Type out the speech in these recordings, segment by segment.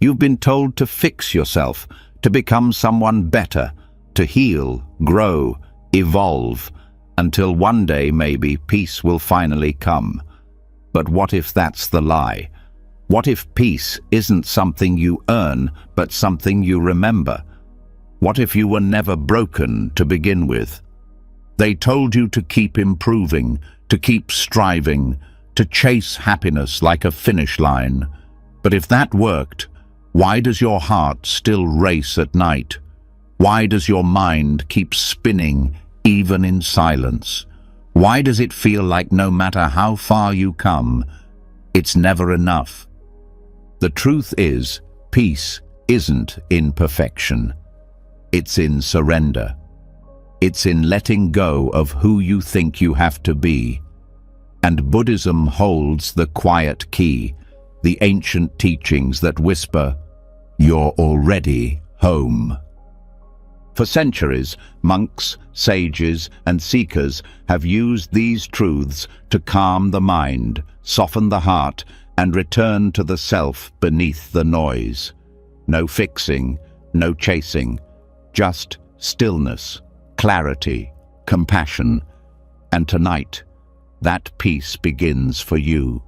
You've been told to fix yourself, to become someone better, to heal, grow, evolve, until one day maybe peace will finally come. But what if that's the lie? What if peace isn't something you earn, but something you remember? What if you were never broken to begin with? They told you to keep improving, to keep striving, to chase happiness like a finish line. But if that worked, why does your heart still race at night? Why does your mind keep spinning even in silence? Why does it feel like no matter how far you come, it's never enough? The truth is, peace isn't in perfection. It's in surrender. It's in letting go of who you think you have to be. And Buddhism holds the quiet key, the ancient teachings that whisper, "You're already home." For centuries, monks, sages, and seekers have used these truths to calm the mind, soften the heart, and return to the self beneath the noise. No fixing, no chasing, just stillness, clarity, compassion. And tonight, that peace begins for you.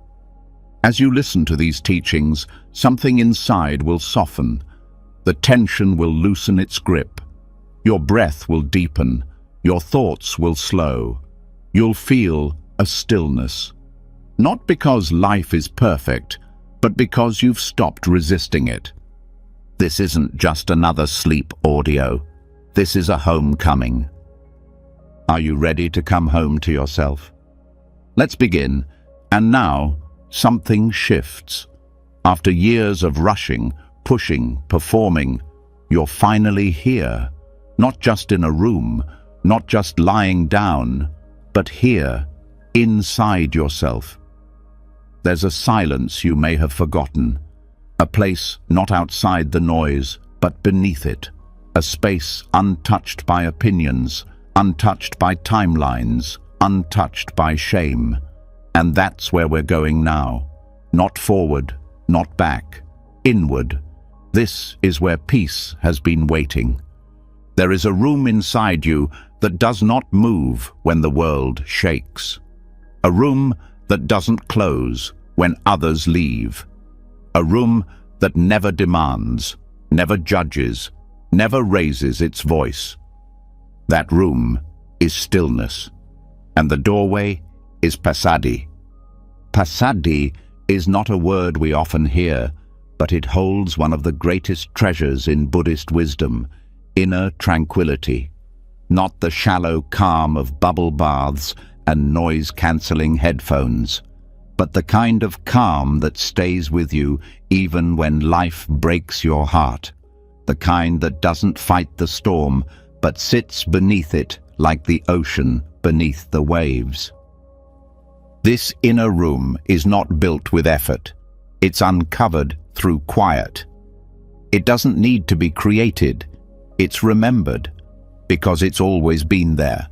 As you listen to these teachings, something inside will soften. The tension will loosen its grip. Your breath will deepen. Your thoughts will slow. You'll feel a stillness. Not because life is perfect, but because you've stopped resisting it. This isn't just another sleep audio. This is a homecoming. Are you ready to come home to yourself? Let's begin. And now, something shifts. After years of rushing, pushing, performing, you're finally here. Not just in a room, not just lying down, but here, inside yourself. There's a silence you may have forgotten, a place not outside the noise, but beneath it, a space untouched by opinions, untouched by timelines, untouched by shame. And that's where we're going now. Not forward, not back, inward. This is where peace has been waiting. There is a room inside you that does not move when the world shakes. A room that doesn't close when others leave. A room that never demands, never judges, never raises its voice. That room is stillness, and the doorway is passaddhi. Passaddhi is not a word we often hear, but it holds one of the greatest treasures in Buddhist wisdom, inner tranquility. Not the shallow calm of bubble baths and noise-cancelling headphones, but the kind of calm that stays with you even when life breaks your heart. The kind that doesn't fight the storm, but sits beneath it like the ocean beneath the waves. This inner room is not built with effort. It's uncovered through quiet. It doesn't need to be created. It's remembered, because it's always been there.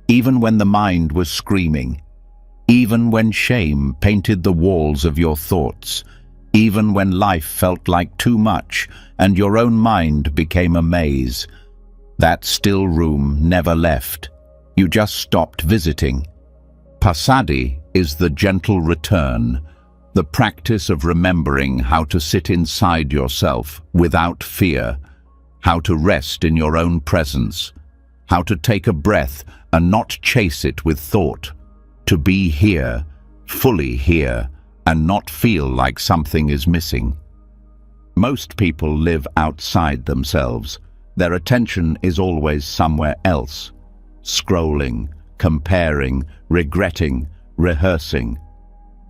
Even when the mind was screaming, even when shame painted the walls of your thoughts, even when life felt like too much and your own mind became a maze, that still room never left. You just stopped visiting. Passaddhi is the gentle return, the practice of remembering how to sit inside yourself without fear, how to rest in your own presence, how to take a breath and not chase it with thought, to be here, fully here, and not feel like something is missing. Most people live outside themselves. Their attention is always somewhere else, scrolling, comparing, regretting, rehearsing.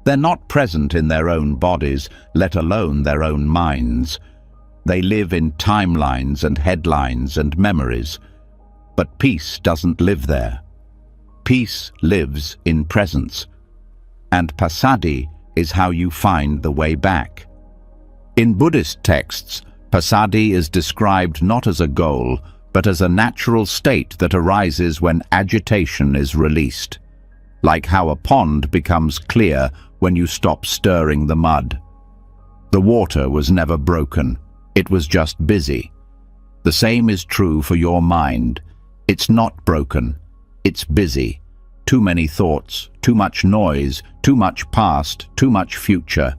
They're not present in their own bodies, let alone their own minds. They live in timelines and headlines and memories. But peace doesn't live there. Peace lives in presence. And passaddhi is how you find the way back. In Buddhist texts, passaddhi is described not as a goal, but as a natural state that arises when agitation is released. Like how a pond becomes clear when you stop stirring the mud. The water was never broken. It was just busy. The same is true for your mind. It's not broken. It's busy. Too many thoughts, too much noise, too much past, too much future.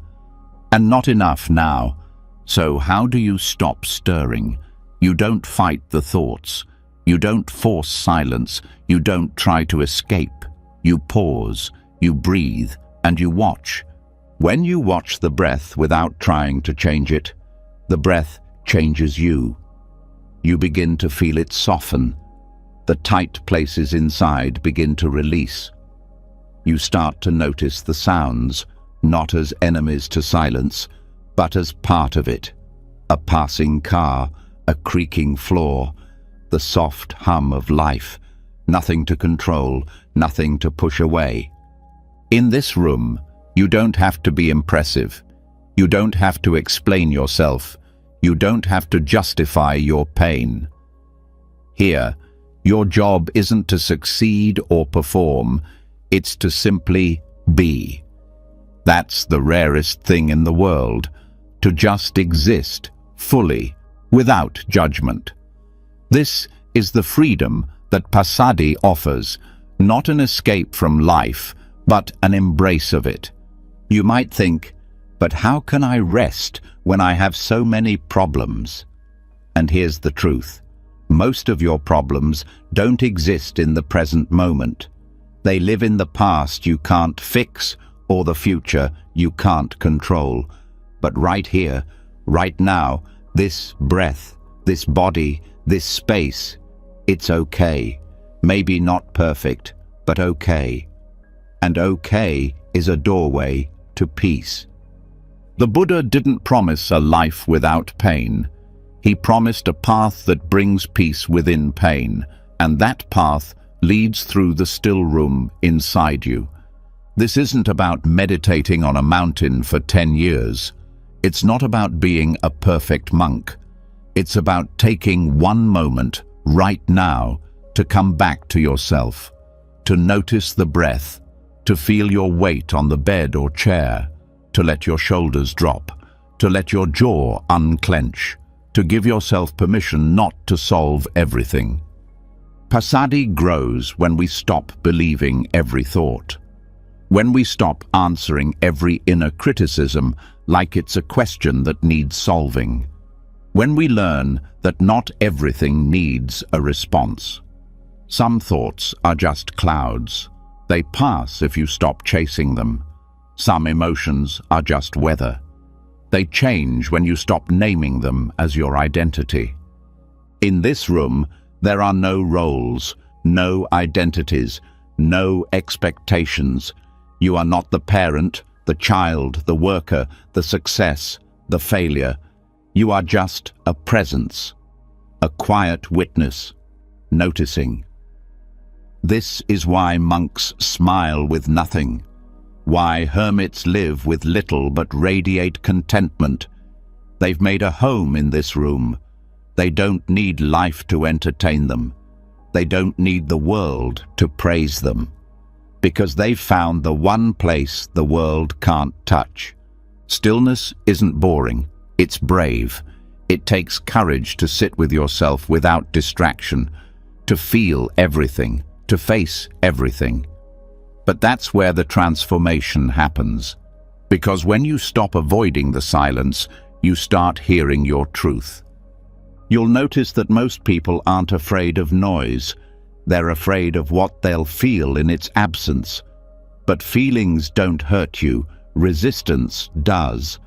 And not enough now. So how do you stop stirring? You don't fight the thoughts. You don't force silence. You don't try to escape. You pause, you breathe, and you watch. When you watch the breath without trying to change it, the breath changes you. You begin to feel it soften. The tight places inside begin to release. You start to notice the sounds, not as enemies to silence, but as part of it. A passing car, a creaking floor, the soft hum of life, nothing to control, nothing to push away. In this room, you don't have to be impressive. You don't have to explain yourself. You don't have to justify your pain. Here, your job isn't to succeed or perform, it's to simply be. That's the rarest thing in the world, to just exist, fully, without judgment. This is the freedom that Passaddhi offers, not an escape from life, but an embrace of it. You might think, but how can I rest when I have so many problems? And here's the truth. Most of your problems don't exist in the present moment. They live in the past you can't fix or the future you can't control. But right here, right now, this breath, this body, this space, it's okay. Maybe not perfect, but okay. And okay is a doorway to peace. The Buddha didn't promise a life without pain. He promised a path that brings peace within pain, and that path leads through the still room inside you. This isn't about meditating on a mountain for 10 years. It's not about being a perfect monk. It's about taking one moment, right now, to come back to yourself, to notice the breath, to feel your weight on the bed or chair, to let your shoulders drop, to let your jaw unclench, to give yourself permission not to solve everything. Passaddhi grows when we stop believing every thought, when we stop answering every inner criticism like it's a question that needs solving, when we learn that not everything needs a response. Some thoughts are just clouds. They pass if you stop chasing them. Some emotions are just weather. They change when you stop naming them as your identity. In this room, there are no roles, no identities, no expectations. You are not the parent, the child, the worker, the success, the failure. You are just a presence, a quiet witness, noticing. This is why monks smile with nothing, why hermits live with little but radiate contentment. They've made a home in this room. They don't need life to entertain them. They don't need the world to praise them, because they've found the one place the world can't touch. Stillness isn't boring, it's brave. It takes courage to sit with yourself without distraction, to feel everything, to face everything. But that's where the transformation happens, because when you stop avoiding the silence, you start hearing your truth. You'll notice that most people aren't afraid of noise. They're afraid of what they'll feel in its absence. But feelings don't hurt you, resistance does.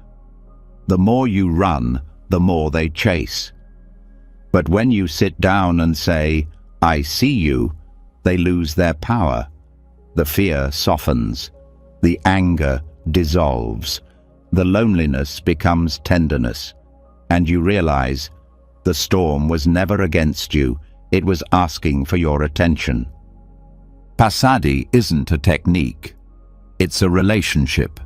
The more you run, the more they chase. But when you sit down and say, "I see you," they lose their power. The fear softens. The anger dissolves. The loneliness becomes tenderness. And you realize the storm was never against you. It was asking for your attention. Passaddhi isn't a technique. It's a relationship.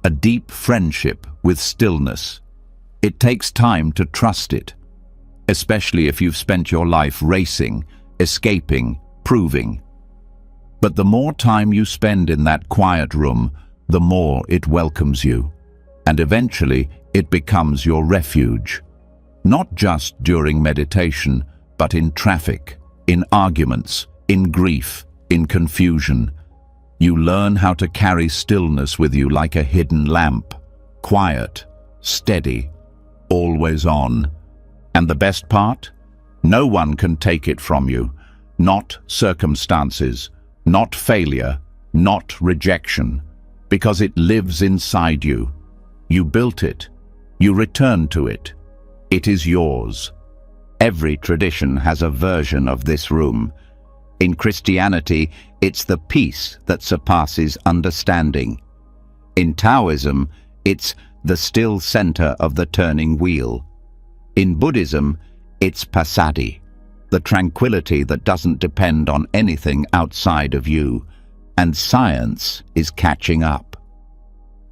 A deep friendship with stillness. It takes time to trust it, especially if you've spent your life racing, escaping, proving. But the more time you spend in that quiet room, the more it welcomes you. and eventually it becomes your refuge. Not just during meditation, but in traffic, in arguments, in grief, in confusion. You learn how to carry stillness with you like a hidden lamp, quiet, steady, always on. And the best part? No one can take it from you. Not circumstances, not failure, not rejection, because it lives inside you. You built it. You return to it. It is yours. Every tradition has a version of this room. In Christianity, it's the peace that surpasses understanding. In Taoism, it's the still center of the turning wheel. In Buddhism, it's passaddhi, the tranquility that doesn't depend on anything outside of you. And science is catching up.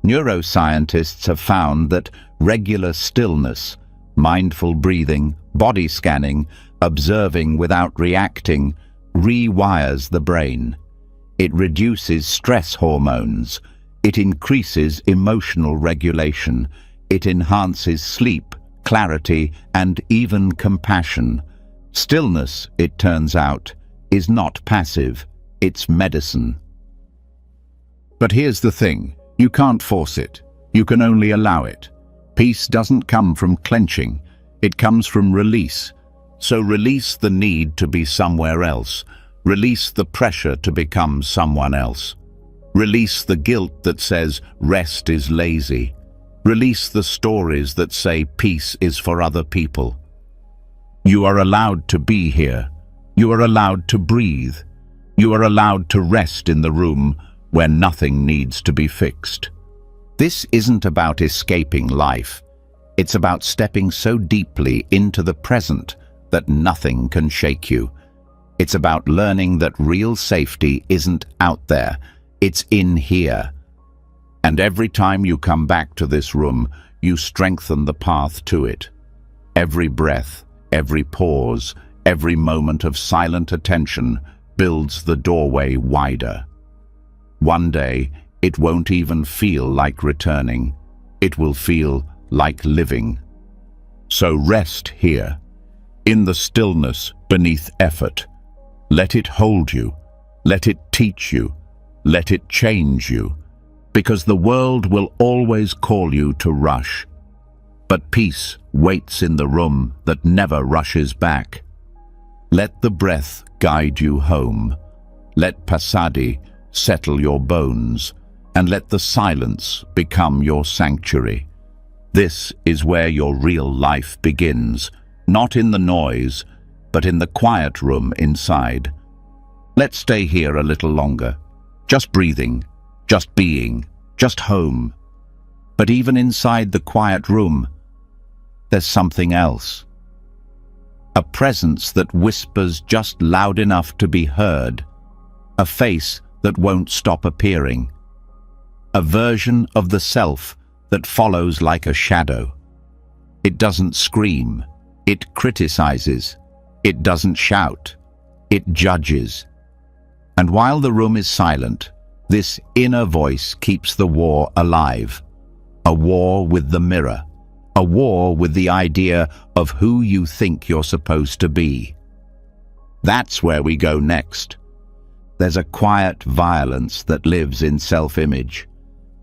Neuroscientists have found that regular stillness, mindful breathing, body scanning, observing without reacting, rewires the brain. It reduces stress hormones. It increases emotional regulation. It enhances sleep, clarity, and even compassion. Stillness, it turns out, is not passive. It's medicine. But here's the thing. You can't force it. You can only allow it. Peace doesn't come from clenching. It comes from release. So release the need to be somewhere else. Release the pressure to become someone else. Release the guilt that says rest is lazy. Release the stories that say peace is for other people. You are allowed to be here. You are allowed to breathe. You are allowed to rest in the room where nothing needs to be fixed. This isn't about escaping life. It's about stepping so deeply into the present that nothing can shake you. It's about learning that real safety isn't out there, it's in here. And every time you come back to this room, you strengthen the path to it. Every breath, every pause, every moment of silent attention builds the doorway wider. One day, it won't even feel like returning. It will feel like living. So rest here, in the stillness beneath effort. Let it hold you. Let it teach you. Let it change you. Because the world will always call you to rush. But peace waits in the room that never rushes back. Let the breath guide you home. Let passaddhi settle your bones, and let the silence become your sanctuary. This is where your real life begins, not in the noise, but in the quiet room inside. Let's stay here a little longer, just breathing, just being, just home. But even inside the quiet room, there's something else. A presence that whispers just loud enough to be heard. A face that won't stop appearing. A version of the self that follows like a shadow. It doesn't scream. It criticizes. It doesn't shout. It judges. And while the room is silent, this inner voice keeps the war alive. A war with the mirror. A war with the idea of who you think you're supposed to be. That's where we go next. There's a quiet violence that lives in self-image.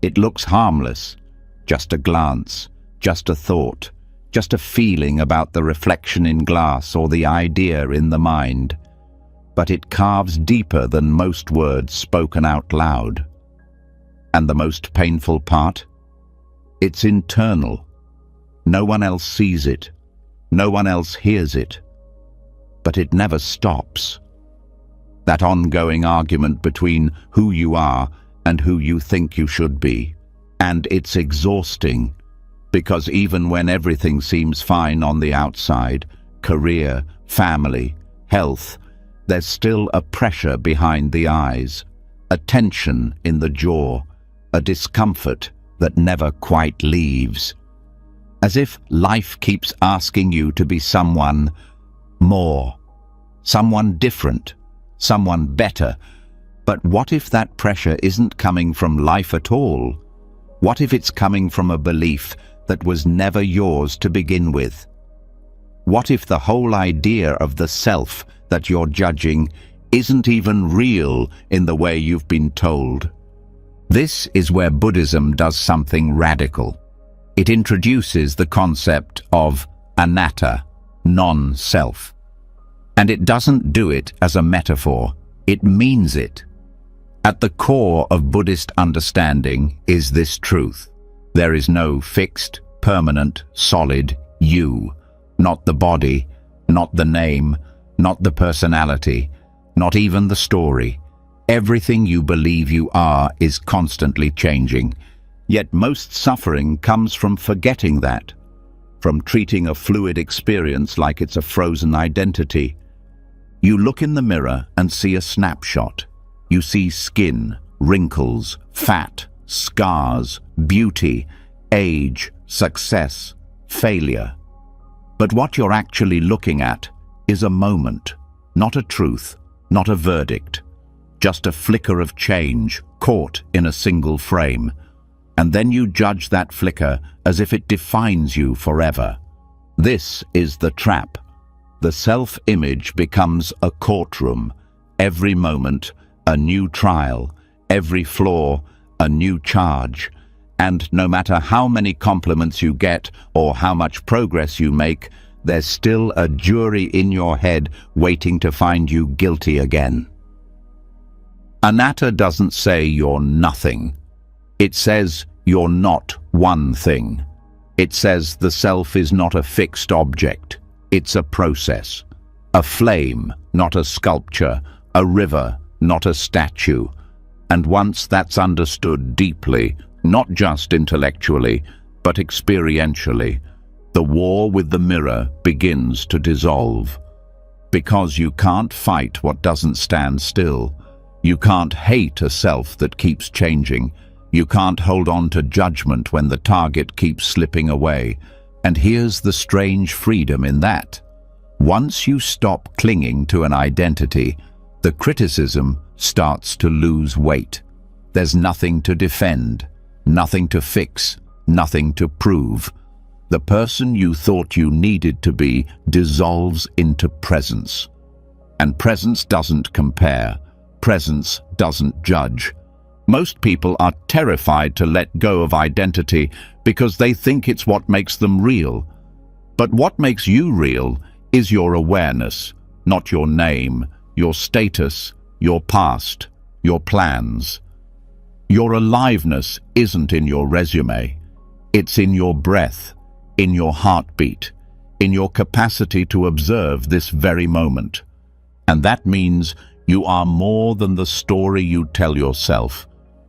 It looks harmless, just a glance, just a thought, just a feeling about the reflection in glass or the idea in the mind. But it carves deeper than most words spoken out loud. And the most painful part? It's internal. No one else sees it. No one else hears it. But it never stops. That ongoing argument between who you are and who you think you should be. And it's exhausting, because even when everything seems fine on the outside, career, family, health, there's still a pressure behind the eyes, a tension in the jaw, a discomfort that never quite leaves. As if life keeps asking you to be someone more, someone different, someone better. But what if that pressure isn't coming from life at all? What if it's coming from a belief that was never yours to begin with? What if the whole idea of the self that you're judging isn't even real in the way you've been told? This is where Buddhism does something radical. It introduces the concept of anatta, non-self. And it doesn't do it as a metaphor, it means it. At the core of Buddhist understanding is this truth. There is no fixed, permanent, solid you. Not the body, not the name, not the personality, not even the story. Everything you believe you are is constantly changing. Yet most suffering comes from forgetting that, from treating a fluid experience like it's a frozen identity. You look in the mirror and see a snapshot. You see skin, wrinkles, fat, scars, beauty, age, success, failure. But what you're actually looking at is a moment, not a truth, not a verdict, just a flicker of change caught in a single frame. And then you judge that flicker as if it defines you forever. This is the trap. The self-image becomes a courtroom. Every moment, a new trial. Every flaw, a new charge. And no matter how many compliments you get or how much progress you make, there's still a jury in your head waiting to find you guilty again. Anatta doesn't say you're nothing. It says you're not one thing. It says the self is not a fixed object. It's a process. A flame, not a sculpture. A river, not a statue. And once that's understood deeply, not just intellectually, but experientially, the war with the mirror begins to dissolve. Because you can't fight what doesn't stand still. You can't hate a self that keeps changing. You can't hold on to judgment when the target keeps slipping away. And here's the strange freedom in that. Once you stop clinging to an identity, the criticism starts to lose weight. There's nothing to defend, nothing to fix, nothing to prove. The person you thought you needed to be dissolves into presence. And presence doesn't compare. Presence doesn't judge. Most people are terrified to let go of identity because they think it's what makes them real. But what makes you real is your awareness, not your name, your status, your past, your plans. Your aliveness isn't in your resume. It's in your breath, in your heartbeat, in your capacity to observe this very moment. And that means you are more than the story you tell yourself.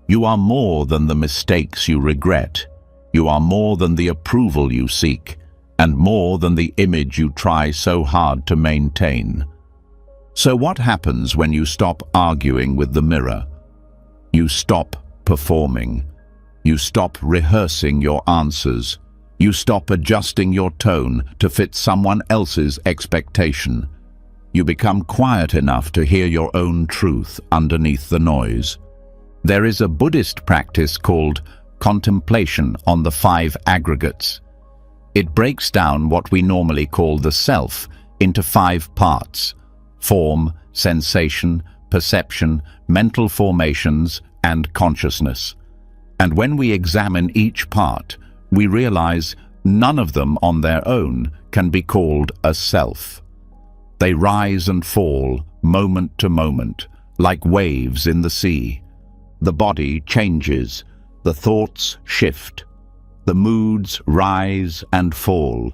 You are more than the mistakes you regret. You are more than the approval you seek, and more than the image you try so hard to maintain. So what happens when you stop arguing with the mirror? You stop performing. You stop rehearsing your answers. You stop adjusting your tone to fit someone else's expectation. You become quiet enough to hear your own truth underneath the noise. There is a Buddhist practice called contemplation on the 5 aggregates. It breaks down what we normally call the self into 5 parts: form, sensation, perception, mental formations, and consciousness. And when we examine each part, we realize none of them on their own can be called a self. They rise and fall, moment to moment, like waves in the sea. The body changes, the thoughts shift, the moods rise and fall.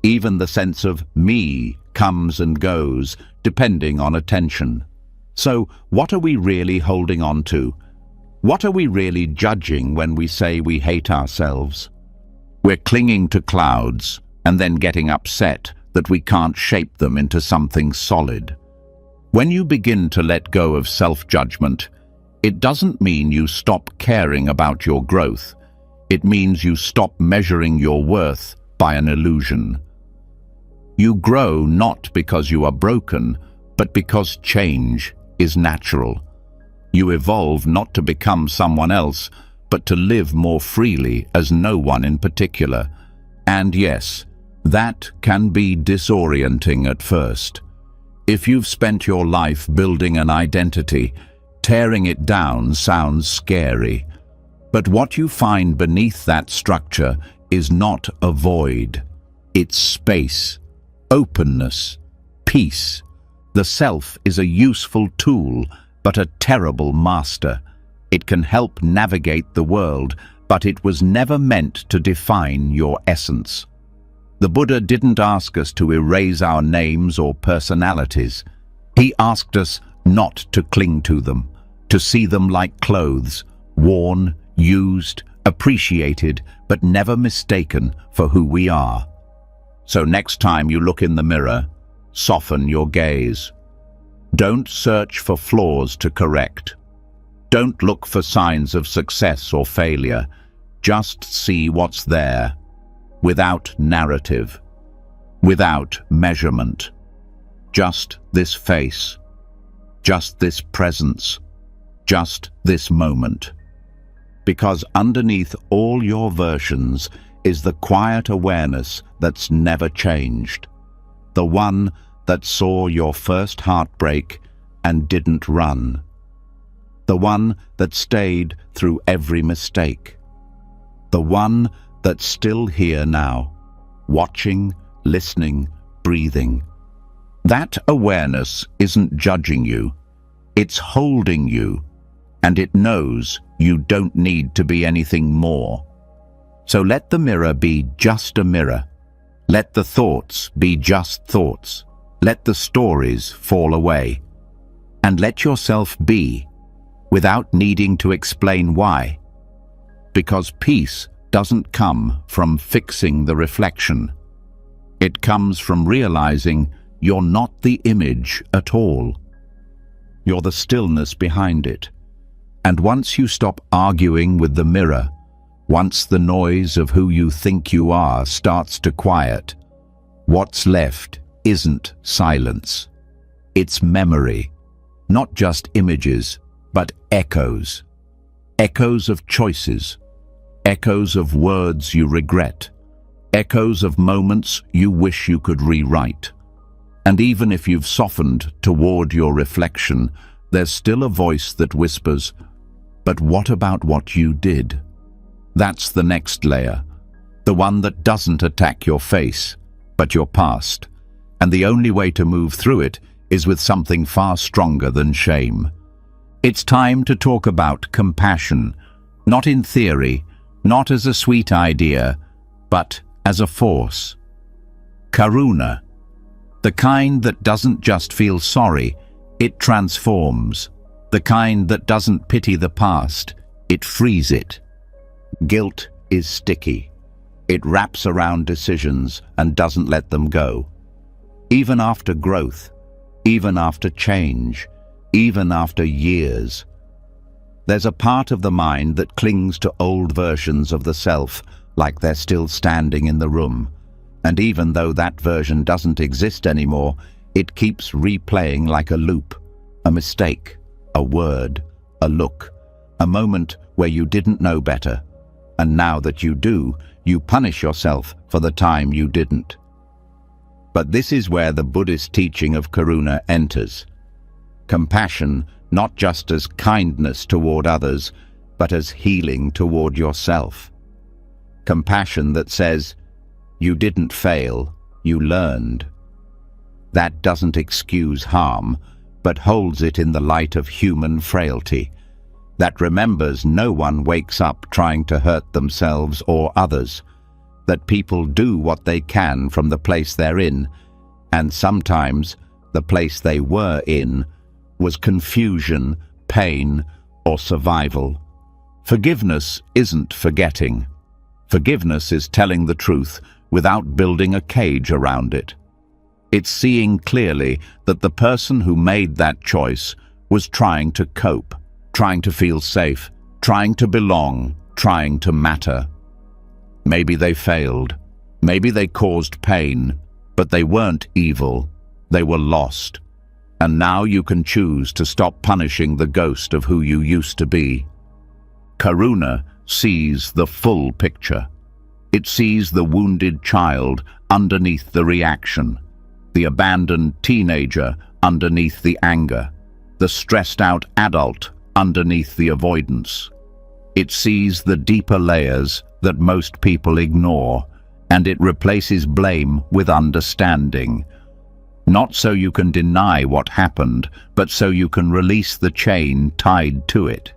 Even the sense of me comes and goes, depending on attention. So, what are we really holding on to? What are we really judging when we say we hate ourselves? We're clinging to clouds and then getting upset that we can't shape them into something solid. When you begin to let go of self-judgment, it doesn't mean you stop caring about your growth. It means you stop measuring your worth by an illusion. You grow not because you are broken, but because change is natural. You evolve not to become someone else, but to live more freely as no one in particular. And yes, that can be disorienting at first. If you've spent your life building an identity, tearing it down sounds scary. But what you find beneath that structure is not a void. It's space, openness, peace. The self is a useful tool, but a terrible master. It can help navigate the world, but it was never meant to define your essence. The Buddha didn't ask us to erase our names or personalities. He asked us not to cling to them, to see them like clothes, worn, used, appreciated, but never mistaken for who we are. So next time you look in the mirror, soften your gaze. Don't search for flaws to correct. Don't look for signs of success or failure. Just see what's there, without narrative, without measurement. Just this face, just this presence, just this moment. Because underneath all your versions is the quiet awareness that's never changed. The one that saw your first heartbreak and didn't run. The one that stayed through every mistake. The one that's still here now, watching, listening, breathing. That awareness isn't judging you, it's holding you, and it knows you don't need to be anything more. So let the mirror be just a mirror. Let the thoughts be just thoughts. Let the stories fall away. And let yourself be, without needing to explain why. Because peace doesn't come from fixing the reflection. It comes from realizing you're not the image at all. You're the stillness behind it. And once you stop arguing with the mirror, once the noise of who you think you are starts to quiet, what's left isn't silence. It's memory. Not just images, but echoes. Echoes of choices. Echoes of words you regret. Echoes of moments you wish you could rewrite. And even if you've softened toward your reflection, there's still a voice that whispers, "But what about what you did?" That's the next layer. The one that doesn't attack your face, but your past. And the only way to move through it is with something far stronger than shame. It's time to talk about compassion, not in theory, not as a sweet idea, but as a force. Karuna, the kind that doesn't just feel sorry, it transforms. The kind that doesn't pity the past, it frees it. Guilt is sticky. It wraps around decisions and doesn't let them go. Even after growth, even after change, even after years. There's a part of the mind that clings to old versions of the self, like they're still standing in the room. And even though that version doesn't exist anymore, it keeps replaying like a loop, a mistake, a word, a look, a moment where you didn't know better. And now that you do, you punish yourself for the time you didn't. But this is where the Buddhist teaching of Karuna enters. Compassion, not just as kindness toward others, but as healing toward yourself. Compassion that says, you didn't fail, you learned. That doesn't excuse harm, but holds it in the light of human frailty. That remembers no one wakes up trying to hurt themselves or others. That people do what they can from the place they're in, and sometimes the place they were in was confusion, pain, or survival. Forgiveness isn't forgetting. Forgiveness is telling the truth without building a cage around it. It's seeing clearly that the person who made that choice was trying to cope, trying to feel safe, trying to belong, trying to matter. Maybe they failed. Maybe they caused pain, but they weren't evil. They were lost. And now you can choose to stop punishing the ghost of who you used to be. Karuna sees the full picture. It sees the wounded child underneath the reaction, the abandoned teenager underneath the anger, the stressed-out adult underneath the avoidance. It sees the deeper layers that most people ignore, and it replaces blame with understanding. Not so you can deny what happened, but so you can release the chain tied to it.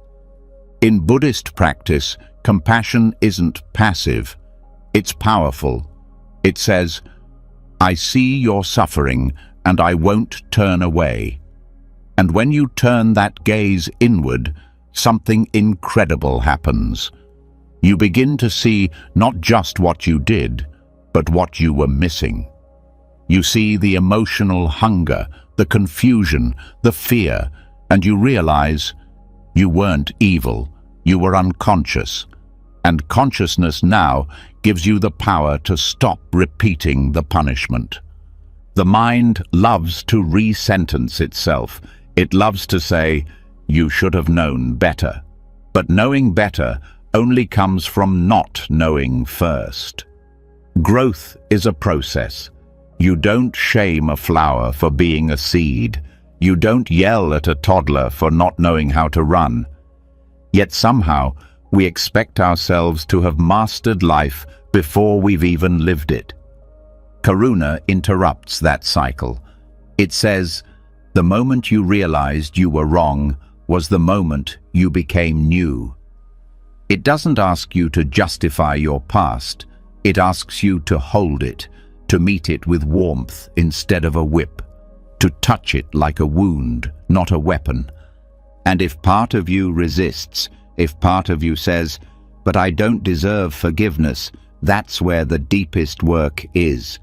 In Buddhist practice, compassion isn't passive, it's powerful. It says, "I see your suffering, and I won't turn away." And when you turn that gaze inward, something incredible happens. You begin to see not just what you did, but what you were missing. You see the emotional hunger, the confusion, the fear, and you realize you weren't evil, you were unconscious. And consciousness now gives you the power to stop repeating the punishment. The mind loves to re-sentence itself. It loves to say, "You should have known better." But knowing better only comes from not knowing first. Growth is a process. You don't shame a flower for being a seed. You don't yell at a toddler for not knowing how to run. Yet somehow, we expect ourselves to have mastered life before we've even lived it. Karuna interrupts that cycle. It says, "The moment you realized you were wrong was the moment you became new." It doesn't ask you to justify your past. It asks you to hold it, to meet it with warmth instead of a whip, to touch it like a wound, not a weapon. And if part of you resists, if part of you says, "But I don't deserve forgiveness," that's where the deepest work is.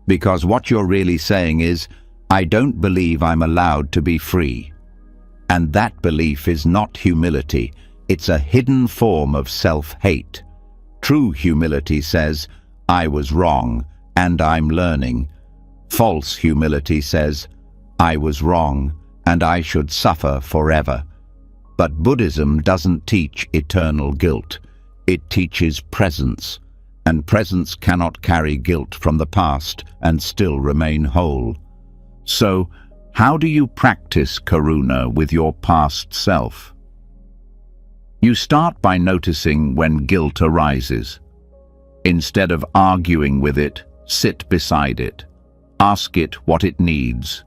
Because what you're really saying is, "I don't believe I'm allowed to be free." And that belief is not humility. It's a hidden form of self-hate. True humility says, "I was wrong, and I'm learning." False humility says, "I was wrong, and I should suffer forever." But Buddhism doesn't teach eternal guilt. It teaches presence, and presence cannot carry guilt from the past and still remain whole. So, how do you practice karuna with your past self? You start by noticing when guilt arises. Instead of arguing with it, sit beside it. Ask it what it needs.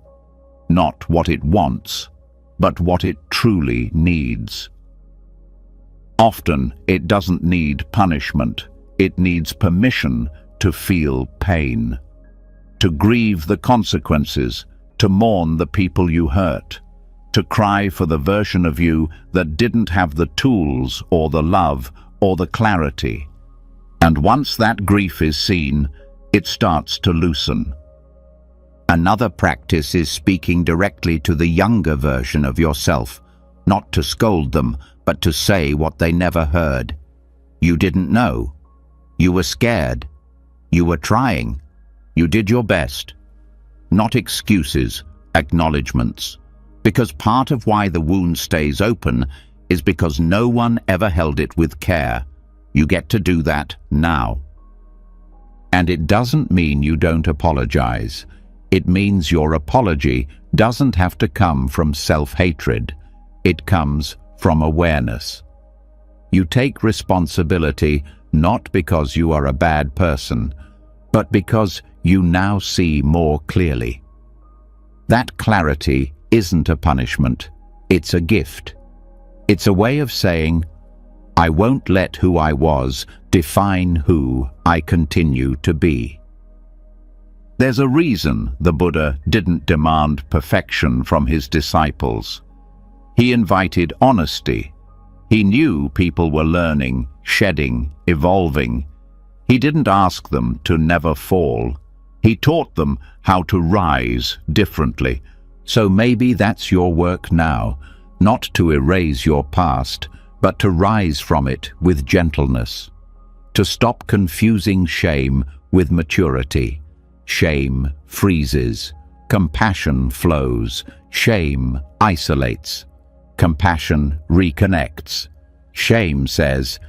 Not what it wants, but what it truly needs. Often, it doesn't need punishment. It needs permission to feel pain, to grieve the consequences, to mourn the people you hurt, to cry for the version of you that didn't have the tools or the love or the clarity. And once that grief is seen, it starts to loosen. Another practice is speaking directly to the younger version of yourself, not to scold them, but to say what they never heard. You didn't know. You were scared. You were trying. You did your best. Not excuses, acknowledgements. Because part of why the wound stays open is because no one ever held it with care. You get to do that now. And it doesn't mean you don't apologize. It means your apology doesn't have to come from self-hatred. It comes from awareness. You take responsibility not because you are a bad person, but because you now see more clearly. That clarity isn't a punishment, it's a gift. It's a way of saying, "I won't let who I was define who I continue to be." There's a reason the Buddha didn't demand perfection from his disciples. He invited honesty. He knew people were learning, shedding, evolving. He didn't ask them to never fall. He taught them how to rise differently. So maybe that's your work now, not to erase your past, but to rise from it with gentleness. To stop confusing shame with maturity. Shame freezes. Compassion flows. Shame isolates. Compassion reconnects. Shame says,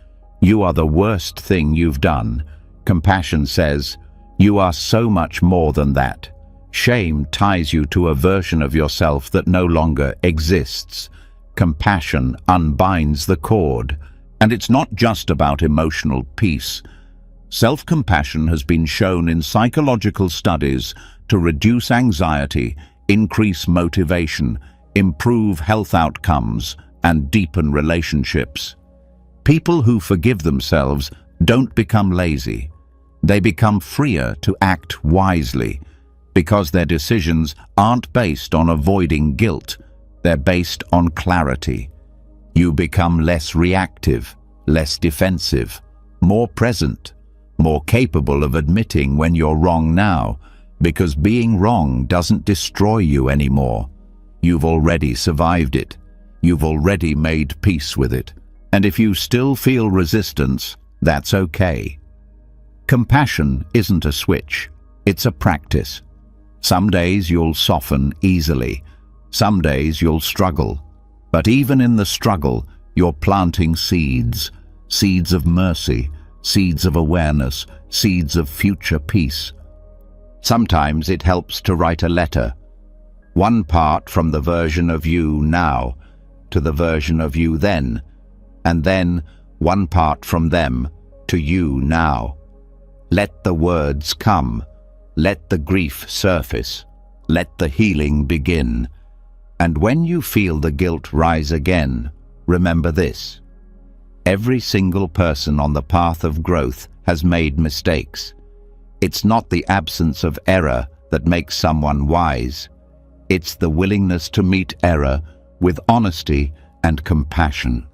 "You are the worst thing you've done." Compassion says, "You are so much more than that." Shame ties you to a version of yourself that no longer exists. Compassion unbinds the cord. And it's not just about emotional peace. Self-compassion has been shown in psychological studies to reduce anxiety, increase motivation, improve health outcomes, and deepen relationships. People who forgive themselves don't become lazy. They become freer to act wisely, because their decisions aren't based on avoiding guilt. They're based on clarity. You become less reactive, less defensive, more present, more capable of admitting when you're wrong now, because being wrong doesn't destroy you anymore. You've already survived it. You've already made peace with it. And if you still feel resistance, that's okay. Compassion isn't a switch. It's a practice. Some days you'll soften easily. Some days you'll struggle. But even in the struggle, you're planting seeds. Seeds of mercy, seeds of awareness, seeds of future peace. Sometimes it helps to write a letter. One part from the version of you now to the version of you then, and then one part from them to you now. Let the words come. Let the grief surface. Let the healing begin. And when you feel the guilt rise again, remember this. Every single person on the path of growth has made mistakes. It's not the absence of error that makes someone wise. It's the willingness to meet error with honesty and compassion.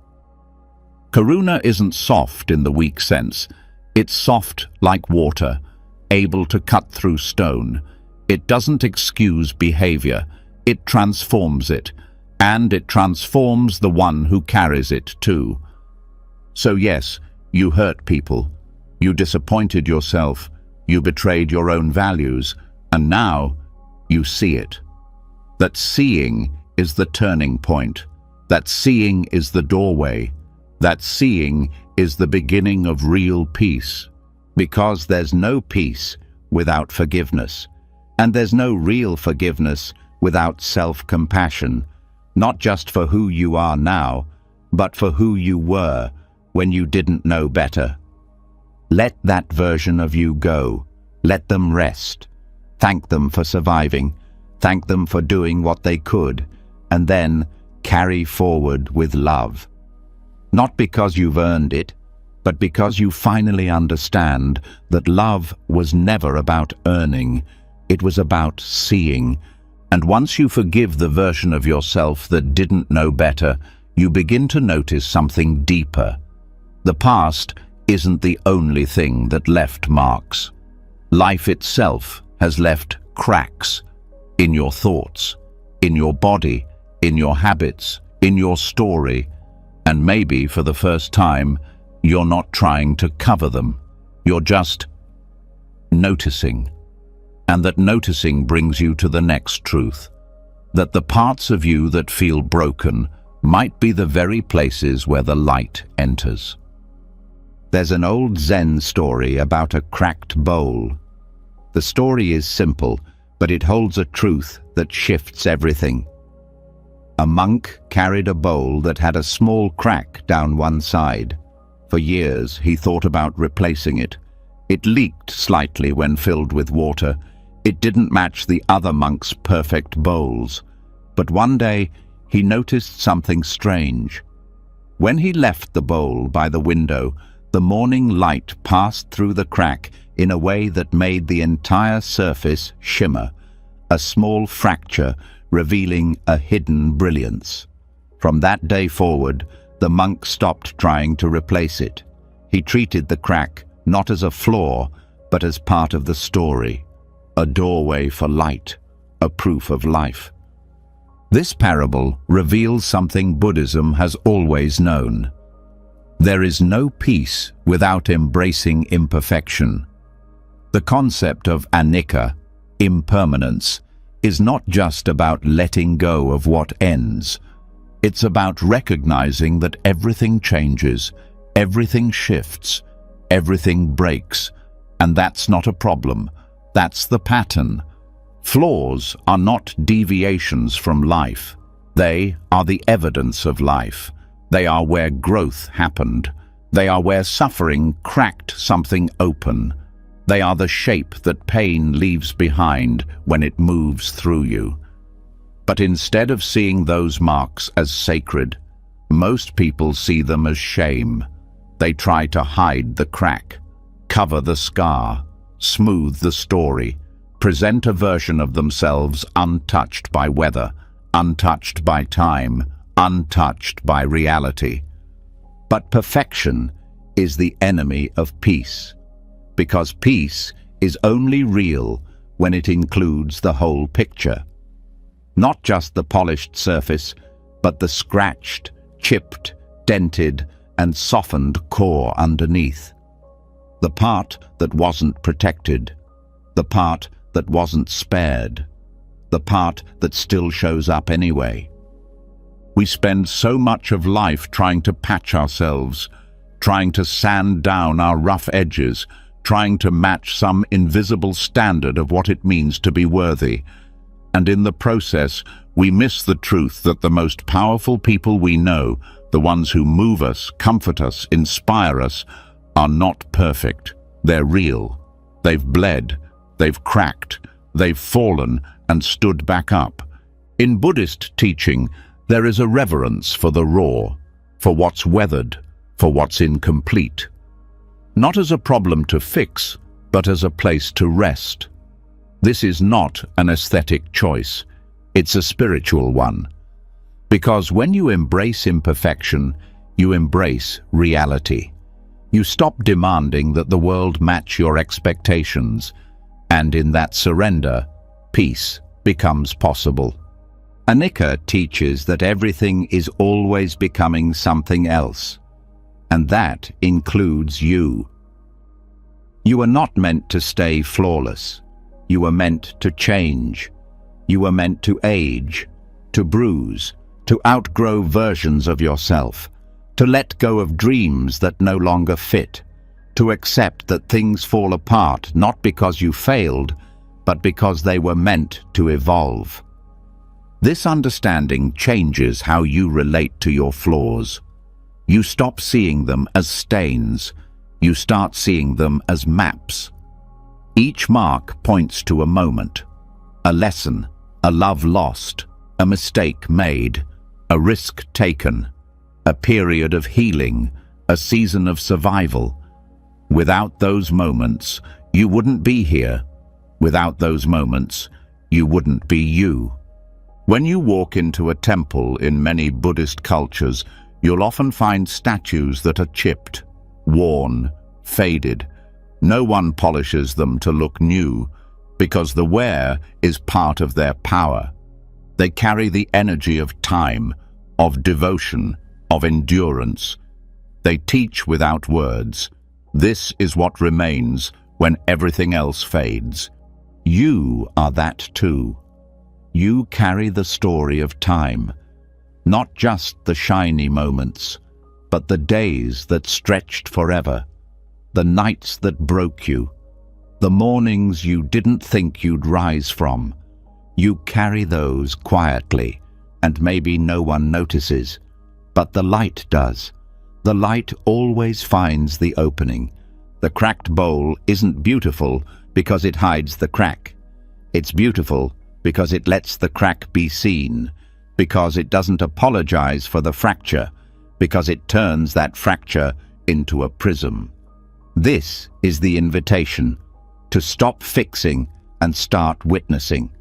Karuna isn't soft in the weak sense. It's soft like water, able to cut through stone. It doesn't excuse behavior. It transforms it, and it transforms the one who carries it too. So yes, you hurt people. You disappointed yourself. You betrayed your own values, and now you see it. That seeing is the turning point. That seeing is the doorway. That seeing is the beginning of real peace. Because there's no peace without forgiveness. And there's no real forgiveness without self-compassion, not just for who you are now, but for who you were when you didn't know better. Let that version of you go. Let them rest. Thank them for surviving. Thank them for doing what they could, and then carry forward with love. Not because you've earned it, but because you finally understand that love was never about earning. It was about seeing. And once you forgive the version of yourself that didn't know better, you begin to notice something deeper. The past isn't the only thing that left marks. Life itself has left cracks in your thoughts, in your body, in your habits, in your story. And maybe for the first time, you're not trying to cover them. You're just noticing. And that noticing brings you to the next truth, that the parts of you that feel broken might be the very places where the light enters. There's an old Zen story about a cracked bowl. The story is simple, but it holds a truth that shifts everything. A monk carried a bowl that had a small crack down one side. For years, he thought about replacing it. It leaked slightly when filled with water. It didn't match the other monk's perfect bowls. But one day, he noticed something strange. When he left the bowl by the window, the morning light passed through the crack in a way that made the entire surface shimmer, a small fracture revealing a hidden brilliance. From that day forward, the monk stopped trying to replace it. He treated the crack not as a flaw, but as part of the story, a doorway for light, a proof of life. This parable reveals something Buddhism has always known. There is no peace without embracing imperfection. The concept of anicca, impermanence, is not just about letting go of what ends. It's about recognizing that everything changes, Everything shifts, everything breaks, and that's not a problem. That's the pattern. Flaws are not deviations from life. They are the evidence of life. They are where growth happened. They are where suffering cracked something open. They are the shape that pain leaves behind when it moves through you. But instead of seeing those marks as sacred, most people see them as shame. They try to hide the crack, cover the scar, smooth the story, present a version of themselves untouched by weather, untouched by time, untouched by reality. But perfection is the enemy of peace, because peace is only real when it includes the whole picture. Not just the polished surface, but the scratched, chipped, dented, and softened core underneath. The part that wasn't protected, the part that wasn't spared, the part that still shows up anyway. We spend so much of life trying to patch ourselves, trying to sand down our rough edges, trying to match some invisible standard of what it means to be worthy. And in the process, we miss the truth that the most powerful people we know, the ones who move us, comfort us, inspire us, are not perfect. They're real. They've bled, they've cracked, they've fallen and stood back up. In Buddhist teaching, there is a reverence for the raw, for what's weathered, for what's incomplete. Not as a problem to fix, but as a place to rest. This is not an aesthetic choice. It's a spiritual one. Because when you embrace imperfection, you embrace reality. You stop demanding that the world match your expectations, and in that surrender, peace becomes possible. Anicca teaches that everything is always becoming something else, and that includes you. You are not meant to stay flawless. You are meant to change. You are meant to age, to bruise, to outgrow versions of yourself, to let go of dreams that no longer fit, to accept that things fall apart not because you failed, but because they were meant to evolve. This understanding changes how you relate to your flaws. You stop seeing them as stains. You start seeing them as maps. Each mark points to a moment, a lesson, a love lost, a mistake made, a risk taken, a period of healing, a season of survival. Without those moments, you wouldn't be here. Without those moments, you wouldn't be you. When you walk into a temple in many Buddhist cultures, you'll often find statues that are chipped, worn, faded. No one polishes them to look new, because the wear is part of their power. They carry the energy of time, of devotion, of endurance. They teach without words. This is what remains when everything else fades. You are that too. You carry the story of time, not just the shiny moments, but the days that stretched forever, the nights that broke you, the mornings you didn't think you'd rise from. You carry those quietly, and maybe no one notices, but the light does. The light always finds the opening. The cracked bowl isn't beautiful because it hides the crack. It's beautiful because it lets the crack be seen, because it doesn't apologize for the fracture, because it turns that fracture into a prism. This is the invitation, to stop fixing and start witnessing,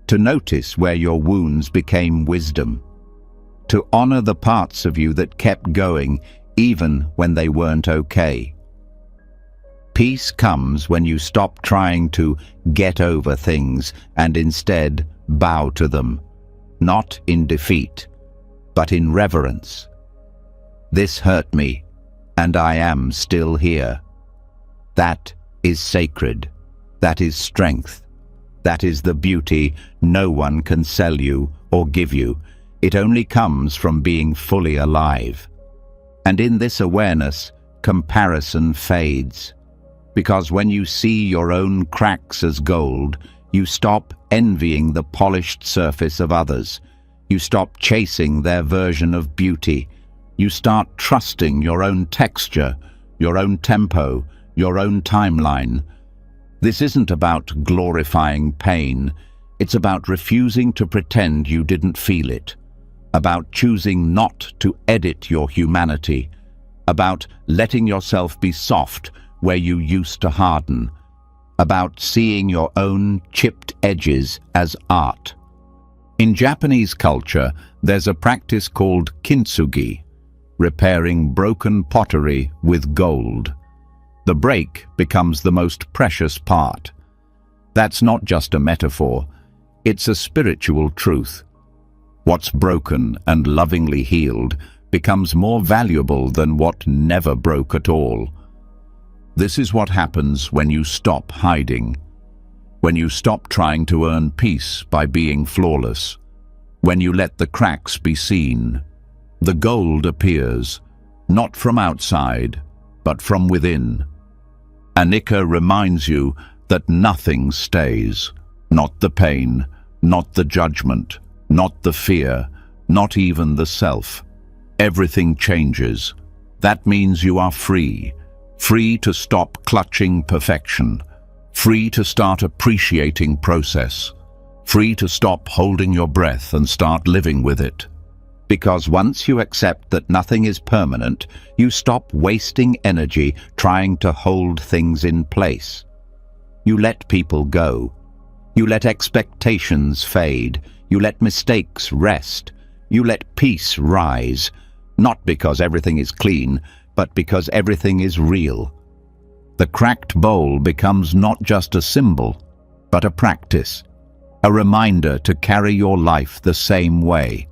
to notice where your wounds became wisdom, to honor the parts of you that kept going even when they weren't okay. Peace comes when you stop trying to get over things and instead bow to them, not in defeat, but in reverence. This hurt me, and I am still here. That is sacred. That is strength. That is the beauty no one can sell you or give you. It only comes from being fully alive. And in this awareness, comparison fades. Because when you see your own cracks as gold, you stop envying the polished surface of others. You stop chasing their version of beauty. You start trusting your own texture, your own tempo, your own timeline. This isn't about glorifying pain. It's about refusing to pretend you didn't feel it. About choosing not to edit your humanity. About letting yourself be soft where you used to harden. About seeing your own chipped edges as art. In Japanese culture, there's a practice called kintsugi, repairing broken pottery with gold. The break becomes the most precious part. That's not just a metaphor, it's a spiritual truth. What's broken and lovingly healed becomes more valuable than what never broke at all. This is what happens when you stop hiding, when you stop trying to earn peace by being flawless, when you let the cracks be seen. The gold appears, not from outside, but from within. Anicca reminds you that nothing stays, not the pain, not the judgment, not the fear, not even the self. Everything changes. That means you are free. Free to stop clutching perfection. Free to start appreciating process. Free to stop holding your breath and start living with it. Because once you accept that nothing is permanent, you stop wasting energy trying to hold things in place. You let people go. You let expectations fade. You let mistakes rest. You let peace rise. Not because everything is clean, but because everything is real. The cracked bowl becomes not just a symbol, but a practice, a reminder to carry your life the same way,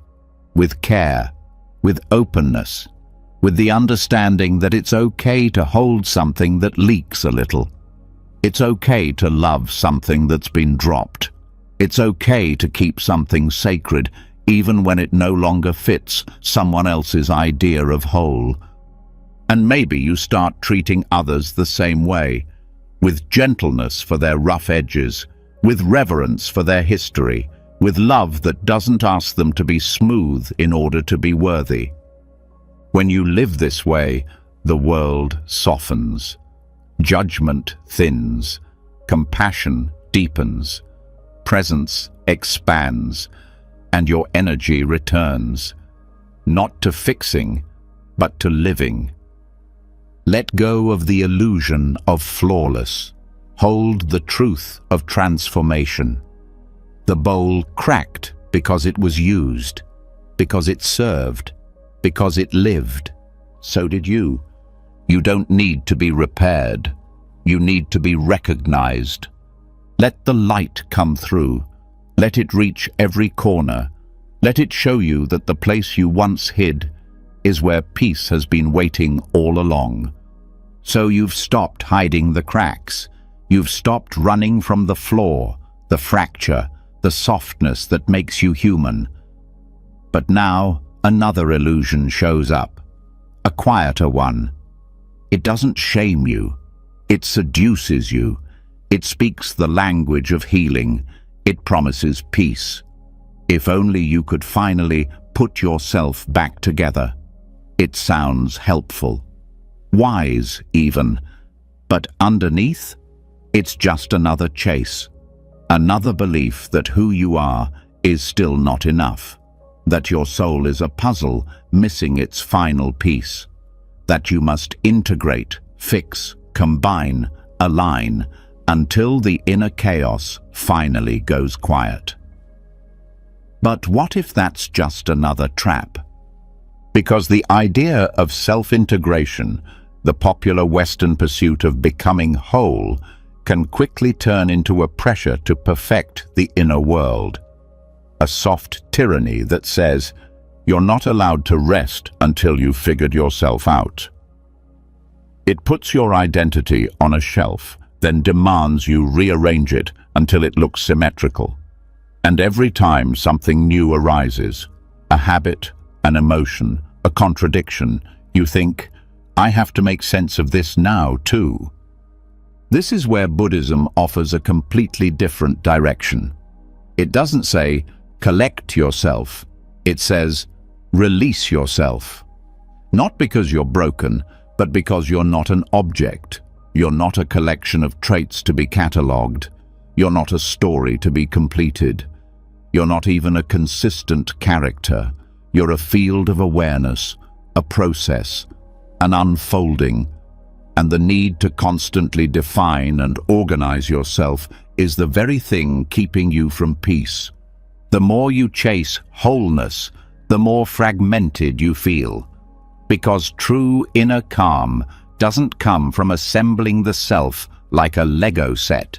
with care, with openness, with the understanding that it's okay to hold something that leaks a little. It's okay to love something that's been dropped. It's okay to keep something sacred, even when it no longer fits someone else's idea of whole. And maybe you start treating others the same way, with gentleness for their rough edges, with reverence for their history, with love that doesn't ask them to be smooth in order to be worthy. When you live this way, the world softens. Judgment thins. Compassion deepens. Presence expands. And your energy returns, not to fixing, but to living. Let go of the illusion of flawless. Hold the truth of transformation. The bowl cracked because it was used, because it served, because it lived. So did you. You don't need to be repaired. You need to be recognized. Let the light come through. Let it reach every corner. Let it show you that the place you once hid is where peace has been waiting all along. So you've stopped hiding the cracks. You've stopped running from the flaw, the fracture, the softness that makes you human. But now another illusion shows up, a quieter one. It doesn't shame you. It seduces you. It speaks the language of healing. It promises peace. If only you could finally put yourself back together. It sounds helpful, wise even, but underneath, it's just another chase, another belief that who you are is still not enough, that your soul is a puzzle missing its final piece, that you must integrate, fix, combine, align, until the inner chaos finally goes quiet. But what if that's just another trap? Because the idea of self-integration, the popular Western pursuit of becoming whole, can quickly turn into a pressure to perfect the inner world. A soft tyranny that says, you're not allowed to rest until you've figured yourself out. It puts your identity on a shelf, then demands you rearrange it until it looks symmetrical. And every time something new arises, a habit, an emotion, a contradiction, You think, I have to make sense of this now too. This is where Buddhism offers a completely different direction. It doesn't say, collect yourself. It says, release yourself. Not because you're broken, but because you're not an object. You're not a collection of traits to be catalogued. You're not a story to be completed. You're not even a consistent character. You're a field of awareness, a process, an unfolding, and the need to constantly define and organize yourself is the very thing keeping you from peace. The more you chase wholeness, the more fragmented you feel. Because true inner calm doesn't come from assembling the self like a Lego set.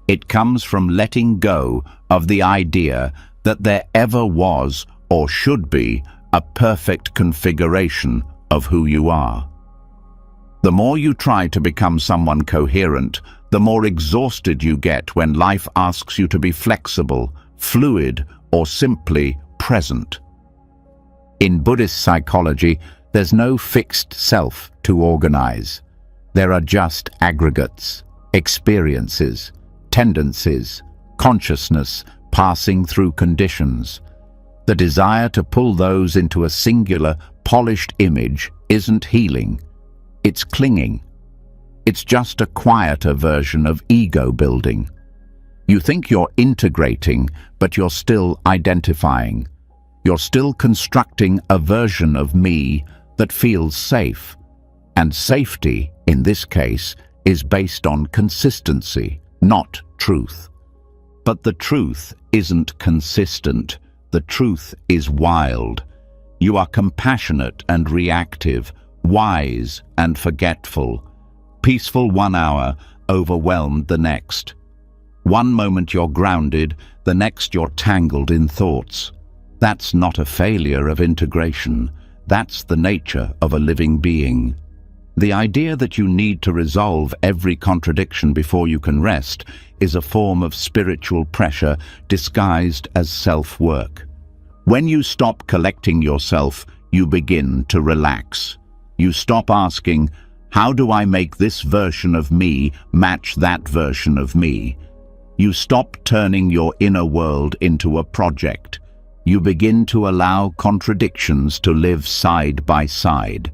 It comes from letting go of the idea that there ever was or should be a perfect configuration of who you are. The more you try to become someone coherent, the more exhausted you get when life asks you to be flexible, fluid, or simply present. In Buddhist psychology, there's no fixed self to organize. There are just aggregates, experiences, tendencies, consciousness passing through conditions. The desire to pull those into a singular, polished image isn't healing. It's clinging. It's just a quieter version of ego building. You think you're integrating, but you're still identifying. You're still constructing a version of me that feels safe. And safety, in this case, is based on consistency, not truth. But the truth isn't consistent. The truth is wild. You are compassionate and reactive, wise and forgetful, peaceful 1 hour, overwhelmed the next. One moment you're grounded, the next you're tangled in thoughts. That's not a failure of integration. That's the nature of a living being. The idea that you need to resolve every contradiction before you can rest is a form of spiritual pressure disguised as self-work. When you stop collecting yourself, you begin to relax. You stop asking, how do I make this version of me match that version of me? You stop turning your inner world into a project. You begin to allow contradictions to live side by side.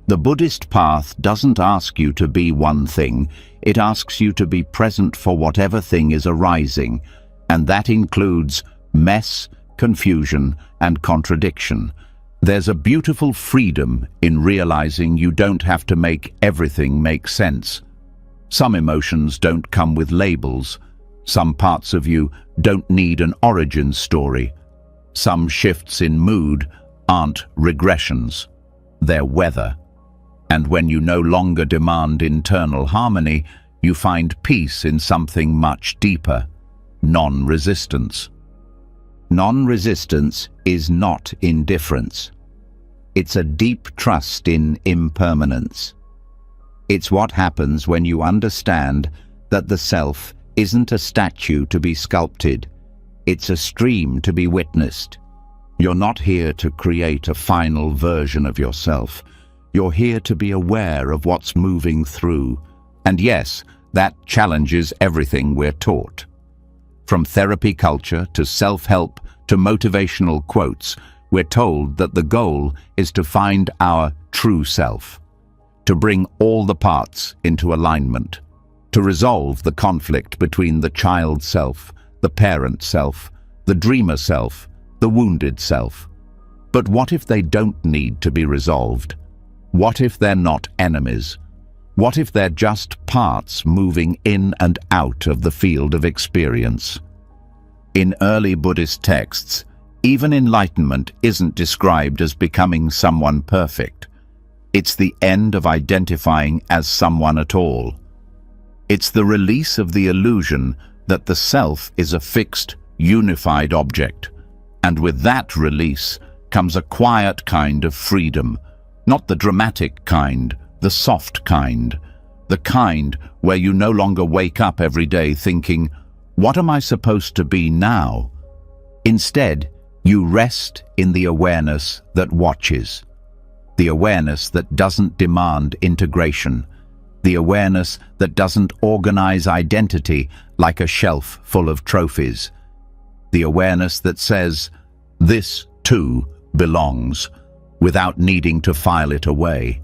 The Buddhist path doesn't ask you to be one thing, it asks you to be present for whatever thing is arising, and that includes mess, confusion, and contradiction. There's a beautiful freedom in realizing you don't have to make everything make sense. Some emotions don't come with labels. Some parts of you don't need an origin story. Some shifts in mood aren't regressions. They're weather. And when you no longer demand internal harmony, you find peace in something much deeper: non-resistance. Non-resistance is not indifference. It's a deep trust in impermanence. It's what happens when you understand that the self isn't a statue to be sculpted. It's a stream to be witnessed. You're not here to create a final version of yourself. You're here to be aware of what's moving through. And yes, that challenges everything we're taught. From therapy culture to self-help to motivational quotes, we're told that the goal is to find our true self, to bring all the parts into alignment, to resolve the conflict between the child self, the parent self, the dreamer self, the wounded self. But what if they don't need to be resolved? What if they're not enemies? What if they're just parts moving in and out of the field of experience? In early Buddhist texts, even enlightenment isn't described as becoming someone perfect. It's the end of identifying as someone at all. It's the release of the illusion that the self is a fixed, unified object. And with that release comes a quiet kind of freedom, not the dramatic kind, the soft kind, the kind where you no longer wake up every day thinking, what am I supposed to be now? Instead, you rest in the awareness that watches, the awareness that doesn't demand integration, the awareness that doesn't organize identity like a shelf full of trophies, the awareness that says, "This, too, belongs," without needing to file it away.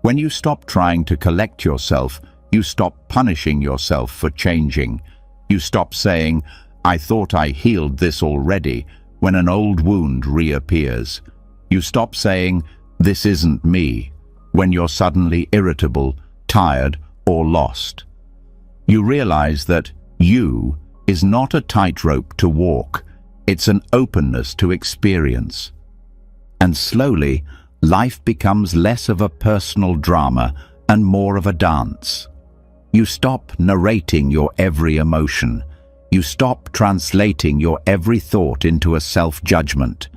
When you stop trying to collect yourself, you stop punishing yourself for changing. You stop saying, "I thought I healed this already," when an old wound reappears. You stop saying, "This isn't me," when you're suddenly irritable, tired, or lost. You realize that you is not a tightrope to walk, it's an openness to experience. And slowly, life becomes less of a personal drama and more of a dance. You stop narrating your every emotion. You stop translating your every thought into a self-judgment.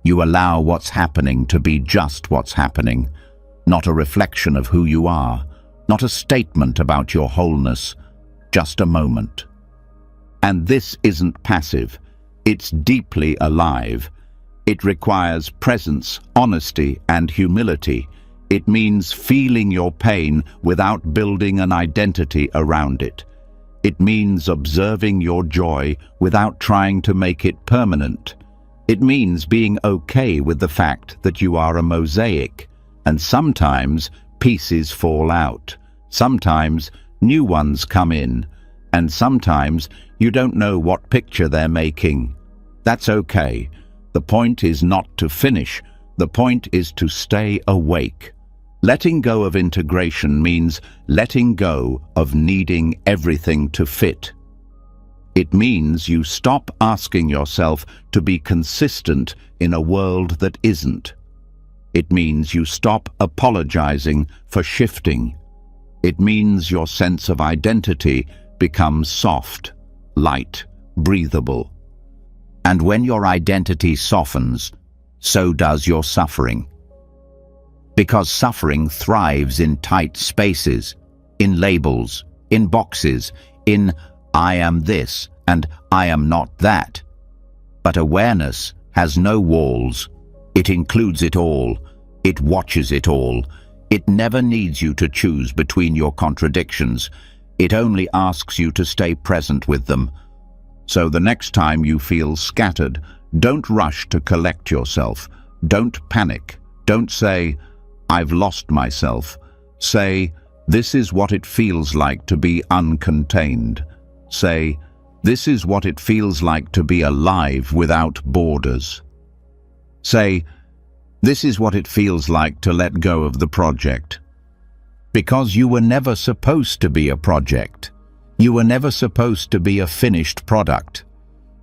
You allow what's happening to be just what's happening, not a reflection of who you are, not a statement about your wholeness, just a moment. And this isn't passive, it's deeply alive. It requires presence, honesty, and humility. It means feeling your pain without building an identity around it. It means observing your joy without trying to make it permanent. It means being okay with the fact that you are a mosaic, and sometimes pieces fall out. Sometimes new ones come in, and sometimes you don't know what picture they're making. That's okay. The point is not to finish. The point is to stay awake. Letting go of integration means letting go of needing everything to fit. It means you stop asking yourself to be consistent in a world that isn't. It means you stop apologizing for shifting. It means your sense of identity becomes soft, light, breathable. And when your identity softens, so does your suffering. Because suffering thrives in tight spaces, in labels, in boxes, in "I am this" and "I am not that." But awareness has no walls. It includes it all. It watches it all. It never needs you to choose between your contradictions. It only asks you to stay present with them. So the next time you feel scattered, don't rush to collect yourself. Don't panic. Don't say, "I've lost myself." Say, "This is what it feels like to be uncontained." Say, "This is what it feels like to be alive without borders." Say, "This is what it feels like to let go of the project." Because you were never supposed to be a project. You were never supposed to be a finished product.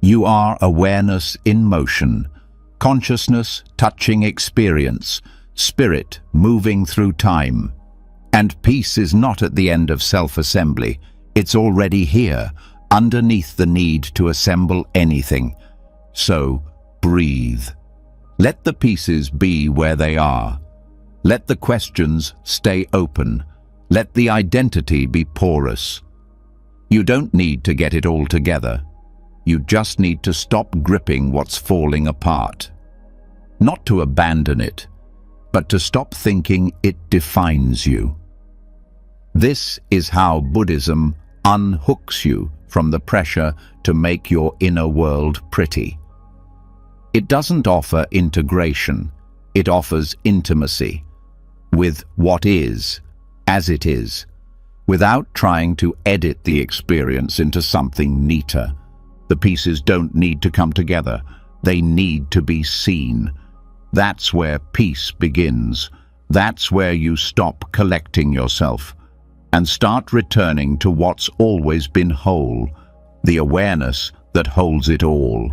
You are awareness in motion, consciousness touching experience, spirit moving through time. And peace is not at the end of self-assembly. It's already here, underneath the need to assemble anything. So, breathe. Let the pieces be where they are. Let the questions stay open. Let the identity be porous. You don't need to get it all together. You just need to stop gripping what's falling apart. Not to abandon it, but to stop thinking it defines you. This is how Buddhism unhooks you from the pressure to make your inner world pretty. It doesn't offer integration, it offers intimacy with what is, as it is, without trying to edit the experience into something neater. The pieces don't need to come together, they need to be seen. That's where peace begins. That's where you stop collecting yourself and start returning to what's always been whole, the awareness that holds it all.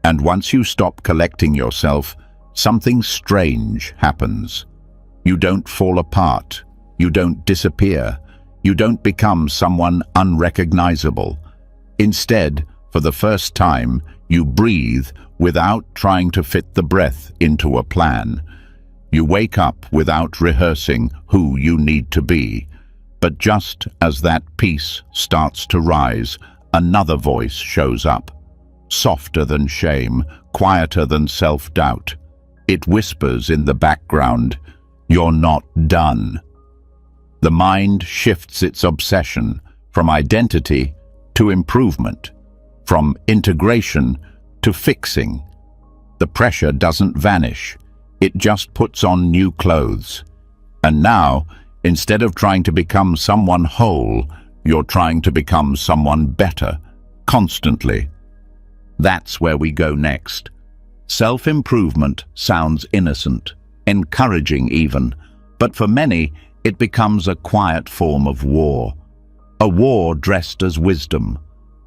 And once you stop collecting yourself, something strange happens. You don't fall apart. You don't disappear. You don't become someone unrecognizable. Instead, for the first time, you breathe without trying to fit the breath into a plan. You wake up without rehearsing who you need to be. But just as that peace starts to rise, another voice shows up. Softer than shame, quieter than self-doubt. It whispers in the background, "You're not done." The mind shifts its obsession from identity to improvement, from integration to fixing. The pressure doesn't vanish, it just puts on new clothes. And now, instead of trying to become someone whole, you're trying to become someone better, constantly. That's where we go next. Self-improvement sounds innocent, encouraging even, but for many, it becomes a quiet form of war. A war dressed as wisdom,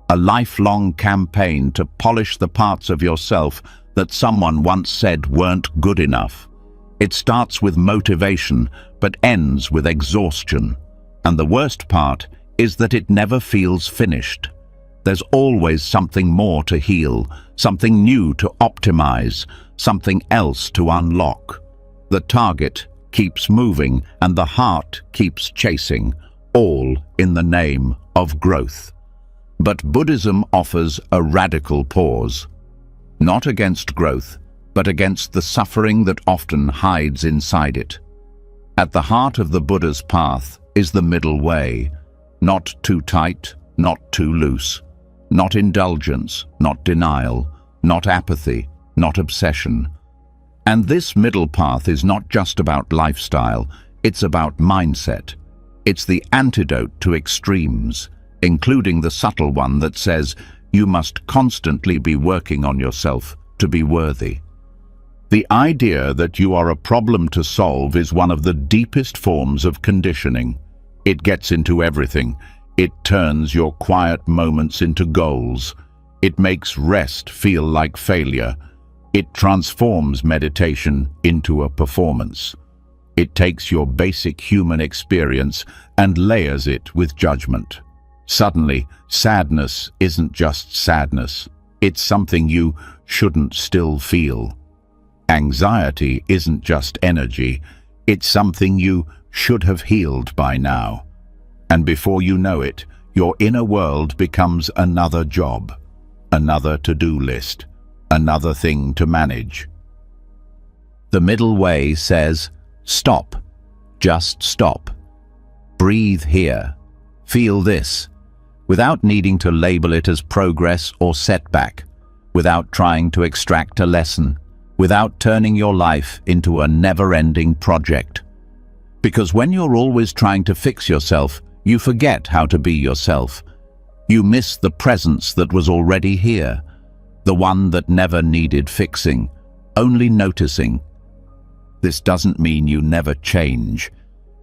a lifelong campaign to polish the parts of yourself that someone once said weren't good enough. It starts with motivation, but ends with exhaustion. And the worst part is that it never feels finished. There's always something more to heal, something new to optimize, something else to unlock. The target keeps moving and the heart keeps chasing, all in the name of growth. But Buddhism offers a radical pause. Not against growth, but against the suffering that often hides inside it. At the heart of the Buddha's path is the middle way, not too tight, not too loose, not indulgence, not denial, not apathy, not obsession. And this middle path is not just about lifestyle, it's about mindset. It's the antidote to extremes, including the subtle one that says you must constantly be working on yourself to be worthy. The idea that you are a problem to solve is one of the deepest forms of conditioning. It gets into everything. It turns your quiet moments into goals. It makes rest feel like failure. It transforms meditation into a performance. It takes your basic human experience and layers it with judgment. Suddenly, sadness isn't just sadness. It's something you shouldn't still feel. Anxiety isn't just energy. It's something you should have healed by now. And before you know it, your inner world becomes another job, another to-do list, another thing to manage. The middle way says, stop, just stop. Breathe here, feel this, without needing to label it as progress or setback, without trying to extract a lesson, without turning your life into a never-ending project. Because when you're always trying to fix yourself, you forget how to be yourself. You miss the presence that was already here, the one that never needed fixing, only noticing. This doesn't mean you never change.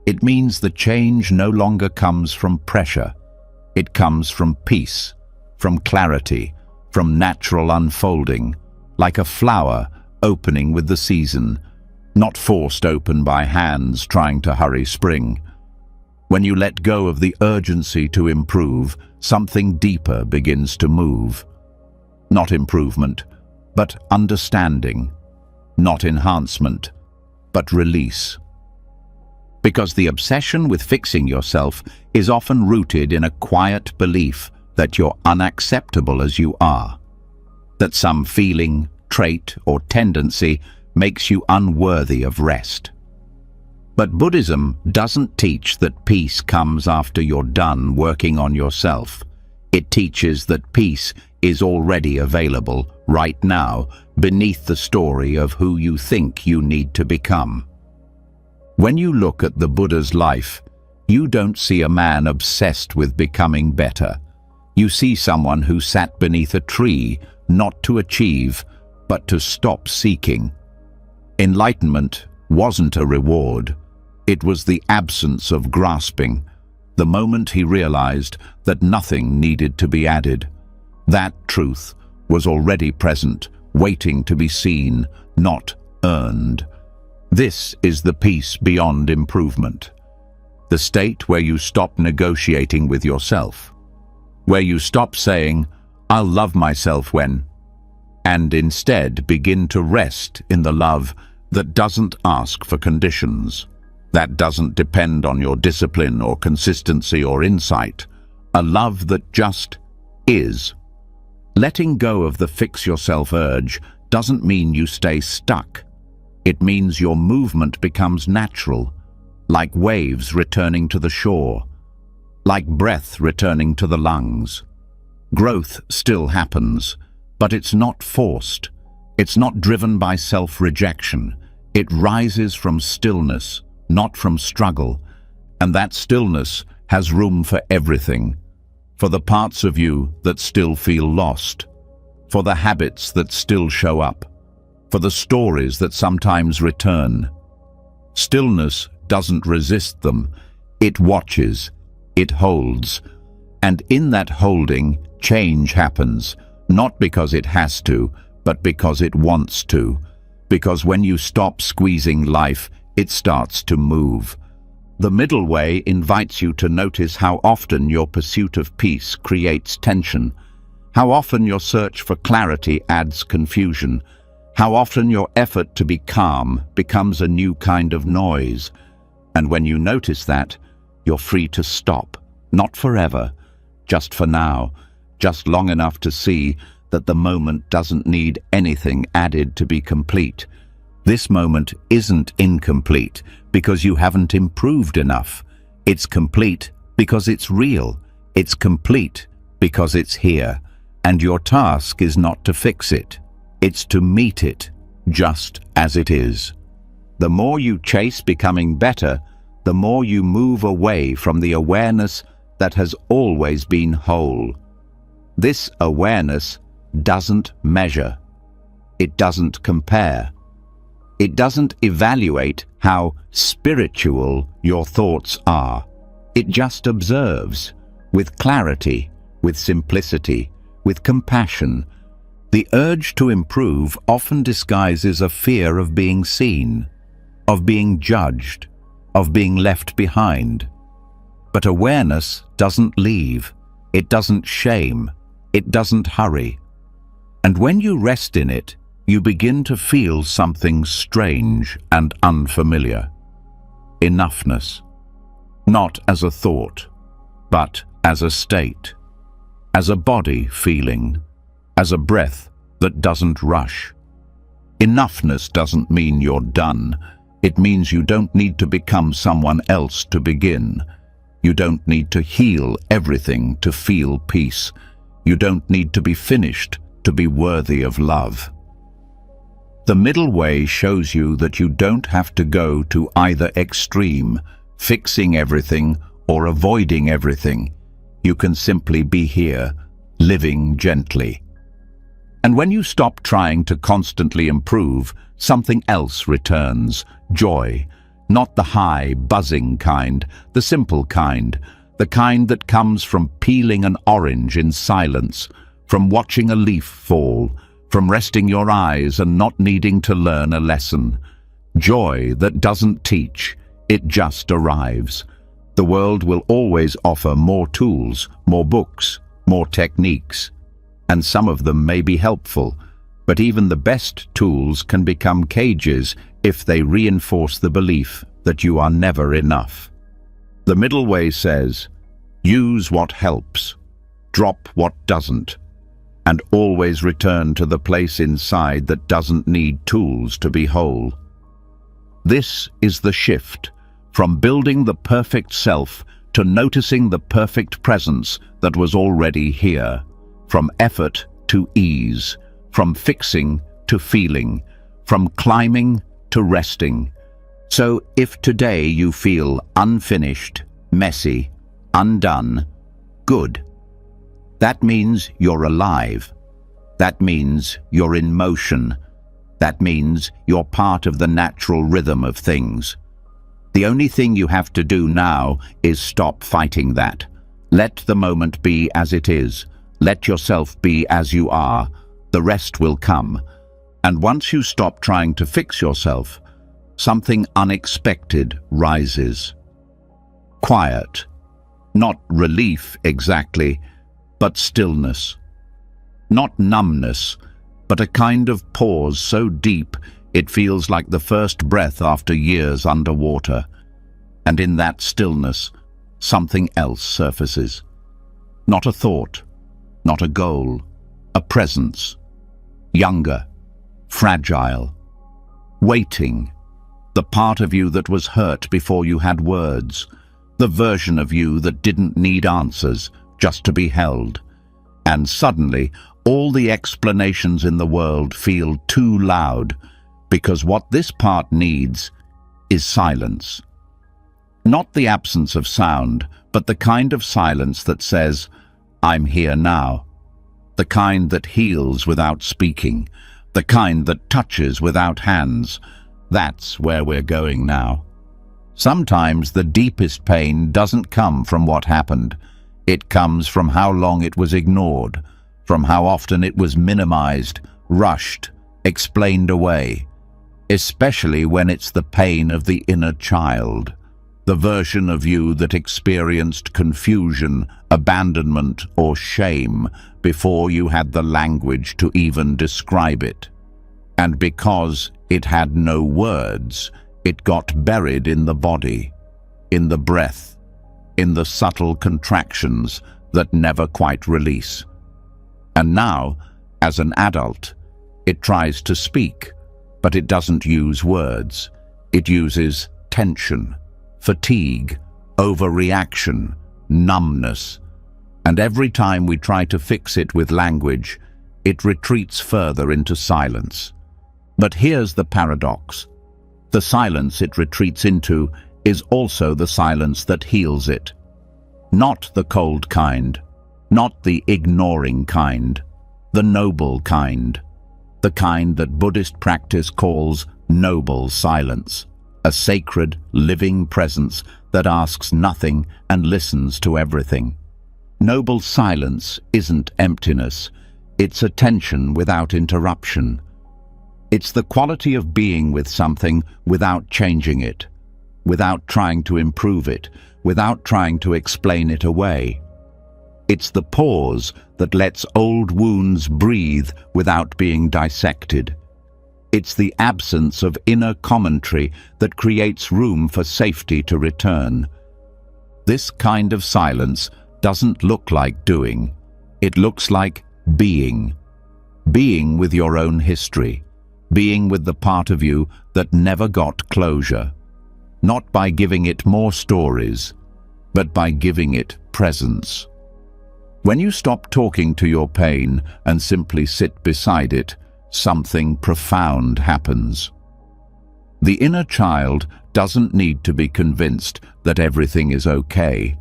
It means the change no longer comes from pressure. It comes from peace, from clarity, from natural unfolding, like a flower opening with the season, not forced open by hands trying to hurry spring. When you let go of the urgency to improve, something deeper begins to move. Not improvement, but understanding. Not enhancement, but release. Because the obsession with fixing yourself is often rooted in a quiet belief that you're unacceptable as you are. That some feeling, trait, or tendency makes you unworthy of rest. But Buddhism doesn't teach that peace comes after you're done working on yourself. It teaches that peace is already available right now beneath the story of who you think you need to become. When you look at the Buddha's life, you don't see a man obsessed with becoming better. You see someone who sat beneath a tree, not to achieve, but to stop seeking. Enlightenment wasn't a reward. It was the absence of grasping, the moment he realized that nothing needed to be added. That truth was already present, waiting to be seen, not earned. This is the peace beyond improvement. The state where you stop negotiating with yourself. Where you stop saying, "I'll love myself when," and instead begin to rest in the love that doesn't ask for conditions, that doesn't depend on your discipline or consistency or insight, a love that just is. Letting go of the fix-yourself urge doesn't mean you stay stuck. It means your movement becomes natural, like waves returning to the shore, like breath returning to the lungs. Growth still happens, but it's not forced. It's not driven by self-rejection. It rises from stillness, not from struggle, and that stillness has room for everything. For the parts of you that still feel lost, for the habits that still show up, for the stories that sometimes return. Stillness doesn't resist them. It watches, it holds, and in that holding, change happens, not because it has to, but because it wants to. Because when you stop squeezing life, it starts to move. The middle way invites you to notice how often your pursuit of peace creates tension, how often your search for clarity adds confusion, how often your effort to be calm becomes a new kind of noise. And when you notice that, you're free to stop, not forever, just for now, just long enough to see that the moment doesn't need anything added to be complete. This moment isn't incomplete because you haven't improved enough. It's complete because it's real. It's complete because it's here. And your task is not to fix it. It's to meet it just as it is. The more you chase becoming better, the more you move away from the awareness that has always been whole. This awareness doesn't measure. It doesn't compare. It doesn't evaluate how spiritual your thoughts are. It just observes, with clarity, with simplicity, with compassion. The urge to improve often disguises a fear of being seen, of being judged, of being left behind. But awareness doesn't leave. It doesn't shame. It doesn't hurry. And when you rest in it, you begin to feel something strange and unfamiliar. Enoughness. Not as a thought, but as a state. As a body feeling. As a breath that doesn't rush. Enoughness doesn't mean you're done. It means you don't need to become someone else to begin. You don't need to heal everything to feel peace. You don't need to be finished to be worthy of love. The middle way shows you that you don't have to go to either extreme, fixing everything or avoiding everything. You can simply be here, living gently. And when you stop trying to constantly improve, something else returns, joy. Not the high, buzzing kind, the simple kind, the kind that comes from peeling an orange in silence, from watching a leaf fall, from resting your eyes and not needing to learn a lesson. Joy that doesn't teach, it just arrives. The world will always offer more tools, more books, more techniques. And some of them may be helpful, but even the best tools can become cages if they reinforce the belief that you are never enough. The middle way says, use what helps, drop what doesn't, and always return to the place inside that doesn't need tools to be whole. This is the shift from building the perfect self to noticing the perfect presence that was already here, from effort to ease, from fixing to feeling, from climbing to resting. So if today you feel unfinished, messy, undone, good. That means you're alive. That means you're in motion. That means you're part of the natural rhythm of things. The only thing you have to do now is stop fighting that. Let the moment be as it is. Let yourself be as you are. The rest will come. And once you stop trying to fix yourself, something unexpected rises. Quiet. Not relief exactly, but stillness. Not numbness, but a kind of pause so deep it feels like the first breath after years underwater. And in that stillness, something else surfaces. Not a thought, not a goal, a presence. Younger, fragile, Waiting. The part of you that was hurt before you had words. The version of you that didn't need answers, just to be held. And suddenly, all the explanations in the world feel too loud, because what this part needs is silence. Not the absence of sound, but the kind of silence that says, "I'm here now." The kind that heals without speaking. The kind that touches without hands. That's where we're going now. Sometimes the deepest pain doesn't come from what happened. It comes from how long it was ignored, from how often it was minimized, rushed, explained away. Especially when it's the pain of the inner child, the version of you that experienced confusion, abandonment, or shame before you had the language to even describe it. And because it had no words, it got buried in the body, in the breath, in the subtle contractions that never quite release. And now, as an adult, it tries to speak, but it doesn't use words. It uses tension, fatigue, overreaction, numbness. And every time we try to fix it with language, it retreats further into silence. But here's the paradox. The silence it retreats into is also the silence that heals it. Not the cold kind, not the ignoring kind, the noble kind. The kind that Buddhist practice calls noble silence, a sacred, living presence that asks nothing and listens to everything. Noble silence isn't emptiness, it's attention without interruption. It's the quality of being with something without changing it, without trying to improve it, without trying to explain it away. It's the pause that lets old wounds breathe without being dissected. It's the absence of inner commentary that creates room for safety to return. This kind of silence doesn't look like doing. It looks like being. Being with your own history. Being with the part of you that never got closure. Not by giving it more stories, but by giving it presence. When you stop talking to your pain and simply sit beside it, something profound happens. The inner child doesn't need to be convinced that everything is okay.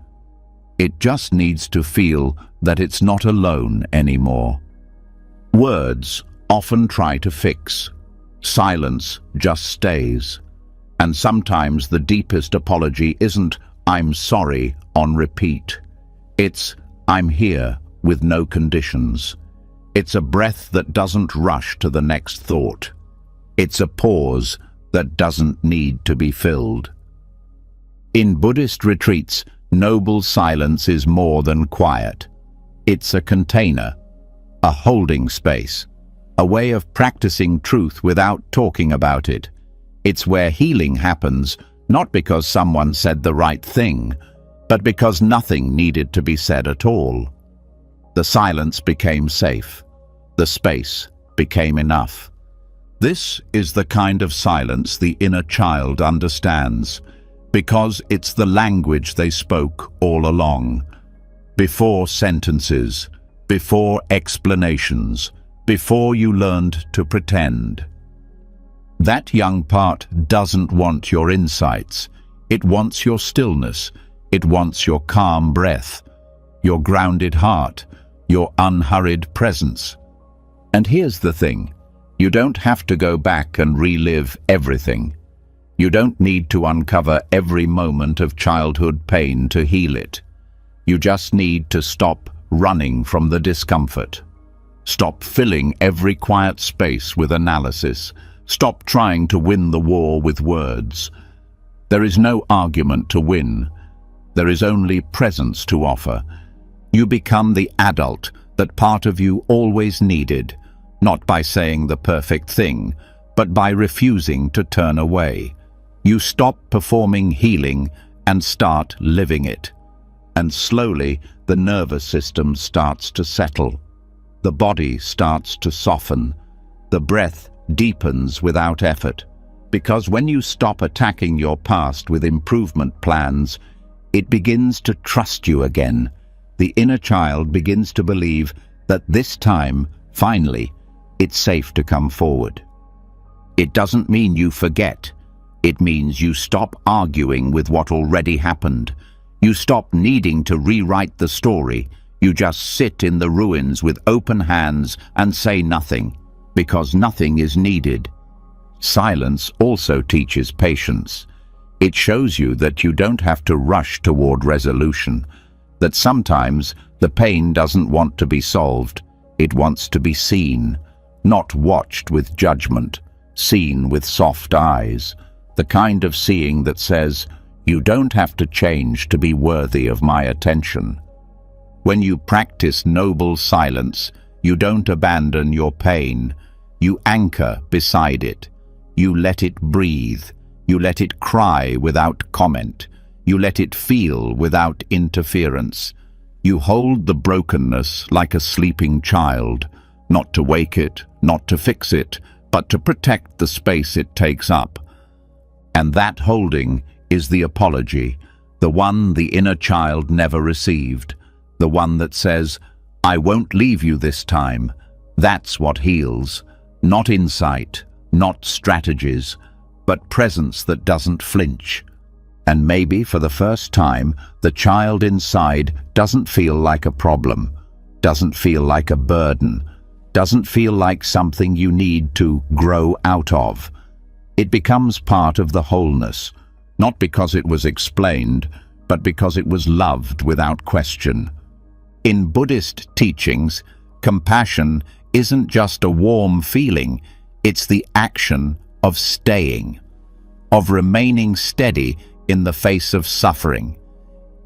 It just needs to feel that it's not alone anymore. Words often try to fix. Silence just stays. And sometimes the deepest apology isn't "I'm sorry" on repeat. It's "I'm here" with no conditions. It's a breath that doesn't rush to the next thought. It's a pause that doesn't need to be filled. In Buddhist retreats, noble silence is more than quiet. It's a container, a holding space, a way of practicing truth without talking about it. It's where healing happens, not because someone said the right thing, but because nothing needed to be said at all. The silence became safe. The space became enough. This is the kind of silence the inner child understands, because it's the language they spoke all along. Before sentences, before explanations, before you learned to pretend. That young part doesn't want your insights. It wants your stillness. It wants your calm breath, your grounded heart, your unhurried presence. And here's the thing. You don't have to go back and relive everything. You don't need to uncover every moment of childhood pain to heal it. You just need to stop running from the discomfort. Stop filling every quiet space with analysis. Stop trying to win the war with words. There is no argument to win. There is only presence to offer. You become the adult that part of you always needed, not by saying the perfect thing, but by refusing to turn away. You stop performing healing and start living it. And slowly, the nervous system starts to settle. The body starts to soften. The breath deepens without effort. Because when you stop attacking your past with improvement plans, it begins to trust you again. The inner child begins to believe that this time, finally, it's safe to come forward. It doesn't mean you forget. It means you stop arguing with what already happened. You stop needing to rewrite the story. You just sit in the ruins with open hands and say nothing, because nothing is needed. Silence also teaches patience. It shows you that you don't have to rush toward resolution, that sometimes the pain doesn't want to be solved, it wants to be seen, not watched with judgment, seen with soft eyes, the kind of seeing that says, you don't have to change to be worthy of my attention. When you practice noble silence, you don't abandon your pain, you anchor beside it. You let it breathe. You let it cry without comment. You let it feel without interference. You hold the brokenness like a sleeping child, not to wake it, not to fix it, but to protect the space it takes up. And that holding is the apology, the one the inner child never received, the one that says, I won't leave you this time. That's what heals, not insight, not strategies, but presence that doesn't flinch. And maybe for the first time, the child inside doesn't feel like a problem, doesn't feel like a burden, doesn't feel like something you need to grow out of. It becomes part of the wholeness, not because it was explained, but because it was loved without question. In Buddhist teachings, compassion isn't just a warm feeling, it's the action of staying, of remaining steady in the face of suffering,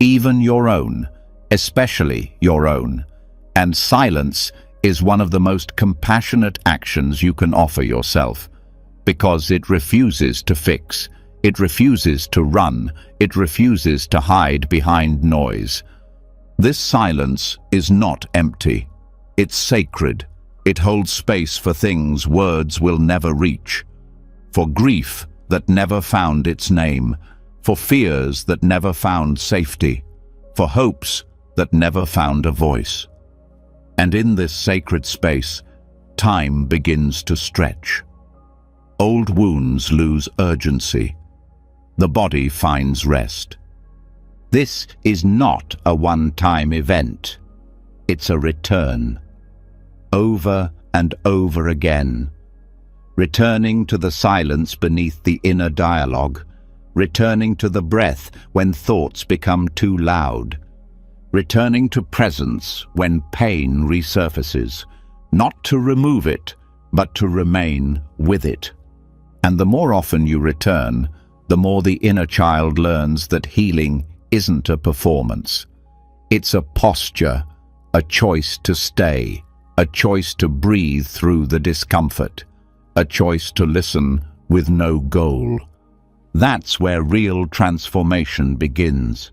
even your own, especially your own. And silence is one of the most compassionate actions you can offer yourself, because it refuses to fix, it refuses to run, it refuses to hide behind noise. This silence is not empty, it's sacred. It holds space for things words will never reach, for grief that never found its name, for fears that never found safety, for hopes that never found a voice. And in this sacred space, time begins to stretch. Old wounds lose urgency. The body finds rest. This is not a one-time event. It's a return. Over and over again, returning to the silence beneath the inner dialogue, returning to the breath when thoughts become too loud, returning to presence when pain resurfaces, not to remove it, but to remain with it. And the more often you return, the more the inner child learns that healing isn't a performance. It's a posture, a choice to stay, a choice to breathe through the discomfort, a choice to listen with no goal. That's where real transformation begins.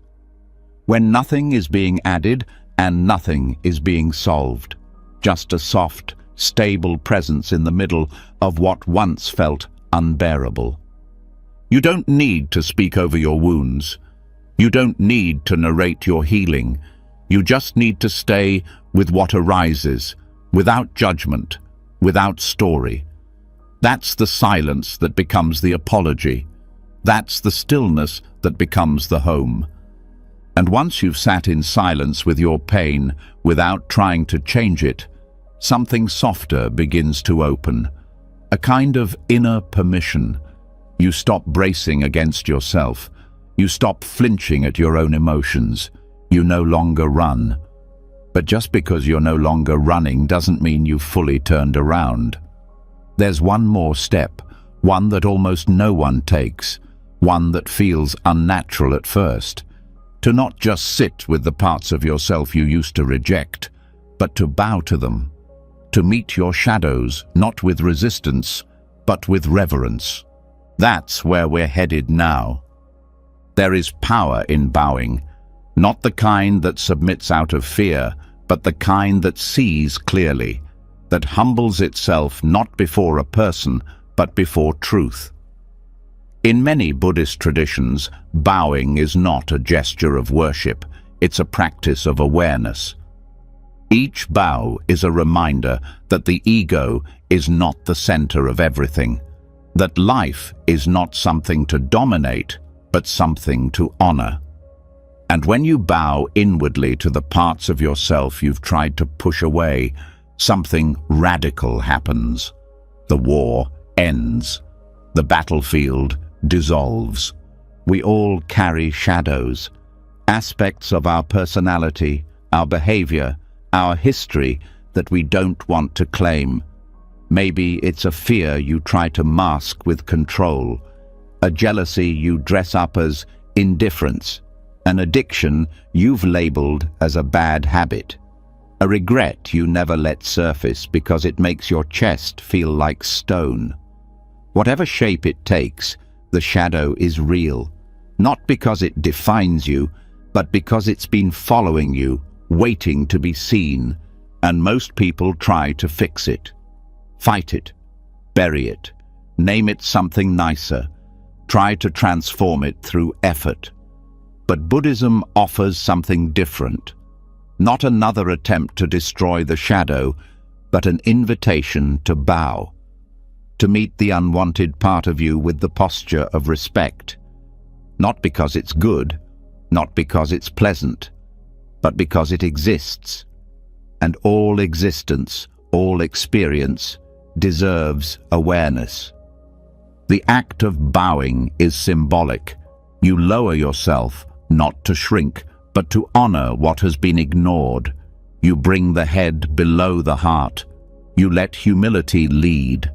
When nothing is being added and nothing is being solved, just a soft, stable presence in the middle of what once felt unbearable. You don't need to speak over your wounds. You don't need to narrate your healing. You just need to stay with what arises, without judgment, without story. That's the silence that becomes the apology. That's the stillness that becomes the home. And once you've sat in silence with your pain without trying to change it, something softer begins to open, a kind of inner permission. You stop bracing against yourself. You stop flinching at your own emotions. You no longer run. But just because you're no longer running doesn't mean you've fully turned around. There's one more step, one that almost no one takes, one that feels unnatural at first. To not just sit with the parts of yourself you used to reject, but to bow to them. To meet your shadows, not with resistance, but with reverence. That's where we're headed now. There is power in bowing, not the kind that submits out of fear, but the kind that sees clearly, that humbles itself not before a person, but before truth. In many Buddhist traditions, bowing is not a gesture of worship, it's a practice of awareness. Each bow is a reminder that the ego is not the center of everything, that life is not something to dominate, but something to honor. And when you bow inwardly to the parts of yourself you've tried to push away, something radical happens. The war ends. The battlefield dissolves. We all carry shadows, aspects of our personality, our behavior, our history that we don't want to claim. Maybe it's a fear you try to mask with control, a jealousy you dress up as indifference, an addiction you've labeled as a bad habit, a regret you never let surface because it makes your chest feel like stone. Whatever shape it takes, the shadow is real, not because it defines you, but because it's been following you, waiting to be seen, and most people try to fix it. Fight it, bury it, name it something nicer, try to transform it through effort. But Buddhism offers something different. Not another attempt to destroy the shadow, but an invitation to bow, to meet the unwanted part of you with the posture of respect. Not because it's good, not because it's pleasant, but because it exists. And all existence, all experience, deserves awareness. The act of bowing is symbolic. You lower yourself, not to shrink, but to honor what has been ignored. You bring the head below the heart. You let humility lead.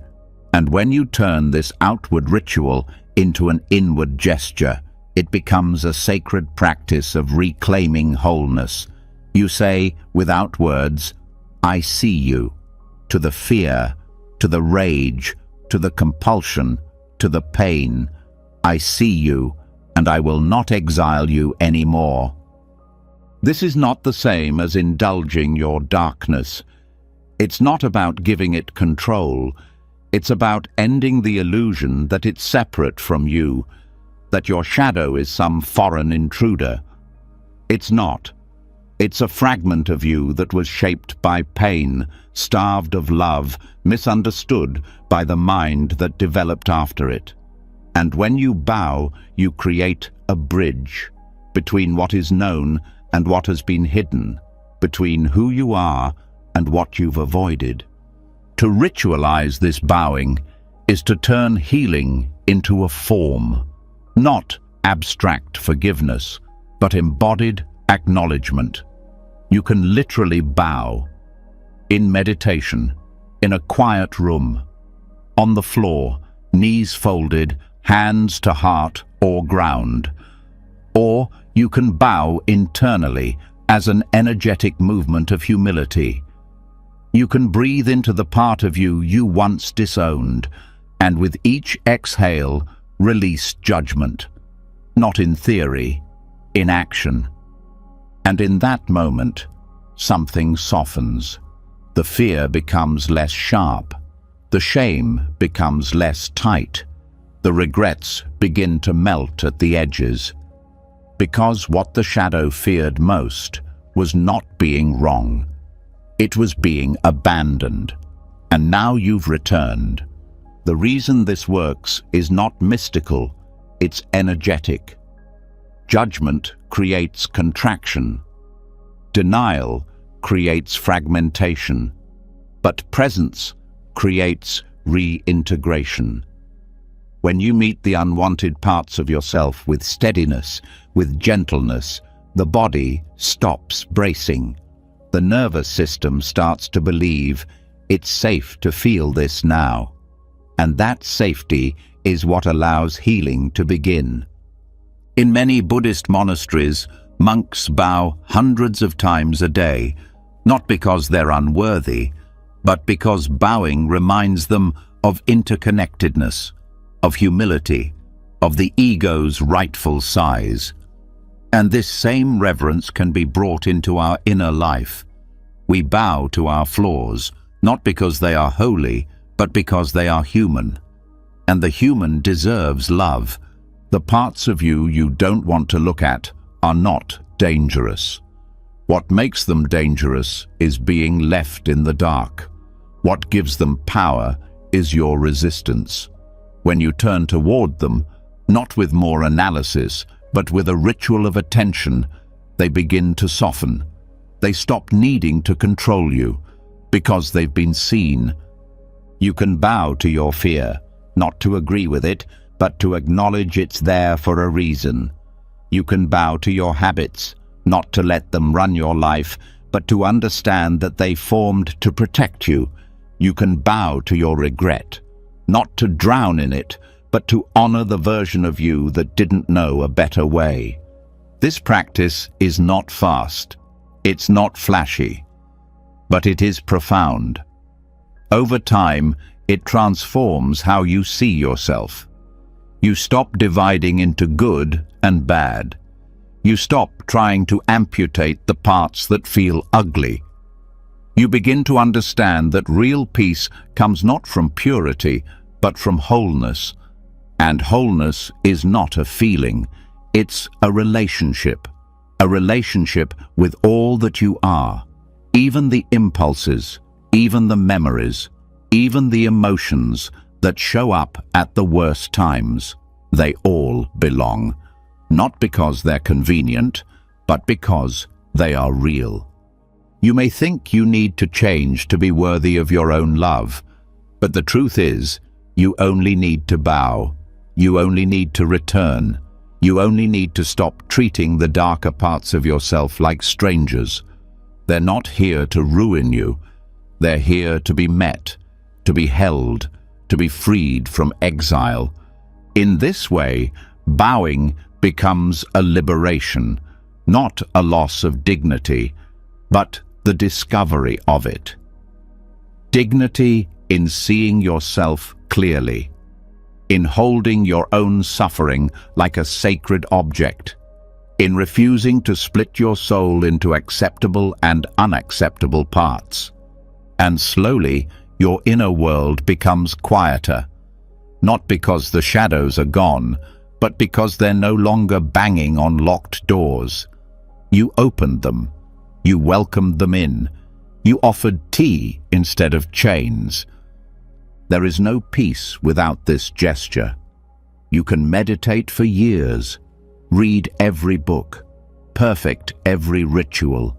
And when you turn this outward ritual into an inward gesture, it becomes a sacred practice of reclaiming wholeness. You say, without words, I see you, to the fear, to the rage, to the compulsion, to the pain. I see you, and I will not exile you anymore. This is not the same as indulging your darkness. It's not about giving it control. It's about ending the illusion that it's separate from you, that your shadow is some foreign intruder. It's not. It's a fragment of you that was shaped by pain, starved of love, misunderstood by the mind that developed after it. And when you bow, you create a bridge between what is known and what has been hidden, between who you are and what you've avoided. To ritualize this bowing is to turn healing into a form, not abstract forgiveness, but embodied acknowledgement. You can literally bow in meditation, in a quiet room, on the floor, knees folded, hands to heart or ground. Or you can bow internally as an energetic movement of humility. You can breathe into the part of you you once disowned, and with each exhale, release judgment. Not in theory, in action. And in that moment, something softens. The fear becomes less sharp. The shame becomes less tight. The regrets begin to melt at the edges. Because what the shadow feared most was not being wrong. It was being abandoned. And now you've returned. The reason this works is not mystical, it's energetic. Judgment creates contraction. Denial creates fragmentation. But presence creates reintegration. When you meet the unwanted parts of yourself with steadiness, with gentleness, the body stops bracing. The nervous system starts to believe it's safe to feel this now. And that safety is what allows healing to begin. In many Buddhist monasteries, monks bow hundreds of times a day, not because they're unworthy, but because bowing reminds them of interconnectedness, of humility, of the ego's rightful size. And this same reverence can be brought into our inner life. We bow to our flaws, not because they are holy, but because they are human. and the human deserves love. The parts of you you don't want to look at are not dangerous. What makes them dangerous is being left in the dark. What gives them power is your resistance. When you turn toward them, not with more analysis, but with a ritual of attention, they begin to soften. They stop needing to control you, because they've been seen. You can bow to your fear, not to agree with it, but to acknowledge it's there for a reason. You can bow to your habits, not to let them run your life, but to understand that they formed to protect you. You can bow to your regret, not to drown in it, but to honor the version of you that didn't know a better way. This practice is not fast. It's not flashy, but it is profound. Over time, it transforms how you see yourself. You stop dividing into good and bad. You stop trying to amputate the parts that feel ugly. You begin to understand that real peace comes not from purity, but from wholeness. And wholeness is not a feeling, it's a relationship with all that you are, even the impulses, even the memories, even the emotions that show up at the worst times. They all belong, not because they're convenient, but because they are real. You may think you need to change to be worthy of your own love, but the truth is, you only need to bow. You only need to return. You only need to stop treating the darker parts of yourself like strangers. They're not here to ruin you. They're here to be met, to be held, to be freed from exile. In this way, bowing becomes a liberation, not a loss of dignity, but the discovery of it. Dignity in seeing yourself clearly, in holding your own suffering like a sacred object, in refusing to split your soul into acceptable and unacceptable parts. And slowly, your inner world becomes quieter, not because the shadows are gone, but because they're no longer banging on locked doors. You opened them. You welcomed them in. You offered tea instead of chains. There is no peace without this gesture. You can meditate for years, read every book, perfect every ritual.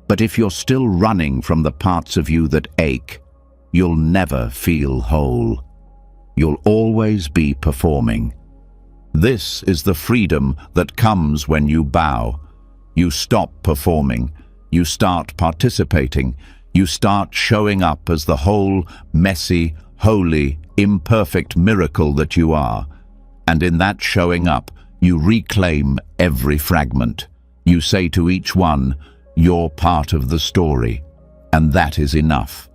But if you're still running from the parts of you that ache, you'll never feel whole. You'll always be performing. This is the freedom that comes when you bow. You stop performing. You start participating. You start showing up as the whole, messy, holy, imperfect miracle that you are. And in that showing up, you reclaim every fragment. You say to each one, "You're part of the story," and that is enough.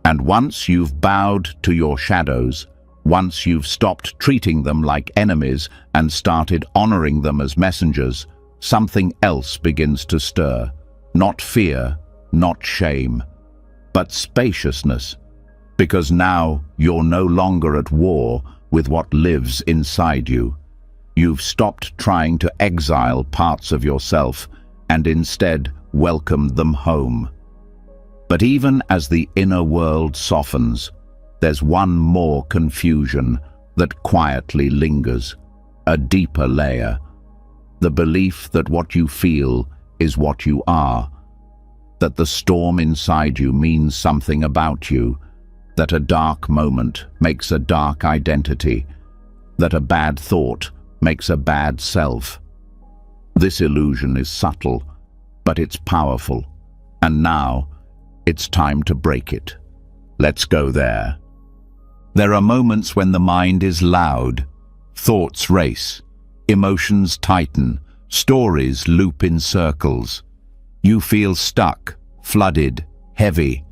And once you've bowed to your shadows, once you've stopped treating them like enemies and started honoring them as messengers, something else begins to stir. Not fear, not shame, but spaciousness. Because now you're no longer at war with what lives inside you. You've stopped trying to exile parts of yourself and instead welcomed them home. But even as the inner world softens, there's one more confusion that quietly lingers, a deeper layer. The belief that what you feel is what you are, that the storm inside you means something about you, that a dark moment makes a dark identity, that a bad thought makes a bad self. This illusion is subtle, but it's powerful, and now it's time to break it. Let's go there. There are moments when the mind is loud, thoughts race, emotions tighten, stories loop in circles. You feel stuck, flooded, heavy,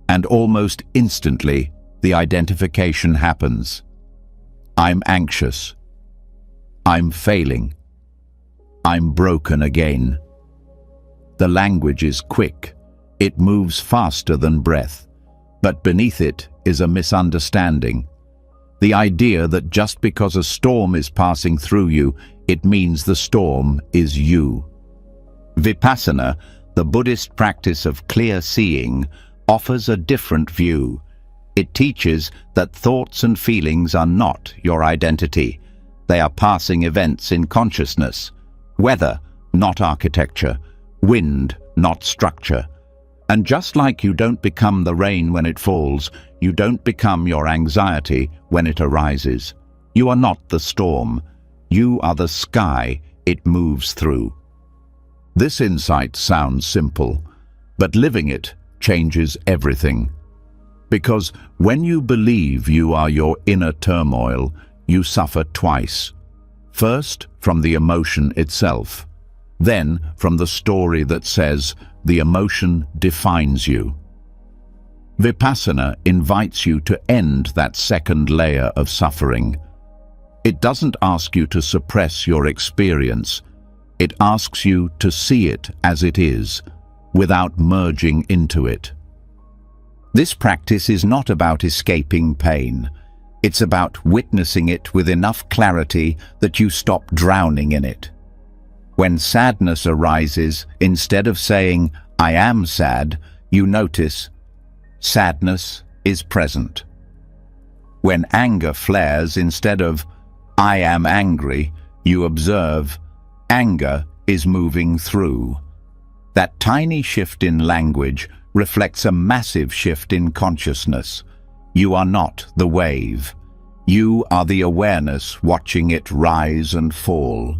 and almost instantly the identification happens. I'm anxious. I'm failing. I'm broken again. The language is quick. It moves faster than breath, but beneath it is a misunderstanding. The idea that just because a storm is passing through you, it means the storm is you. Vipassana, the Buddhist practice of clear seeing, offers a different view. It teaches that thoughts and feelings are not your identity. They are passing events in consciousness. Weather, not architecture. Wind, not structure. And just like you don't become the rain when it falls, you don't become your anxiety when it arises. You are not the storm. You are the sky it moves through. This insight sounds simple, but living it changes everything. Because when you believe you are your inner turmoil, you suffer twice. First, from the emotion itself. Then, from the story that says the emotion defines you. Vipassana invites you to end that second layer of suffering. It doesn't ask you to suppress your experience. It asks you to see it as it is, without merging into it. This practice is not about escaping pain. It's about witnessing it with enough clarity that you stop drowning in it. When sadness arises, instead of saying, "I am sad," you notice, sadness is present. When anger flares, instead of, "I am angry," you observe, anger is moving through. That tiny shift in language reflects a massive shift in consciousness. You are not the wave. You are the awareness watching it rise and fall.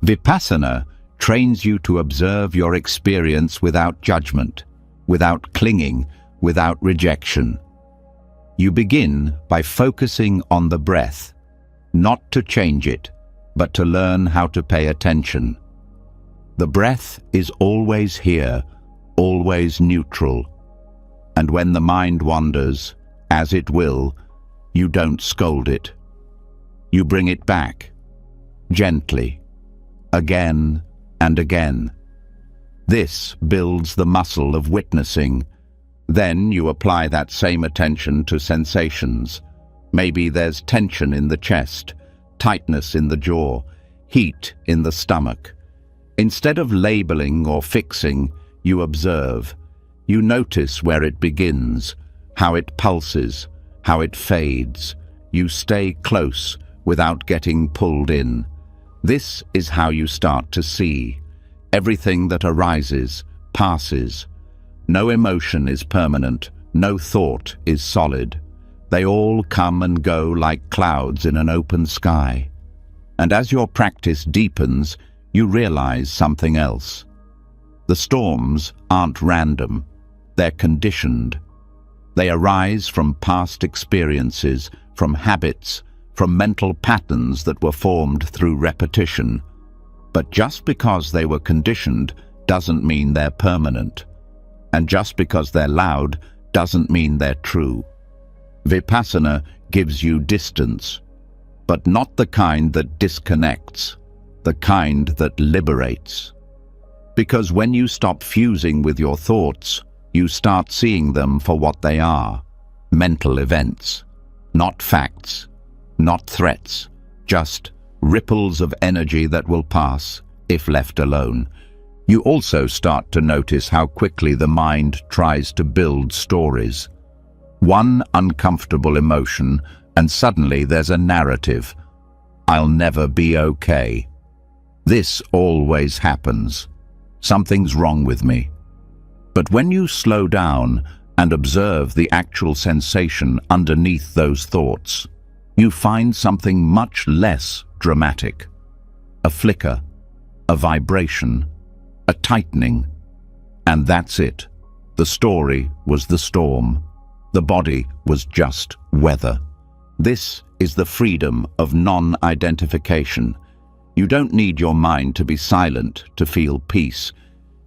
Vipassana trains you to observe your experience without judgment, without clinging, without rejection. You begin by focusing on the breath, not to change it, but to learn how to pay attention. The breath is always here, always neutral. And when the mind wanders, as it will, you don't scold it. You bring it back, gently, again and again. This builds the muscle of witnessing. Then you apply that same attention to sensations. Maybe there's tension in the chest, tightness in the jaw, heat in the stomach. Instead of labeling or fixing, you observe. You notice where it begins, how it pulses, how it fades. You stay close without getting pulled in. This is how you start to see. Everything that arises, passes. No emotion is permanent, no thought is solid. They all come and go like clouds in an open sky. And as your practice deepens, you realize something else. The storms aren't random, they're conditioned. They arise from past experiences, from habits, from mental patterns that were formed through repetition. But just because they were conditioned doesn't mean they're permanent. And just because they're loud doesn't mean they're true. Vipassana gives you distance, but not the kind that disconnects, the kind that liberates. Because when you stop fusing with your thoughts, you start seeing them for what they are, mental events, not facts, not threats, just ripples of energy that will pass if left alone. You also start to notice how quickly the mind tries to build stories. One uncomfortable emotion, and suddenly there's a narrative. I'll never be okay. This always happens. Something's wrong with me. But when you slow down and observe the actual sensation underneath those thoughts, you find something much less dramatic. A flicker, a vibration, a tightening. And that's it. The story was the storm. The body was just weather. This is the freedom of non-identification. You don't need your mind to be silent to feel peace.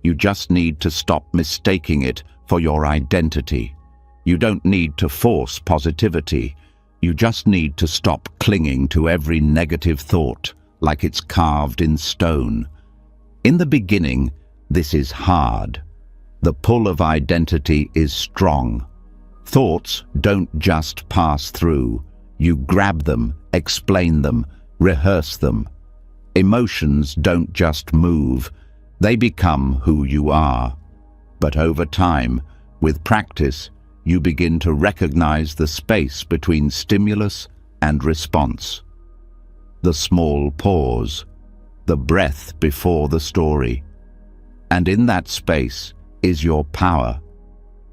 You just need to stop mistaking it for your identity. You don't need to force positivity. You just need to stop clinging to every negative thought like it's carved in stone. In the beginning, this is hard. The pull of identity is strong. Thoughts don't just pass through. You grab them, explain them, rehearse them. Emotions don't just move, they become who you are. But over time, with practice, you begin to recognize the space between stimulus and response. The small pause, the breath before the story. And in that space is your power,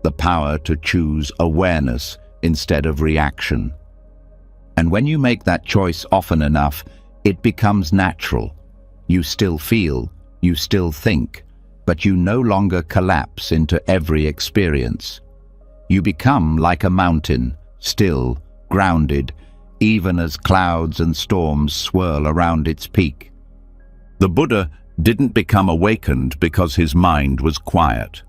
the power to choose awareness instead of reaction. And when you make that choice often enough, it becomes natural. You still feel, you still think, but you no longer collapse into every experience. You become like a mountain, still, grounded, even as clouds and storms swirl around its peak. The Buddha didn't become awakened because his mind was quiet.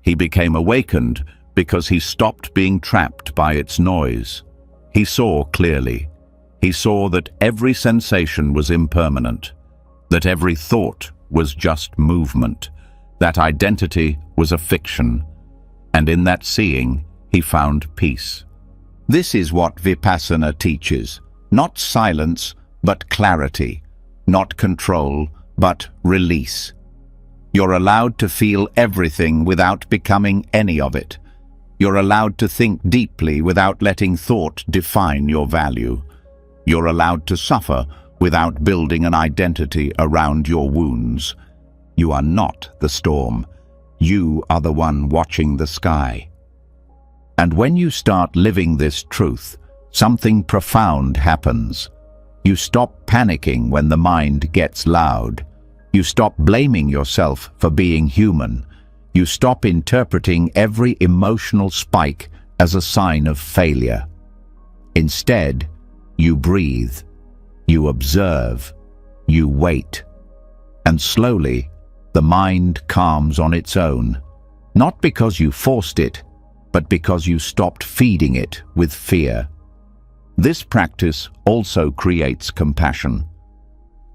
He became awakened because he stopped being trapped by its noise. He saw clearly. He saw that every sensation was impermanent, that every thought was just movement, that identity was a fiction, and in that seeing, he found peace. This is what Vipassana teaches, not silence, but clarity, not control, but release. You're allowed to feel everything without becoming any of it. You're allowed to think deeply without letting thought define your value. You're allowed to suffer without building an identity around your wounds. You are not the storm. You are the one watching the sky. And when you start living this truth, something profound happens. You stop panicking when the mind gets loud. You stop blaming yourself for being human. You stop interpreting every emotional spike as a sign of failure. Instead, you breathe, you observe, you wait. And slowly, the mind calms on its own, not because you forced it, but because you stopped feeding it with fear. This practice also creates compassion.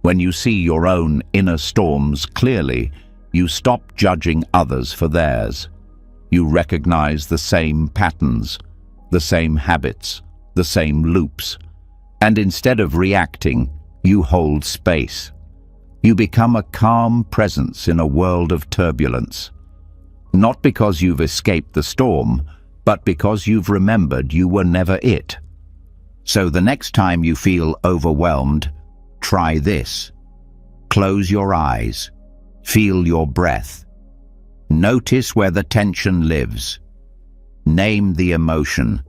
When you see your own inner storms clearly, you stop judging others for theirs. You recognize the same patterns, the same habits, the same loops. And instead of reacting, you hold space. You become a calm presence in a world of turbulence. Not because you've escaped the storm, but because you've remembered you were never it. So the next time you feel overwhelmed, try this. Close your eyes. Feel your breath. Notice where the tension lives. Name the emotion,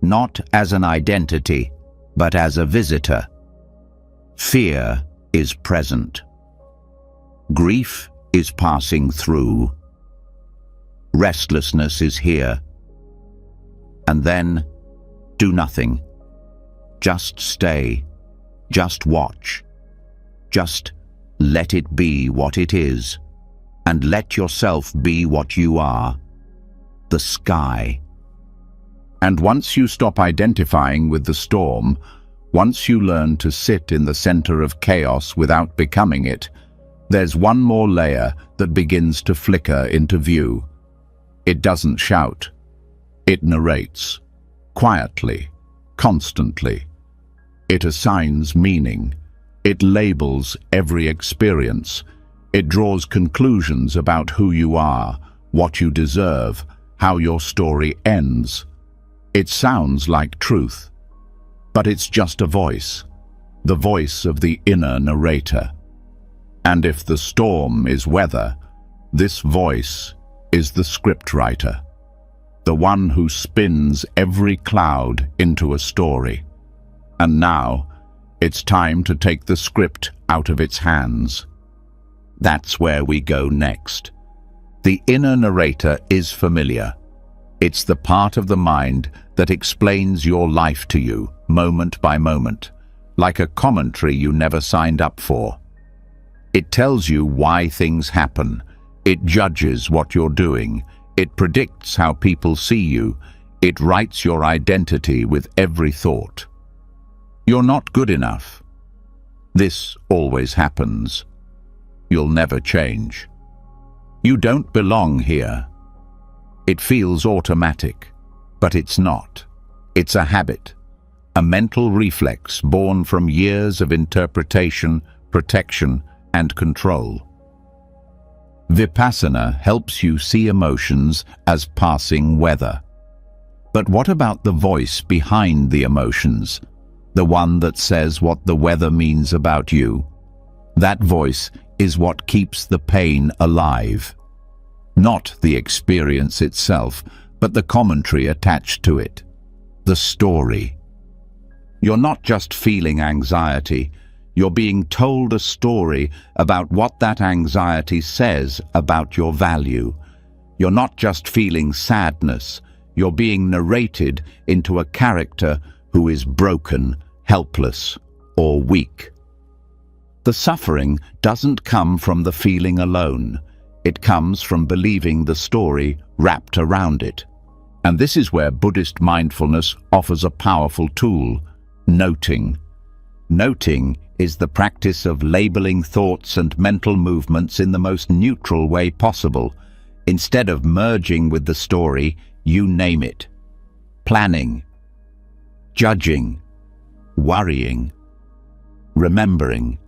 not as an identity, but as a visitor. Fear is present. Grief is passing through. Restlessness is here. And then, do nothing. Just stay. Just watch. Just let it be what it is. And let yourself be what you are. The sky. And once you stop identifying with the storm, once you learn to sit in the center of chaos without becoming it, there's one more layer that begins to flicker into view. It doesn't shout. It narrates. Quietly. Constantly. It assigns meaning. It labels every experience. It draws conclusions about who you are, what you deserve, how your story ends. It sounds like truth, but it's just a voice, the voice of the inner narrator. And if the storm is weather, this voice is the scriptwriter, the one who spins every cloud into a story. And now, it's time to take the script out of its hands. That's where we go next. The inner narrator is familiar. It's the part of the mind that explains your life to you, moment by moment, like a commentary you never signed up for. It tells you why things happen. It judges what you're doing. It predicts how people see you. It writes your identity with every thought. You're not good enough. This always happens. You'll never change. You don't belong here. It feels automatic, but it's not. It's a habit, a mental reflex born from years of interpretation, protection, and control. Vipassana helps you see emotions as passing weather. But what about the voice behind the emotions? The one that says what the weather means about you? That voice is what keeps the pain alive. Not the experience itself, but the commentary attached to it. The story. You're not just feeling anxiety, you're being told a story about what that anxiety says about your value. You're not just feeling sadness, you're being narrated into a character who is broken, helpless, or weak. The suffering doesn't come from the feeling alone. It comes from believing the story wrapped around it. And this is where Buddhist mindfulness offers a powerful tool: noting. Noting is the practice of labeling thoughts and mental movements in the most neutral way possible. Instead of merging with the story, you name it. Planning, judging, worrying, remembering.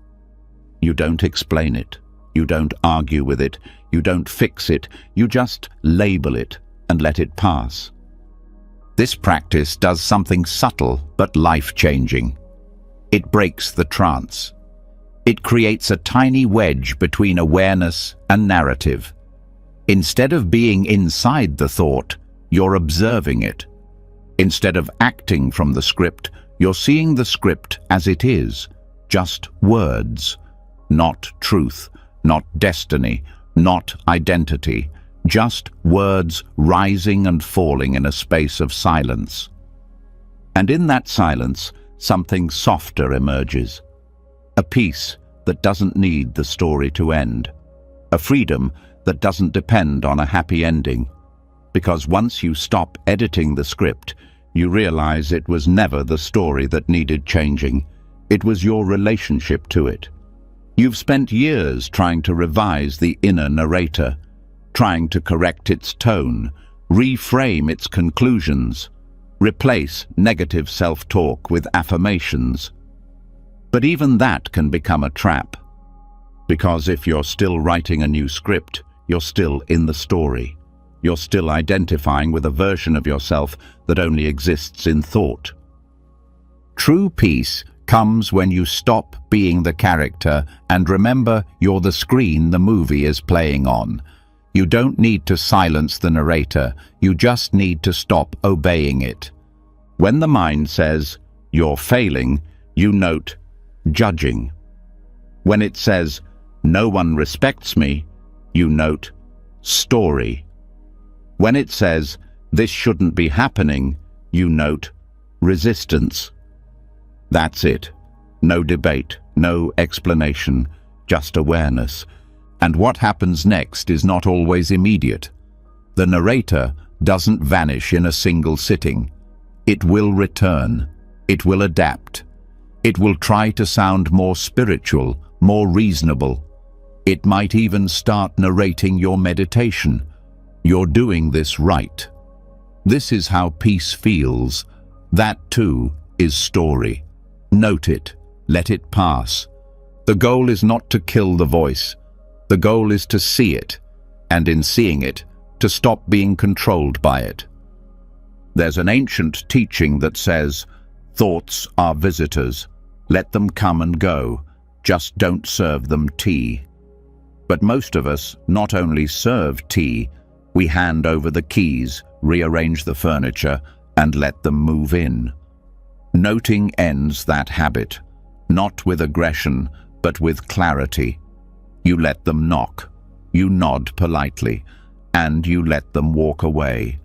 You don't explain it. You don't argue with it. You don't fix it. You just label it and let it pass. This practice does something subtle but life-changing. It breaks the trance. It creates a tiny wedge between awareness and narrative. Instead of being inside the thought, you're observing it. Instead of acting from the script, you're seeing the script as it is, just words. Not truth, not destiny, not identity, just words rising and falling in a space of silence. And in that silence, something softer emerges. A peace that doesn't need the story to end. A freedom that doesn't depend on a happy ending. Because once you stop editing the script, you realize it was never the story that needed changing. It was your relationship to it. You've spent years trying to revise the inner narrator, trying to correct its tone, reframe its conclusions, replace negative self-talk with affirmations. But even that can become a trap. Because if you're still writing a new script, you're still in the story. You're still identifying with a version of yourself that only exists in thought. True peace comes when you stop being the character and remember you're the screen the movie is playing on. You don't need to silence the narrator, you just need to stop obeying it. When the mind says, "You're failing," you note, "Judging." When it says, "No one respects me," you note, "Story." When it says, "This shouldn't be happening," you note, "Resistance." That's it. No debate, no explanation, just awareness. And what happens next is not always immediate. The narrator doesn't vanish in a single sitting. It will return. It will adapt. It will try to sound more spiritual, more reasonable. It might even start narrating your meditation. You're doing this right. This is how peace feels. That too is story. Note it. Let it pass. The goal is not to kill the voice. The goal is to see it, and in seeing it, to stop being controlled by it. There's an ancient teaching that says, "Thoughts are visitors. Let them come and go. Just don't serve them tea." But most of us not only serve tea, we hand over the keys, rearrange the furniture, and let them move in. Noting ends that habit, not with aggression, but with clarity. You let them knock, you nod politely, and you let them walk away.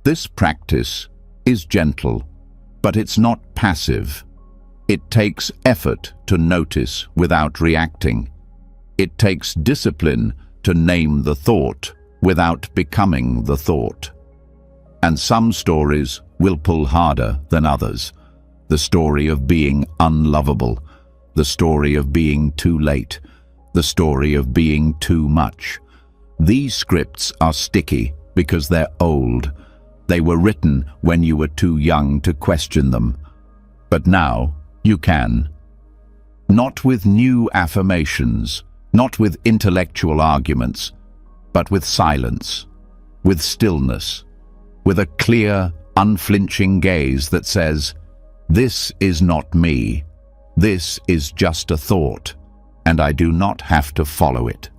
This practice is gentle, but it's not passive. It takes effort to notice without reacting. It takes discipline to name the thought without becoming the thought. And some stories will pull harder than others. The story of being unlovable, the story of being too late, the story of being too much. These scripts are sticky because they're old. They were written when you were too young to question them. But now you can. Not with new affirmations, not with intellectual arguments, but with silence, with stillness, with a clear, unflinching gaze that says, "This is not me. This is just a thought, and I do not have to follow it."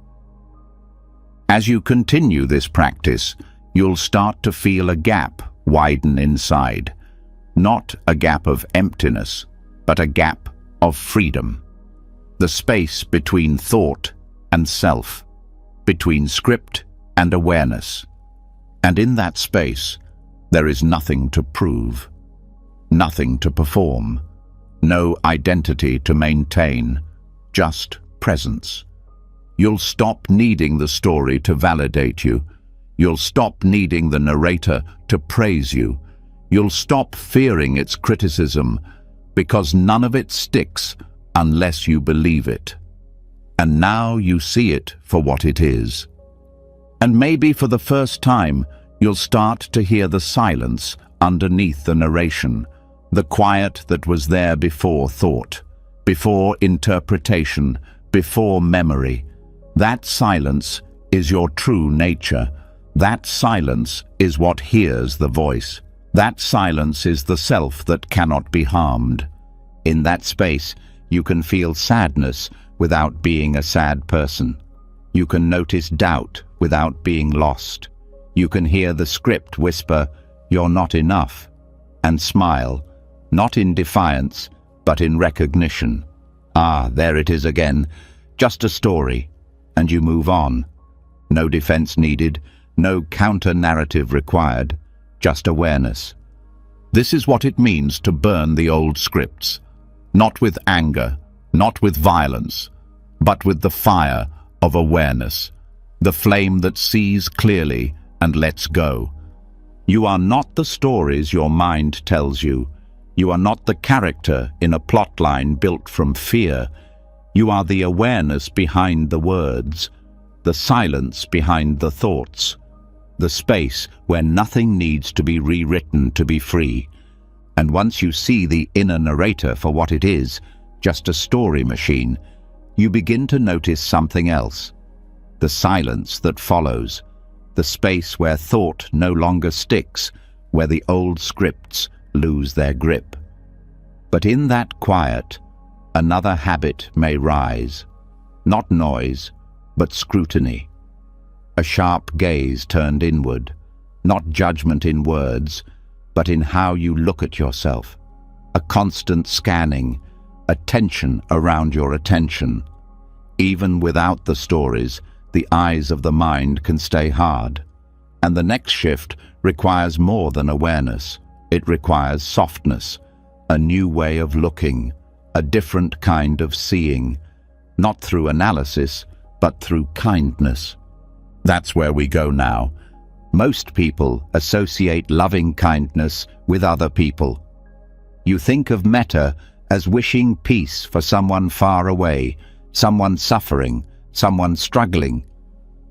As you continue this practice, you'll start to feel a gap widen inside. Not a gap of emptiness, but a gap of freedom. The space between thought and self, between script and awareness. And in that space, there is nothing to prove, nothing to perform, no identity to maintain, just presence. You'll stop needing the story to validate you. You'll stop needing the narrator to praise you. You'll stop fearing its criticism, because none of it sticks unless you believe it. And now you see it for what it is. And maybe for the first time, you'll start to hear the silence underneath the narration, the quiet that was there before thought, before interpretation, before memory. That silence is your true nature. That silence is what hears the voice. That silence is the self that cannot be harmed. In that space, you can feel sadness without being a sad person. You can notice doubt without being lost. You can hear the script whisper, "You're not enough," and smile, not in defiance, but in recognition. Ah, there it is again, just a story, and you move on. No defense needed, no counter-narrative required, just awareness. This is what it means to burn the old scripts, not with anger, not with violence, but with the fire of awareness, the flame that sees clearly and lets go. You are not the stories your mind tells you. You are not the character in a plotline built from fear. You are the awareness behind the words, the silence behind the thoughts, the space where nothing needs to be rewritten to be free. And once you see the inner narrator for what it is, just a story machine, you begin to notice something else. The silence that follows, the space where thought no longer sticks, where the old scripts lose their grip. But in that quiet, another habit may rise. Not noise, but scrutiny. A sharp gaze turned inward, not judgment in words, but in how you look at yourself. A constant scanning, a tension around your attention. Even without the stories, the eyes of the mind can stay hard. And the next shift requires more than awareness. It requires softness, a new way of looking, a different kind of seeing, not through analysis, but through kindness. That's where we go now. Most people associate loving kindness with other people. You think of metta as wishing peace for someone far away, someone suffering, someone struggling.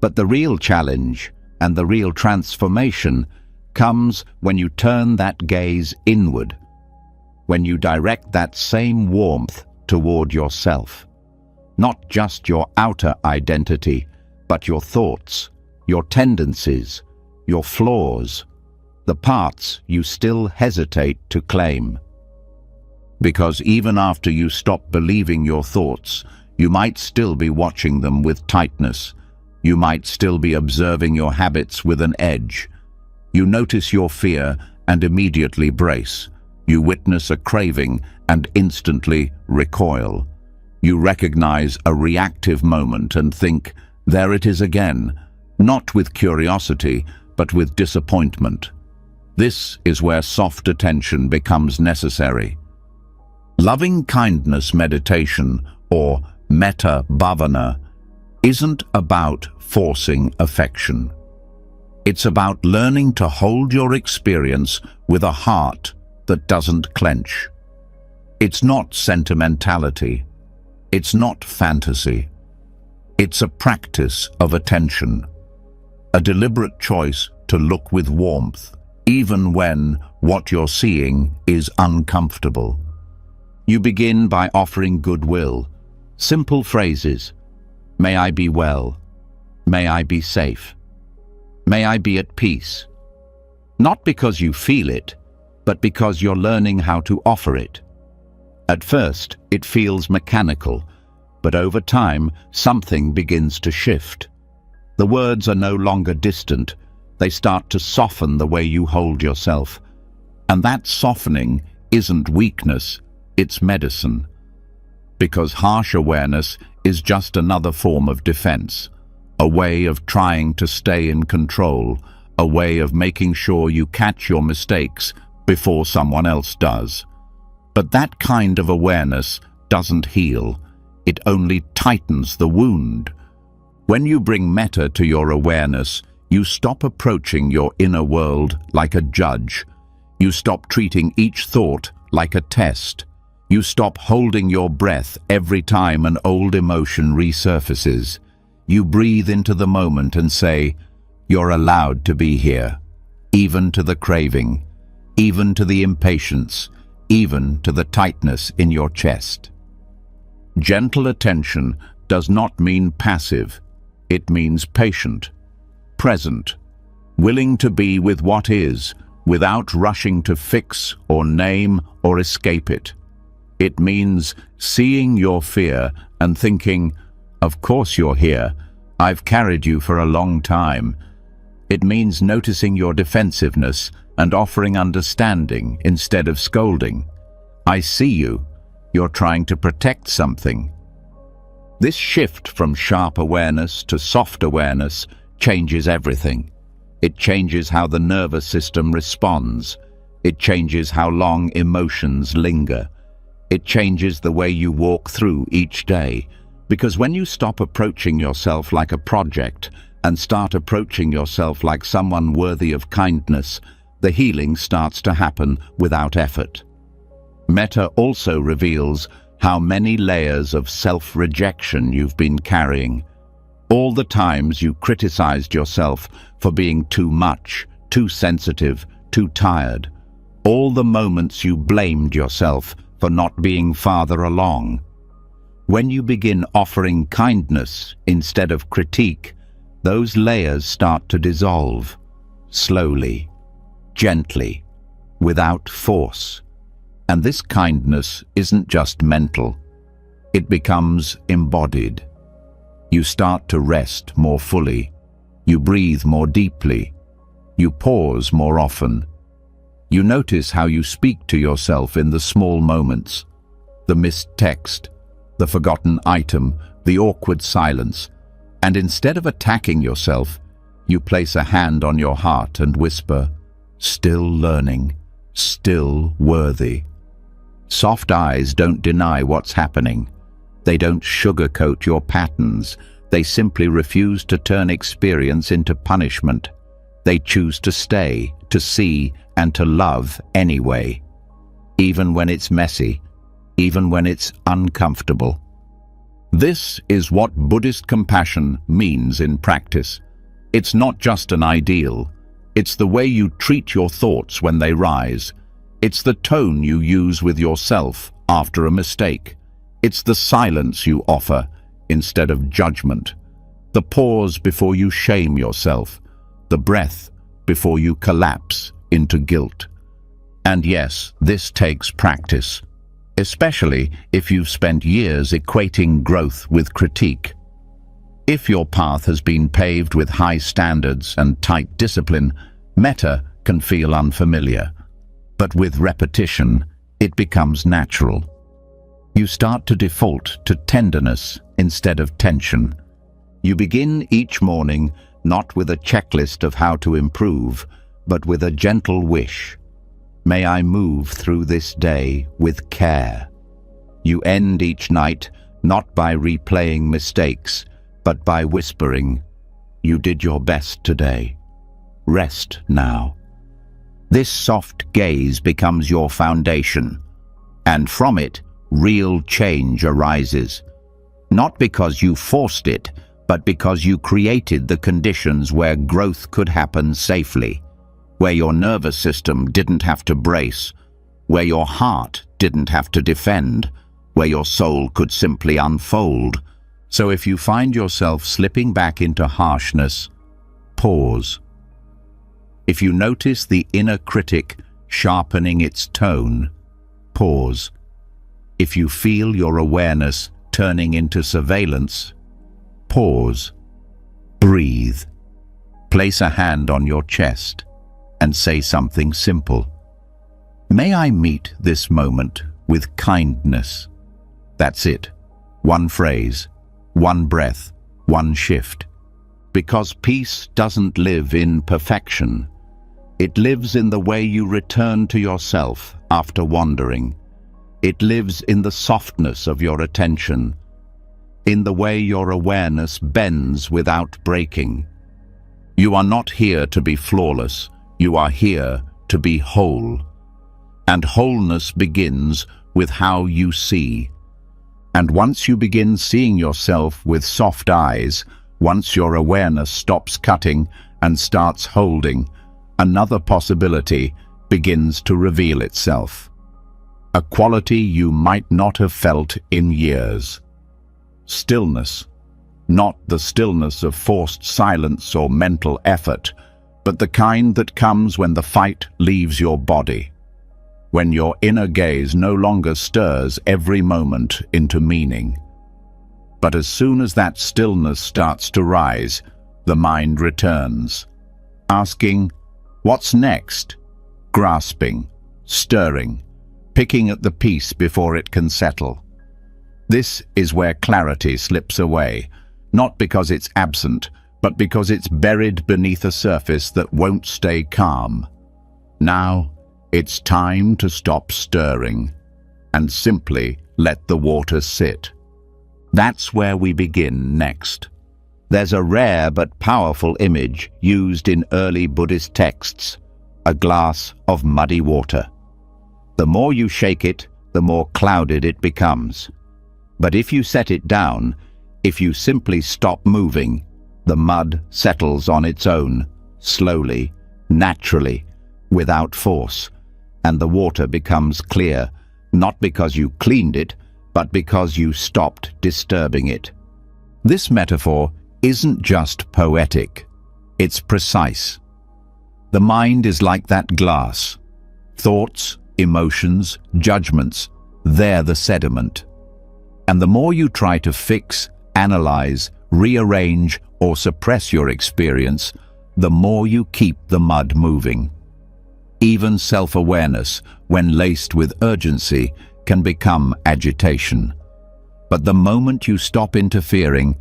But the real challenge and the real transformation comes when you turn that gaze inward, when you direct that same warmth toward yourself. Not just your outer identity, but your thoughts, your tendencies, your flaws, the parts you still hesitate to claim. Because even after you stop believing your thoughts, you might still be watching them with tightness. You might still be observing your habits with an edge. You notice your fear and immediately brace. You witness a craving and instantly recoil. You recognize a reactive moment and think, there it is again, not with curiosity, but with disappointment. This is where soft attention becomes necessary. Loving kindness meditation, or metta bhavana, isn't about forcing affection. It's about learning to hold your experience with a heart that doesn't clench. It's not sentimentality. It's not fantasy. It's a practice of attention, a deliberate choice to look with warmth, even when what you're seeing is uncomfortable. You begin by offering goodwill. Simple phrases. May I be well. May I be safe. May I be at peace. Not because you feel it, but because you're learning how to offer it. At first, it feels mechanical, but over time, something begins to shift. The words are no longer distant. They start to soften the way you hold yourself. And that softening isn't weakness, it's medicine. Because harsh awareness is just another form of defense, a way of trying to stay in control, a way of making sure you catch your mistakes before someone else does. But that kind of awareness doesn't heal. It only tightens the wound. When you bring metta to your awareness, you stop approaching your inner world like a judge. You stop treating each thought like a test. You stop holding your breath every time an old emotion resurfaces. You breathe into the moment and say, "You're allowed to be here," even to the craving, even to the impatience, even to the tightness in your chest. Gentle attention does not mean passive. It means patient, present, willing to be with what is, without rushing to fix or name or escape it. It means seeing your fear and thinking, "Of course you're here. I've carried you for a long time." It means noticing your defensiveness and offering understanding instead of scolding. "I see you. You're trying to protect something." This shift from sharp awareness to soft awareness changes everything. It changes how the nervous system responds. It changes how long emotions linger. It changes the way you walk through each day. Because when you stop approaching yourself like a project and start approaching yourself like someone worthy of kindness, the healing starts to happen without effort. Metta also reveals how many layers of self-rejection you've been carrying. All the times you criticized yourself for being too much, too sensitive, too tired. All the moments you blamed yourself for not being farther along. When you begin offering kindness instead of critique, those layers start to dissolve, slowly, gently, without force. And this kindness isn't just mental. It becomes embodied. You start to rest more fully. You breathe more deeply. You pause more often. You notice how you speak to yourself in the small moments, the missed text, the forgotten item, the awkward silence. And instead of attacking yourself, you place a hand on your heart and whisper, "Still learning, still worthy." Soft eyes don't deny what's happening. They don't sugarcoat your patterns. They simply refuse to turn experience into punishment. They choose to stay, to see, and to love anyway. Even when it's messy, even when it's uncomfortable. This is what Buddhist compassion means in practice. It's not just an ideal. It's the way you treat your thoughts when they rise. It's the tone you use with yourself after a mistake. It's the silence you offer instead of judgment. The pause before you shame yourself. The breath before you collapse into guilt. And yes, this takes practice, especially if you've spent years equating growth with critique. If your path has been paved with high standards and tight discipline, metta can feel unfamiliar. But with repetition, it becomes natural. You start to default to tenderness instead of tension. You begin each morning not with a checklist of how to improve, but with a gentle wish. May I move through this day with care. You end each night not by replaying mistakes, but by whispering, "You did your best today. Rest now." This soft gaze becomes your foundation, and from it, real change arises. Not because you forced it, but because you created the conditions where growth could happen safely, where your nervous system didn't have to brace, where your heart didn't have to defend, where your soul could simply unfold. So if you find yourself slipping back into harshness, pause. If you notice the inner critic sharpening its tone, pause. If you feel your awareness turning into surveillance, pause. Breathe. Place a hand on your chest and say something simple. May I meet this moment with kindness. That's it. One phrase, one breath, one shift. Because peace doesn't live in perfection. It lives in the way you return to yourself after wandering. It lives in the softness of your attention, in the way your awareness bends without breaking. You are not here to be flawless. You are here to be whole. And wholeness begins with how you see. And once you begin seeing yourself with soft eyes, once your awareness stops cutting and starts holding, another possibility begins to reveal itself. A quality you might not have felt in years. Stillness. Not the stillness of forced silence or mental effort, but the kind that comes when the fight leaves your body. When your inner gaze no longer stirs every moment into meaning. But as soon as that stillness starts to rise, the mind returns, asking, what's next? Grasping, stirring, picking at the piece before it can settle. This is where clarity slips away, not because it's absent, but because it's buried beneath a surface that won't stay calm. Now, it's time to stop stirring and simply let the water sit. That's where we begin next. There's a rare but powerful image used in early Buddhist texts, a glass of muddy water. The more you shake it, the more clouded it becomes. But if you set it down, if you simply stop moving, the mud settles on its own, slowly, naturally, without force, and the water becomes clear, not because you cleaned it, but because you stopped disturbing it. This metaphor isn't just poetic, it's precise. The mind is like that glass. Thoughts, emotions, judgments, they're the sediment. And the more you try to fix, analyze, rearrange, or suppress your experience, the more you keep the mud moving. Even self-awareness, when laced with urgency, can become agitation. But the moment you stop interfering,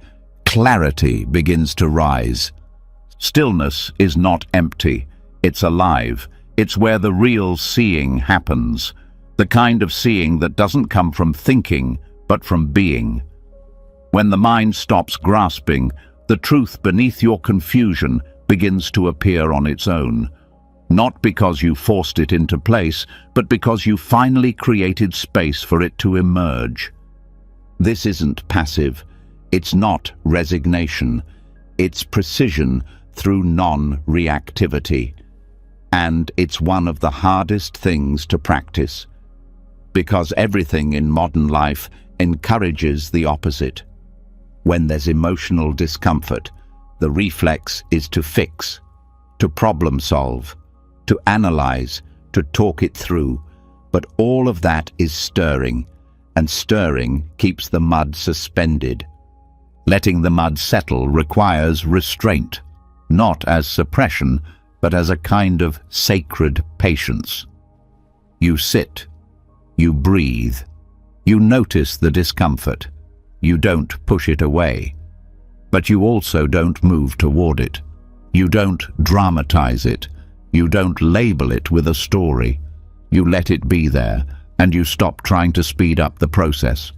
clarity begins to rise. Stillness is not empty, it's alive. It's where the real seeing happens, the kind of seeing that doesn't come from thinking, but from being. When the mind stops grasping, the truth beneath your confusion begins to appear on its own. Not because you forced it into place, but because you finally created space for it to emerge. This isn't passive. It's not resignation. It's precision through non-reactivity. And it's one of the hardest things to practice, because everything in modern life encourages the opposite. When there's emotional discomfort, the reflex is to fix, to problem solve, to analyze, to talk it through. But all of that is stirring, and stirring keeps the mud suspended. Letting the mud settle requires restraint, not as suppression, but as a kind of sacred patience. You sit, you breathe, you notice the discomfort. You don't push it away, but you also don't move toward it. You don't dramatize it. You don't label it with a story. You let it be there, and you stop trying to speed up the process.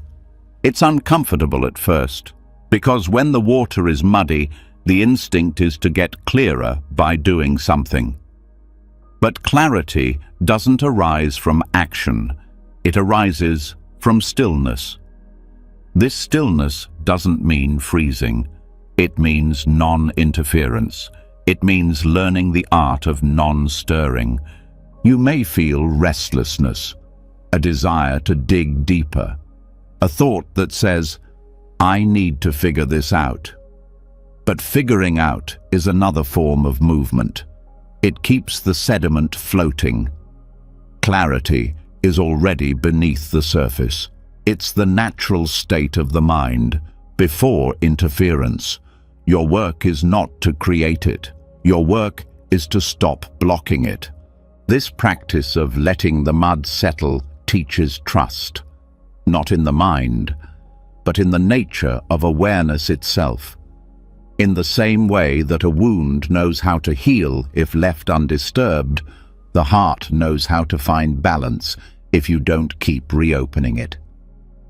It's uncomfortable at first, because when the water is muddy, the instinct is to get clearer by doing something. But clarity doesn't arise from action. It arises from stillness. This stillness doesn't mean freezing. It means non-interference. It means learning the art of non-stirring. You may feel restlessness, a desire to dig deeper, a thought that says, I need to figure this out. But figuring out is another form of movement. It keeps the sediment floating. Clarity is already beneath the surface. It's the natural state of the mind, before interference. Your work is not to create it. Your work is to stop blocking it. This practice of letting the mud settle teaches trust, not in the mind, but in the nature of awareness itself. In the same way that a wound knows how to heal if left undisturbed, the heart knows how to find balance if you don't keep reopening it.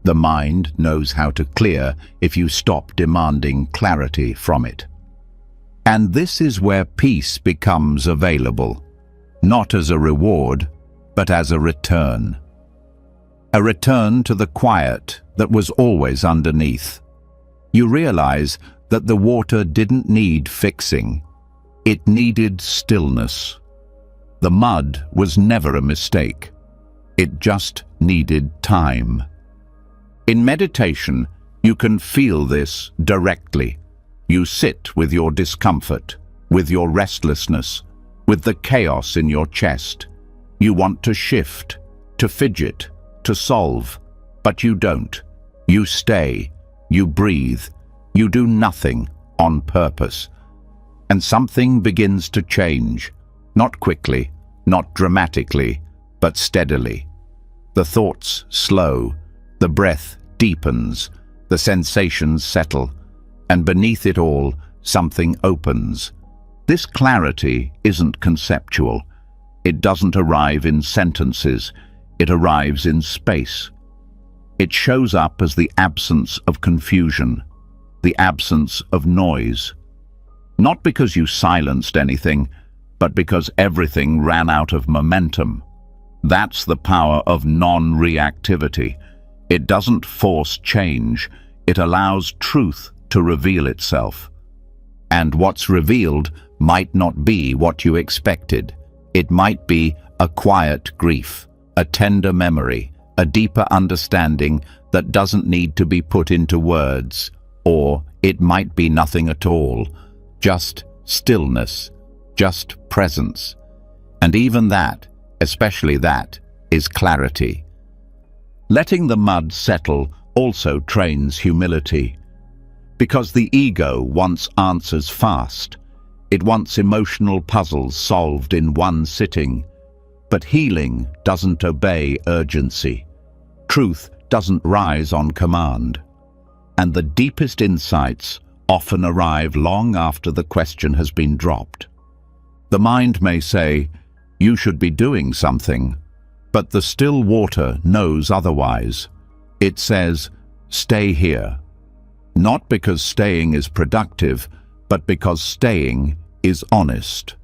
The mind knows how to clear if you stop demanding clarity from it. And this is where peace becomes available, not as a reward, but as a return. A return to the quiet that was always underneath. You realize that the water didn't need fixing. It needed stillness. The mud was never a mistake. It just needed time. In meditation, you can feel this directly. You sit with your discomfort, with your restlessness, with the chaos in your chest. You want to shift, to fidget, to solve, but you don't. You stay, you breathe, you do nothing on purpose. And something begins to change, not quickly, not dramatically, but steadily. The thoughts slow, the breath deepens, the sensations settle, and beneath it all, something opens. This clarity isn't conceptual. It doesn't arrive in sentences. It arrives in space. It shows up as the absence of confusion, the absence of noise. Not because you silenced anything, but because everything ran out of momentum. That's the power of non-reactivity. It doesn't force change. It allows truth to reveal itself. And what's revealed might not be what you expected. It might be a quiet grief, a tender memory, a deeper understanding that doesn't need to be put into words. Or it might be nothing at all, just stillness, just presence. And even that, especially that, is clarity. Letting the mud settle also trains humility. Because the ego wants answers fast. It wants emotional puzzles solved in one sitting. But healing doesn't obey urgency. Truth doesn't rise on command. And the deepest insights often arrive long after the question has been dropped. The mind may say, you should be doing something, but the still water knows otherwise. It says, stay here. Not because staying is productive, but because staying is honest.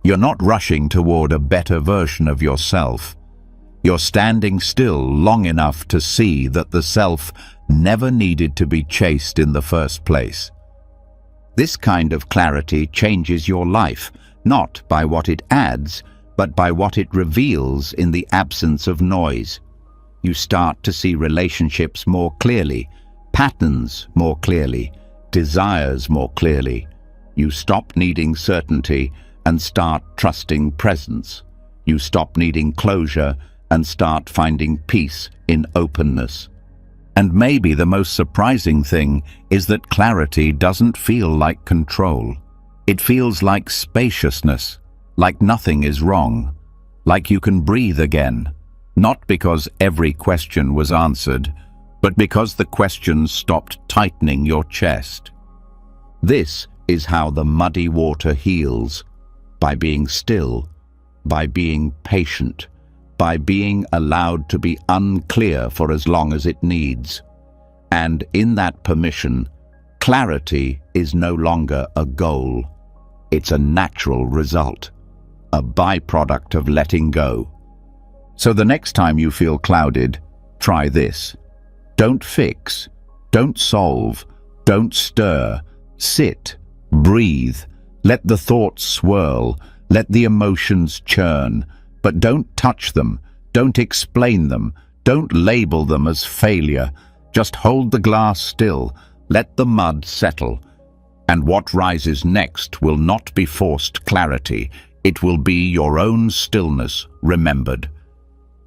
You're not rushing toward a better version of yourself. You're standing still long enough to see that the self never needed to be chased in the first place. This kind of clarity changes your life, not by what it adds, but by what it reveals in the absence of noise. You start to see relationships more clearly, patterns more clearly, desires more clearly. You stop needing certainty and start trusting presence. You stop needing closure and start finding peace in openness. And maybe the most surprising thing is that clarity doesn't feel like control. It feels like spaciousness, like nothing is wrong, like you can breathe again, not because every question was answered, but because the questions stopped tightening your chest. This is how the muddy water heals, by being still, by being patient, by being allowed to be unclear for as long as it needs. And in that permission, clarity is no longer a goal. It's a natural result, a byproduct of letting go. So the next time you feel clouded, try this. Don't fix, don't solve, don't stir. Sit, breathe, let the thoughts swirl, let the emotions churn, but don't touch them, Don't explain them. Don't label them as failure. Just hold the glass still. Let the mud settle. And what rises next will not be forced clarity. It will be your own stillness remembered.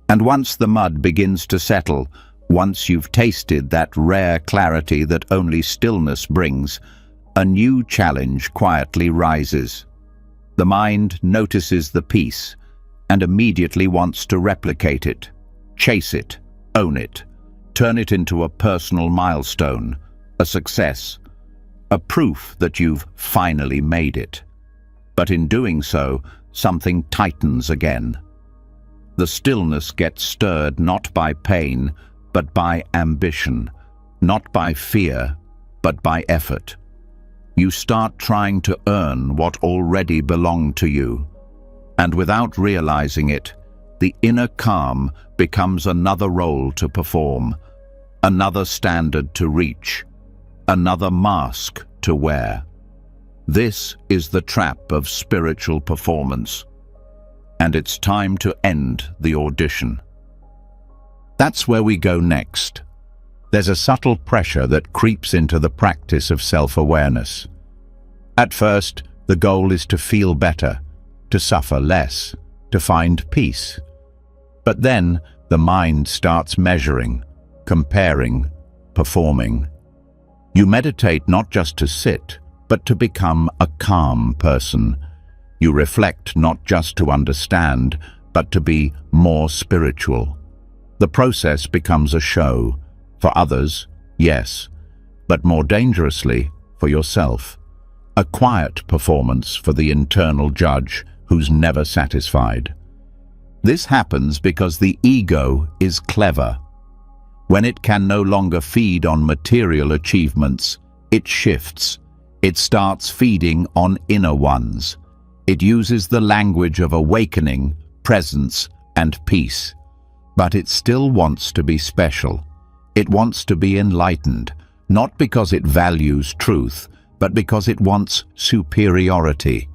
And once the mud begins to settle, once you've tasted that rare clarity that only stillness brings, a new challenge quietly rises. The mind notices the peace and immediately wants to replicate it, chase it, own it, turn it into a personal milestone, a success, a proof that you've finally made it. But in doing so, something tightens again. The stillness gets stirred not by pain, but by ambition, not by fear, but by effort. You start trying to earn what already belonged to you, and without realizing it, the inner calm becomes another role to perform, another standard to reach, another mask to wear. This is the trap of spiritual performance, and it's time to end the audition. That's where we go next. There's a subtle pressure that creeps into the practice of self-awareness. At first, the goal is to feel better, to suffer less, to find peace. But then, the mind starts measuring, comparing, performing. You meditate not just to sit, but to become a calm person. You reflect not just to understand, but to be more spiritual. The process becomes a show. For others, yes, but more dangerously, for yourself. A quiet performance for the internal judge who's never satisfied. This happens because the ego is clever. When it can no longer feed on material achievements, it shifts. It starts feeding on inner ones. It uses the language of awakening, presence, and peace. But it still wants to be special. It wants to be enlightened, not because it values truth, but because it wants superiority.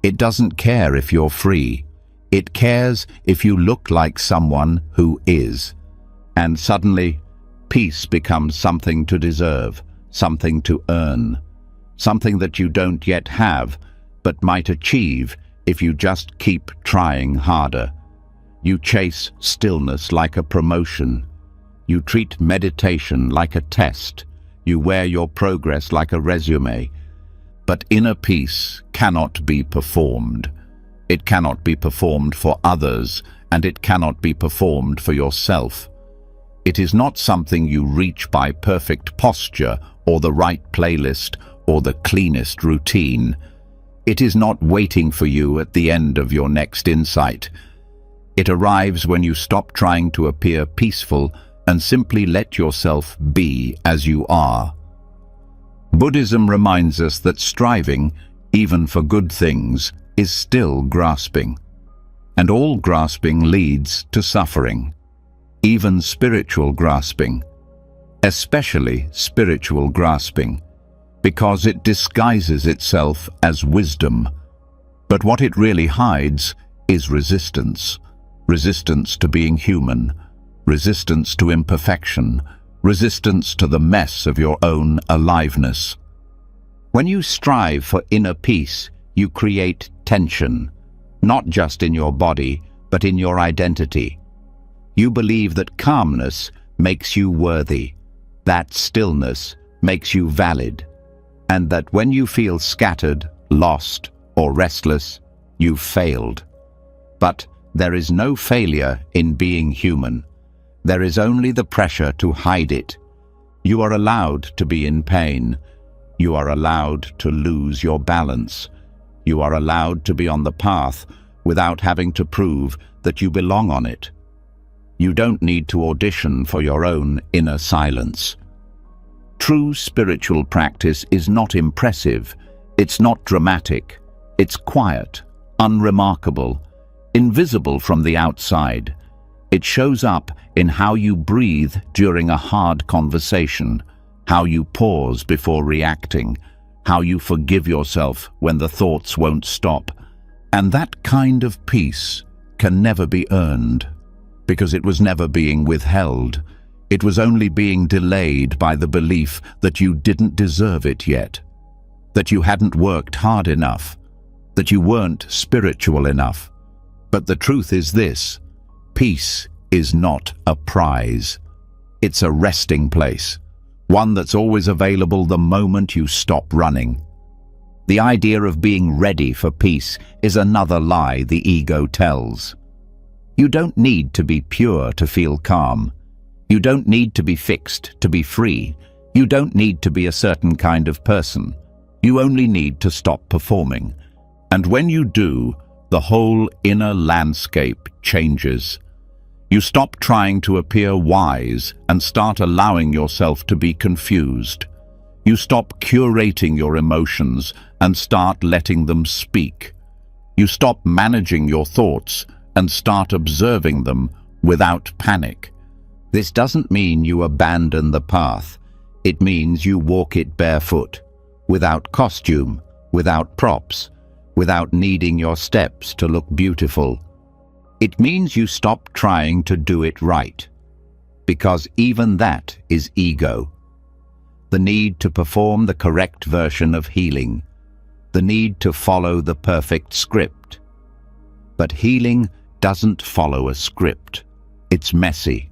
It doesn't care if you're free. It cares if you look like someone who is. And suddenly, peace becomes something to deserve, something to earn, something that you don't yet have, but might achieve if you just keep trying harder. You chase stillness like a promotion. You treat meditation like a test. You wear your progress like a resume. But inner peace cannot be performed. It cannot be performed for others, and it cannot be performed for yourself. It is not something you reach by perfect posture or the right playlist or the cleanest routine. It is not waiting for you at the end of your next insight. It arrives when you stop trying to appear peaceful and simply let yourself be as you are. Buddhism reminds us that striving, even for good things, is still grasping. And all grasping leads to suffering. Even spiritual grasping. Especially spiritual grasping, because it disguises itself as wisdom. But what it really hides is resistance. Resistance to being human. Resistance to imperfection. Resistance to the mess of your own aliveness. When you strive for inner peace, you create tension, not just in your body, but in your identity. You believe that calmness makes you worthy, that stillness makes you valid, and that when you feel scattered, lost, or restless, you've failed. But there is no failure in being human. There is only the pressure to hide it. You are allowed to be in pain. You are allowed to lose your balance. You are allowed to be on the path without having to prove that you belong on it. You don't need to audition for your own inner silence. True spiritual practice is not impressive. It's not dramatic. It's quiet, unremarkable, invisible from the outside. It shows up in how you breathe during a hard conversation, how you pause before reacting, how you forgive yourself when the thoughts won't stop. And that kind of peace can never be earned. because it was never being withheld. It was only being delayed by the belief that you didn't deserve it yet, that you hadn't worked hard enough, that you weren't spiritual enough. But the truth is this: peace is not a prize. It's a resting place, one that's always available the moment you stop running. The idea of being ready for peace is another lie the ego tells. You don't need to be pure to feel calm. You don't need to be fixed to be free. You don't need to be a certain kind of person. You only need to stop performing. And when you do, the whole inner landscape changes. You stop trying to appear wise and start allowing yourself to be confused. You stop curating your emotions and start letting them speak. You stop managing your thoughts and start observing them without panic. This doesn't mean you abandon the path. It means you walk it barefoot, without costume, without props, without needing your steps to look beautiful. It means you stop trying to do it right, because even that is ego. The need to perform the correct version of healing, the need to follow the perfect script. But healing doesn't follow a script. It's messy,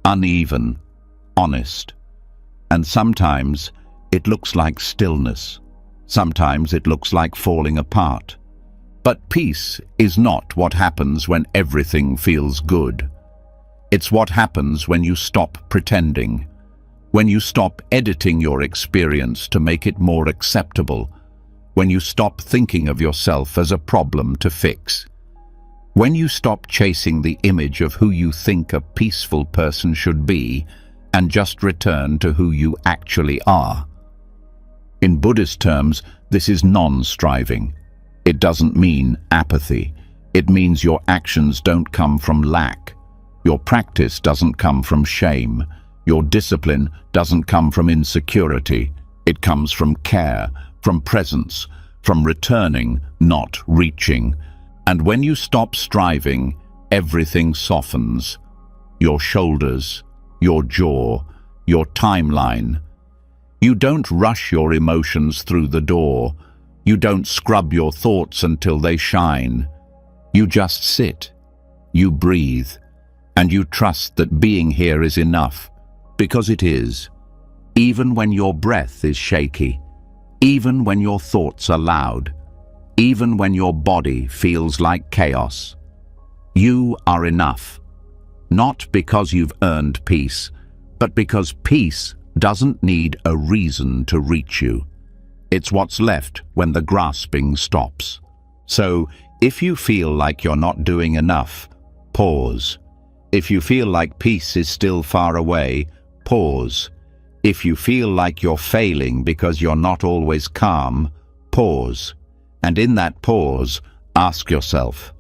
uneven, honest. And sometimes it looks like stillness. Sometimes it looks like falling apart. But peace is not what happens when everything feels good. It's what happens when you stop pretending, when you stop editing your experience to make it more acceptable, when you stop thinking of yourself as a problem to fix, when you stop chasing the image of who you think a peaceful person should be and just return to who you actually are. In Buddhist terms, this is non-striving. It doesn't mean apathy. It means your actions don't come from lack. Your practice doesn't come from shame. Your discipline doesn't come from insecurity. It comes from care, from presence, from returning, not reaching. And when you stop striving, everything softens. Your shoulders, your jaw, your timeline. You don't rush your emotions through the door. You don't scrub your thoughts until they shine. You just sit, you breathe, and you trust that being here is enough, because it is. Even when your breath is shaky, even when your thoughts are loud, even when your body feels like chaos, you are enough. Not because you've earned peace, but because peace doesn't need a reason to reach you. It's what's left when the grasping stops. So, if you feel like you're not doing enough, pause. If you feel like peace is still far away, pause. If you feel like you're failing because you're not always calm, pause. And in that pause, ask yourself,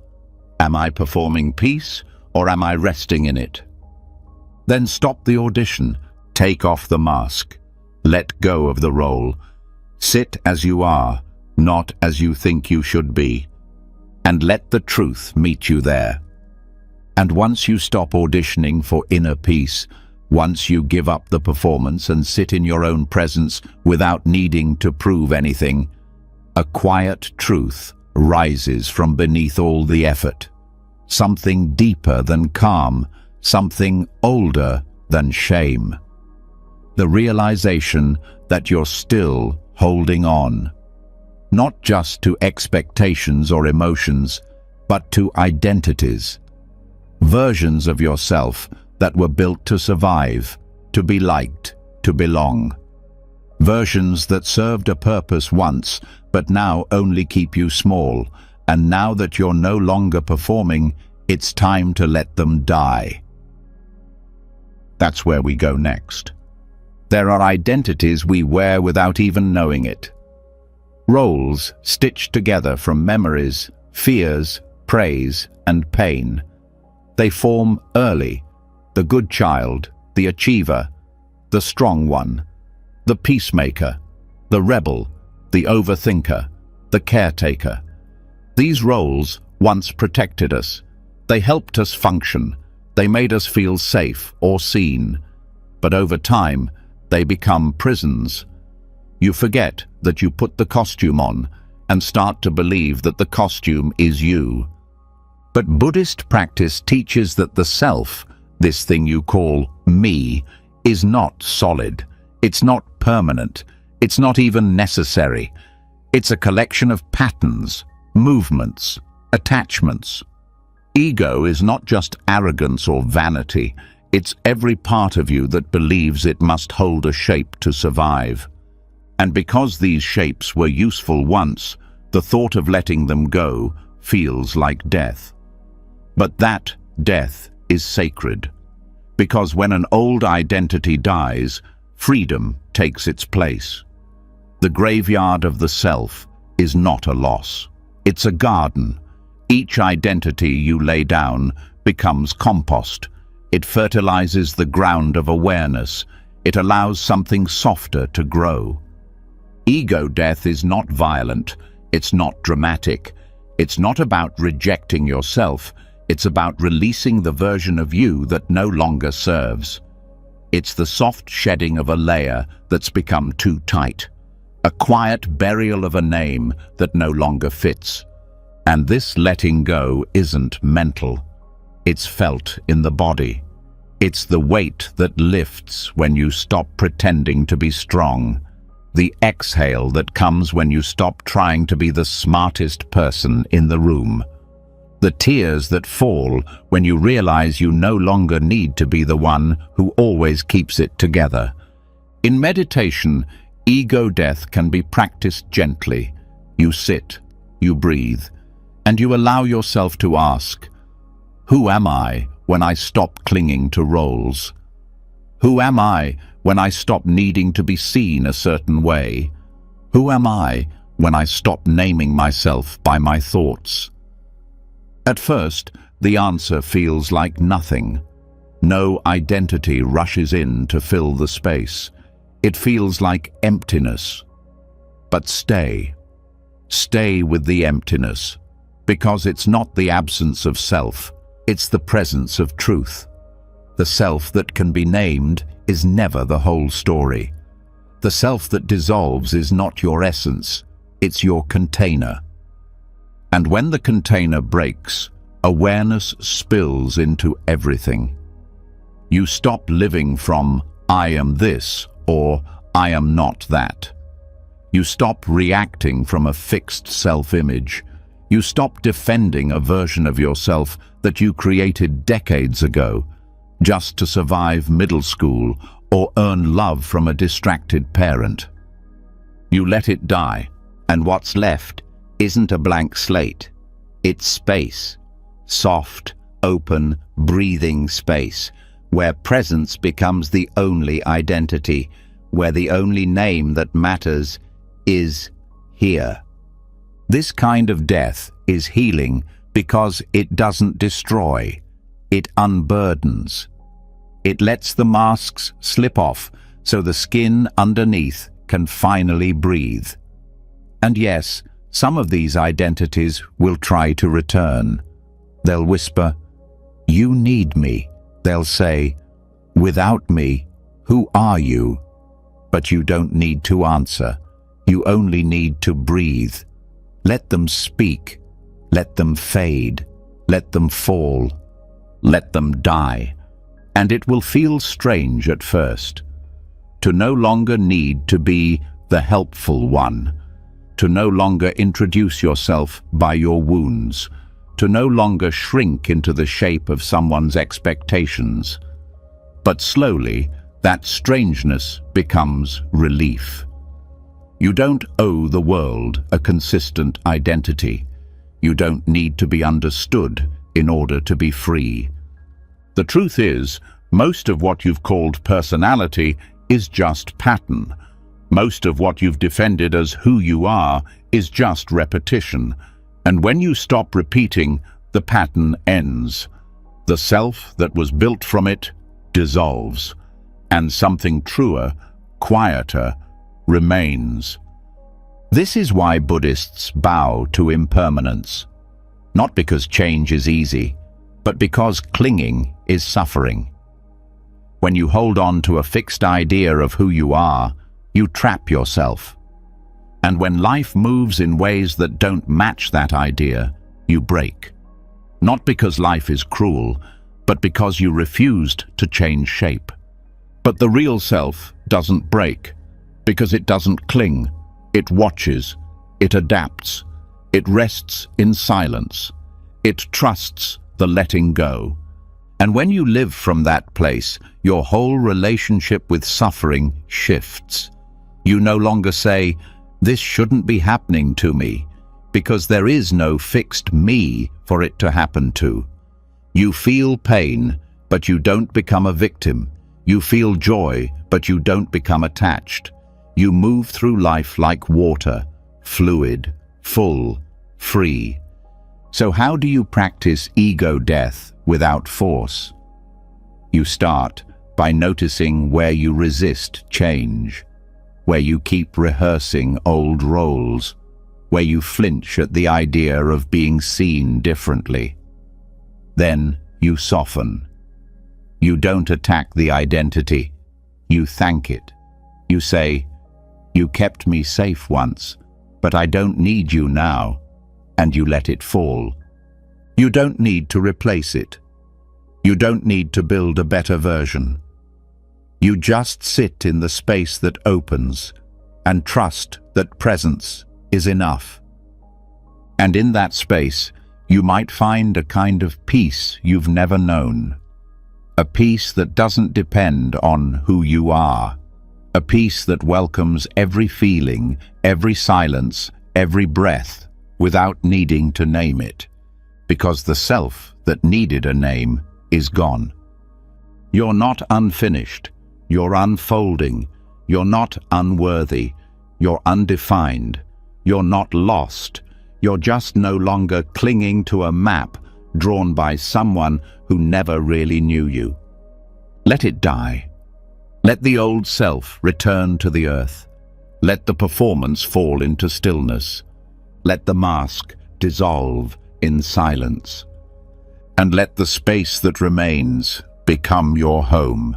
am I performing peace or am I resting in it? Then stop the audition, take off the mask, let go of the role. Sit as you are, not as you think you should be, and let the truth meet you there. And once you stop auditioning for inner peace, once you give up the performance and sit in your own presence without needing to prove anything, a quiet truth rises from beneath all the effort. Something deeper than calm, something older than shame. The realization that you're still holding on, not just to expectations or emotions, but to identities, versions of yourself that were built to survive, to be liked, to belong. Versions that served a purpose once, but now only keep you small, and now that you're no longer performing, it's time to let them die. That's where we go next. There are identities we wear without even knowing it. Roles stitched together from memories, fears, praise, and pain. They form early: the good child, the achiever, the strong one, the peacemaker, the rebel, the overthinker, the caretaker. These roles once protected us. They helped us function. They made us feel safe or seen, but over time, they become prisons. You forget that you put the costume on and start to believe that the costume is you. But Buddhist practice teaches that the self, this thing you call me, is not solid. It's not permanent. It's not even necessary. It's a collection of patterns, movements, attachments. Ego is not just arrogance or vanity. It's every part of you that believes it must hold a shape to survive. And because these shapes were useful once, the thought of letting them go feels like death. But that death is sacred, because when an old identity dies, freedom takes its place. The graveyard of the self is not a loss. It's a garden. Each identity you lay down becomes compost. It fertilizes the ground of awareness. It allows something softer to grow. Ego death is not violent. It's not dramatic. It's not about rejecting yourself. It's about releasing the version of you that no longer serves. It's the soft shedding of a layer that's become too tight. A quiet burial of a name that no longer fits. And this letting go isn't mental. It's felt in the body. It's the weight that lifts when you stop pretending to be strong. The exhale that comes when you stop trying to be the smartest person in the room. The tears that fall when you realize you no longer need to be the one who always keeps it together. In meditation, ego death can be practiced gently. You sit, you breathe, and you allow yourself to ask, who am I when I stop clinging to roles? Who am I when I stop needing to be seen a certain way? Who am I when I stop naming myself by my thoughts? At first, the answer feels like nothing. No identity rushes in to fill the space. It feels like emptiness. But stay. Stay with the emptiness, because it's not the absence of self, it's the presence of truth. The self that can be named is never the whole story. The self that dissolves is not your essence, it's your container. And when the container breaks, awareness spills into everything. You stop living from I am this or I am not that. You stop reacting from a fixed self-image. You stop defending a version of yourself that you created decades ago just to survive middle school or earn love from a distracted parent. You let it die, and what's left isn't a blank slate. It's space. Soft, open, breathing space, where presence becomes the only identity, where the only name that matters is here. This kind of death is healing because it doesn't destroy, it unburdens. It lets the masks slip off so the skin underneath can finally breathe. And yes, some of these identities will try to return. They'll whisper, "You need me." They'll say, "Without me, who are you?" But you don't need to answer. You only need to breathe. Let them speak. Let them fade. Let them fall. Let them die. And it will feel strange at first. To no longer need to be the helpful one. To no longer introduce yourself by your wounds. To no longer shrink into the shape of someone's expectations. But slowly, that strangeness becomes relief. You don't owe the world a consistent identity. You don't need to be understood in order to be free. The truth is, most of what you've called personality is just pattern. Most of what you've defended as who you are is just repetition. And when you stop repeating, the pattern ends. The self that was built from it dissolves, and something truer, quieter, remains. This is why Buddhists bow to impermanence. Not because change is easy, but because clinging is suffering. When you hold on to a fixed idea of who you are, you trap yourself. And when life moves in ways that don't match that idea, you break. Not because life is cruel, but because you refused to change shape. But the real self doesn't break, because it doesn't cling. It watches, it adapts, it rests in silence, it trusts the letting go. And when you live from that place, your whole relationship with suffering shifts. You no longer say, "This shouldn't be happening to me," because there is no fixed me for it to happen to. You feel pain, but you don't become a victim. You feel joy, but you don't become attached. You move through life like water, fluid, full, free. So how do you practice ego death without force? You start by noticing where you resist change, where you keep rehearsing old roles, where you flinch at the idea of being seen differently. Then you soften. You don't attack the identity. You thank it. You say, "You kept me safe once, but I don't need you now," and you let it fall. You don't need to replace it. You don't need to build a better version. You just sit in the space that opens and trust that presence is enough. And in that space, you might find a kind of peace you've never known. A peace that doesn't depend on who you are. A peace that welcomes every feeling, every silence, every breath, without needing to name it. Because the self that needed a name is gone. You're not unfinished. You're unfolding. You're not unworthy. You're undefined. You're not lost. You're just no longer clinging to a map drawn by someone who never really knew you. Let it die. Let the old self return to the earth. Let the performance fall into stillness. Let the mask dissolve in silence. And let the space that remains become your home.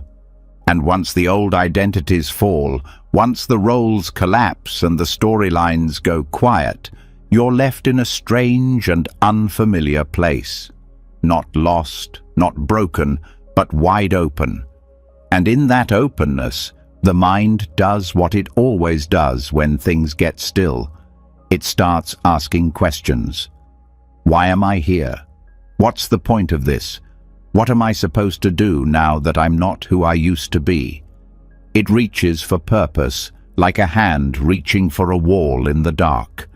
And once the old identities fall, once the roles collapse and the storylines go quiet, you're left in a strange and unfamiliar place. Not lost, not broken, but wide open. And in that openness, the mind does what it always does when things get still. It starts asking questions. Why am I here? What's the point of this? What am I supposed to do now that I'm not who I used to be? It reaches for purpose, like a hand reaching for a wall in the dark.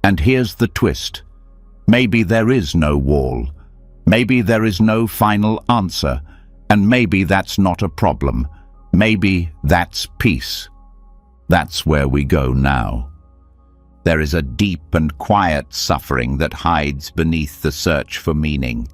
And here's the twist. Maybe there is no wall. Maybe there is no final answer. And maybe that's not a problem. Maybe that's peace. That's where we go now. There is a deep and quiet suffering that hides beneath the search for meaning.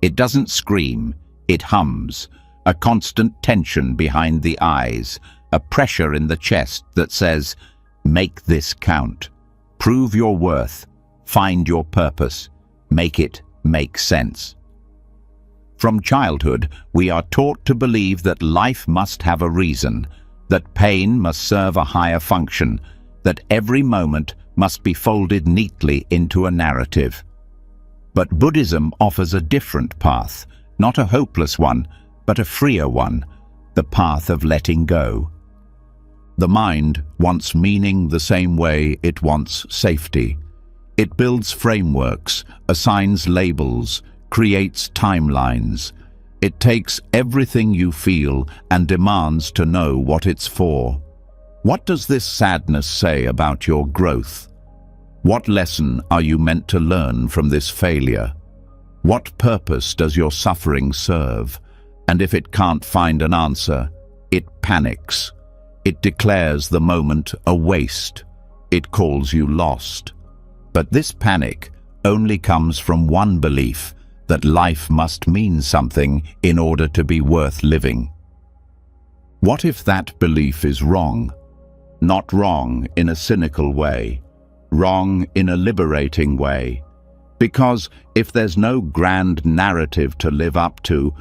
It doesn't scream, it hums, a constant tension behind the eyes, a pressure in the chest that says, "Make this count. Prove your worth. Find your purpose. Make it make sense." From childhood, we are taught to believe that life must have a reason, that pain must serve a higher function, that every moment must be folded neatly into a narrative. But Buddhism offers a different path, not a hopeless one, but a freer one, the path of letting go. The mind wants meaning the same way it wants safety. It builds frameworks, assigns labels, creates timelines. It takes everything you feel and demands to know what it's for. What does this sadness say about your growth? What lesson are you meant to learn from this failure? What purpose does your suffering serve? And if it can't find an answer, it panics. It declares the moment a waste. It calls you lost. But this panic only comes from one belief, that life must mean something in order to be worth living. What if that belief is wrong? Not wrong in a cynical way, wrong in a liberating way. Because if there's no grand narrative to live up to,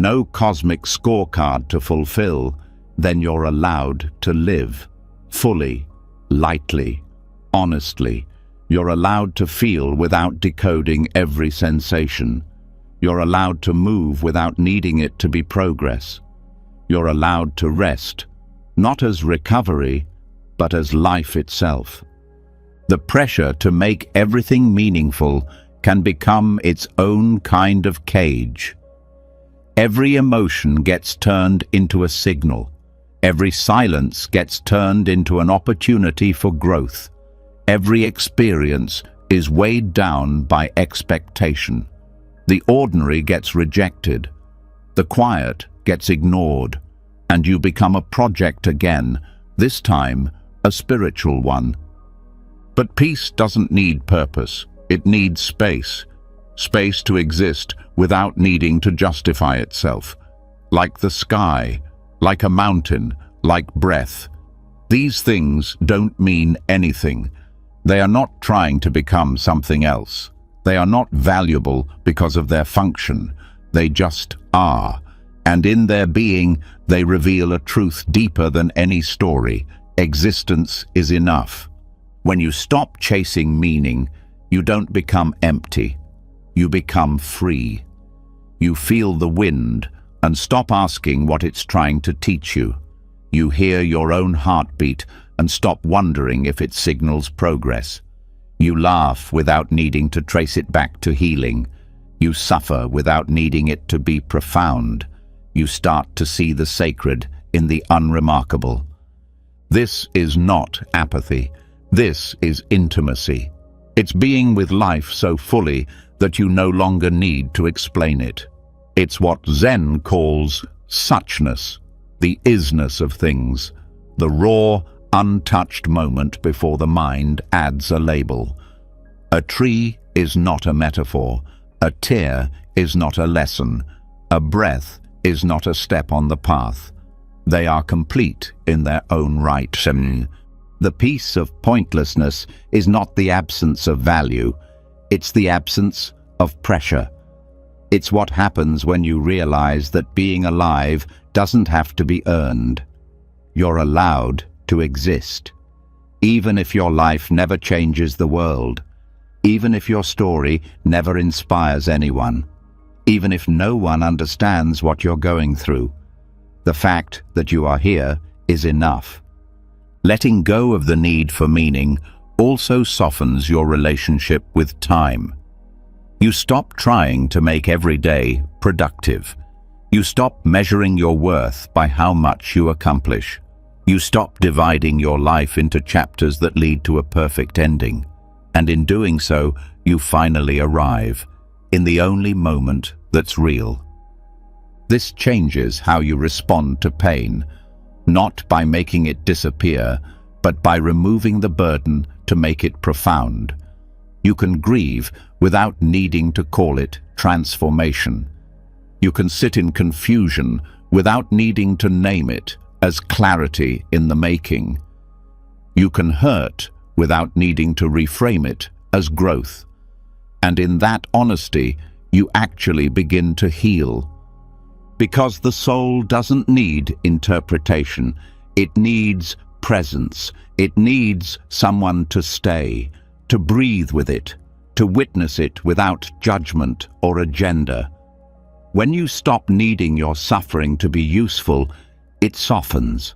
no cosmic scorecard to fulfill, then you're allowed to live fully, lightly, honestly. You're allowed to feel without decoding every sensation. You're allowed to move without needing it to be progress. You're allowed to rest, not as recovery, but as life itself. The pressure to make everything meaningful can become its own kind of cage. Every emotion gets turned into a signal. Every silence gets turned into an opportunity for growth. Every experience is weighed down by expectation. The ordinary gets rejected. The quiet gets ignored. And you become a project again, this time a spiritual one. But peace doesn't need purpose. It needs space. Space to exist without needing to justify itself. Like the sky, like a mountain, like breath. These things don't mean anything. They are not trying to become something else. They are not valuable because of their function. They just are. And in their being, they reveal a truth deeper than any story. Existence is enough. When you stop chasing meaning, you don't become empty. You become free. You feel the wind and stop asking what it's trying to teach you. You hear your own heartbeat and stop wondering if it signals progress. You laugh without needing to trace it back to healing. You suffer without needing it to be profound. You start to see the sacred in the unremarkable. This is not apathy. This is intimacy. It's being with life so fully that you no longer need to explain it. It's what Zen calls suchness, the isness of things, the raw, untouched moment before the mind adds a label. A tree is not a metaphor. A tear is not a lesson. A breath is not a step on the path. They are complete in their own right. The peace of pointlessness is not the absence of value. It's the absence of pressure. It's what happens when you realize that being alive doesn't have to be earned. You're allowed to exist. Even if your life never changes the world, even if your story never inspires anyone, even if no one understands what you're going through, the fact that you are here is enough. Letting go of the need for meaning also softens your relationship with time. You stop trying to make every day productive. You stop measuring your worth by how much you accomplish. You stop dividing your life into chapters that lead to a perfect ending. And in doing so, you finally arrive in the only moment that's real. This changes how you respond to pain, not by making it disappear, but by removing the burden to make it profound. You can grieve without needing to call it transformation. You can sit in confusion without needing to name it as clarity in the making. You can hurt without needing to reframe it as growth. And in that honesty, you actually begin to heal. Because the soul doesn't need interpretation. It needs presence. It needs someone to stay, to breathe with it, to witness it without judgment or agenda. When you stop needing your suffering to be useful, it softens.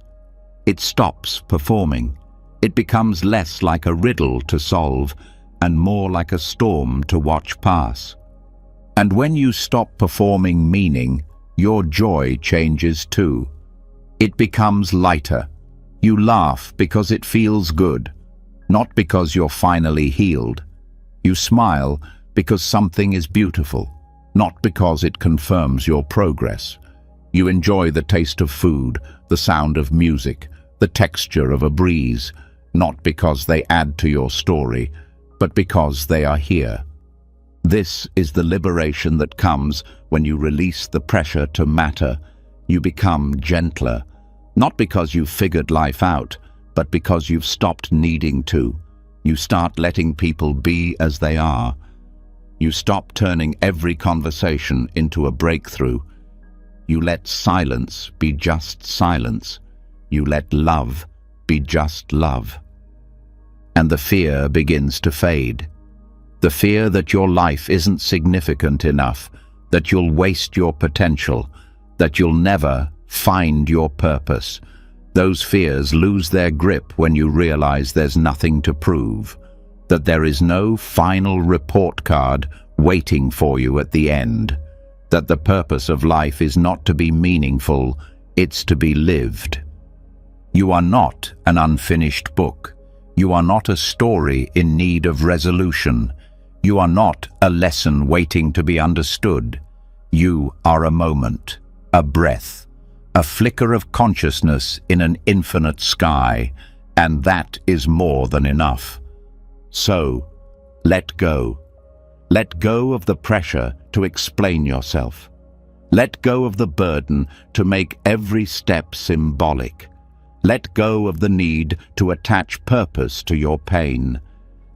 It stops performing. It becomes less like a riddle to solve and more like a storm to watch pass. And when you stop performing meaning, your joy changes too. It becomes lighter. You laugh because it feels good, not because you're finally healed. You smile because something is beautiful, not because it confirms your progress. You enjoy the taste of food, the sound of music, the texture of a breeze, not because they add to your story, but because they are here. This is the liberation that comes when you release the pressure to matter. You become gentler, not because you've figured life out, but because you've stopped needing to. You start letting people be as they are. You stop turning every conversation into a breakthrough. You let silence be just silence. You let love be just love. And the fear begins to fade. The fear that your life isn't significant enough, that you'll waste your potential, that you'll never find your purpose. Those fears lose their grip when you realize there's nothing to prove, that there is no final report card waiting for you at the end, that the purpose of life is not to be meaningful, it's to be lived. You are not an unfinished book. You are not a story in need of resolution. You are not a lesson waiting to be understood. You are a moment, a breath, a flicker of consciousness in an infinite sky, and that is more than enough. So, let go. Let go of the pressure to explain yourself. Let go of the burden to make every step symbolic. Let go of the need to attach purpose to your pain,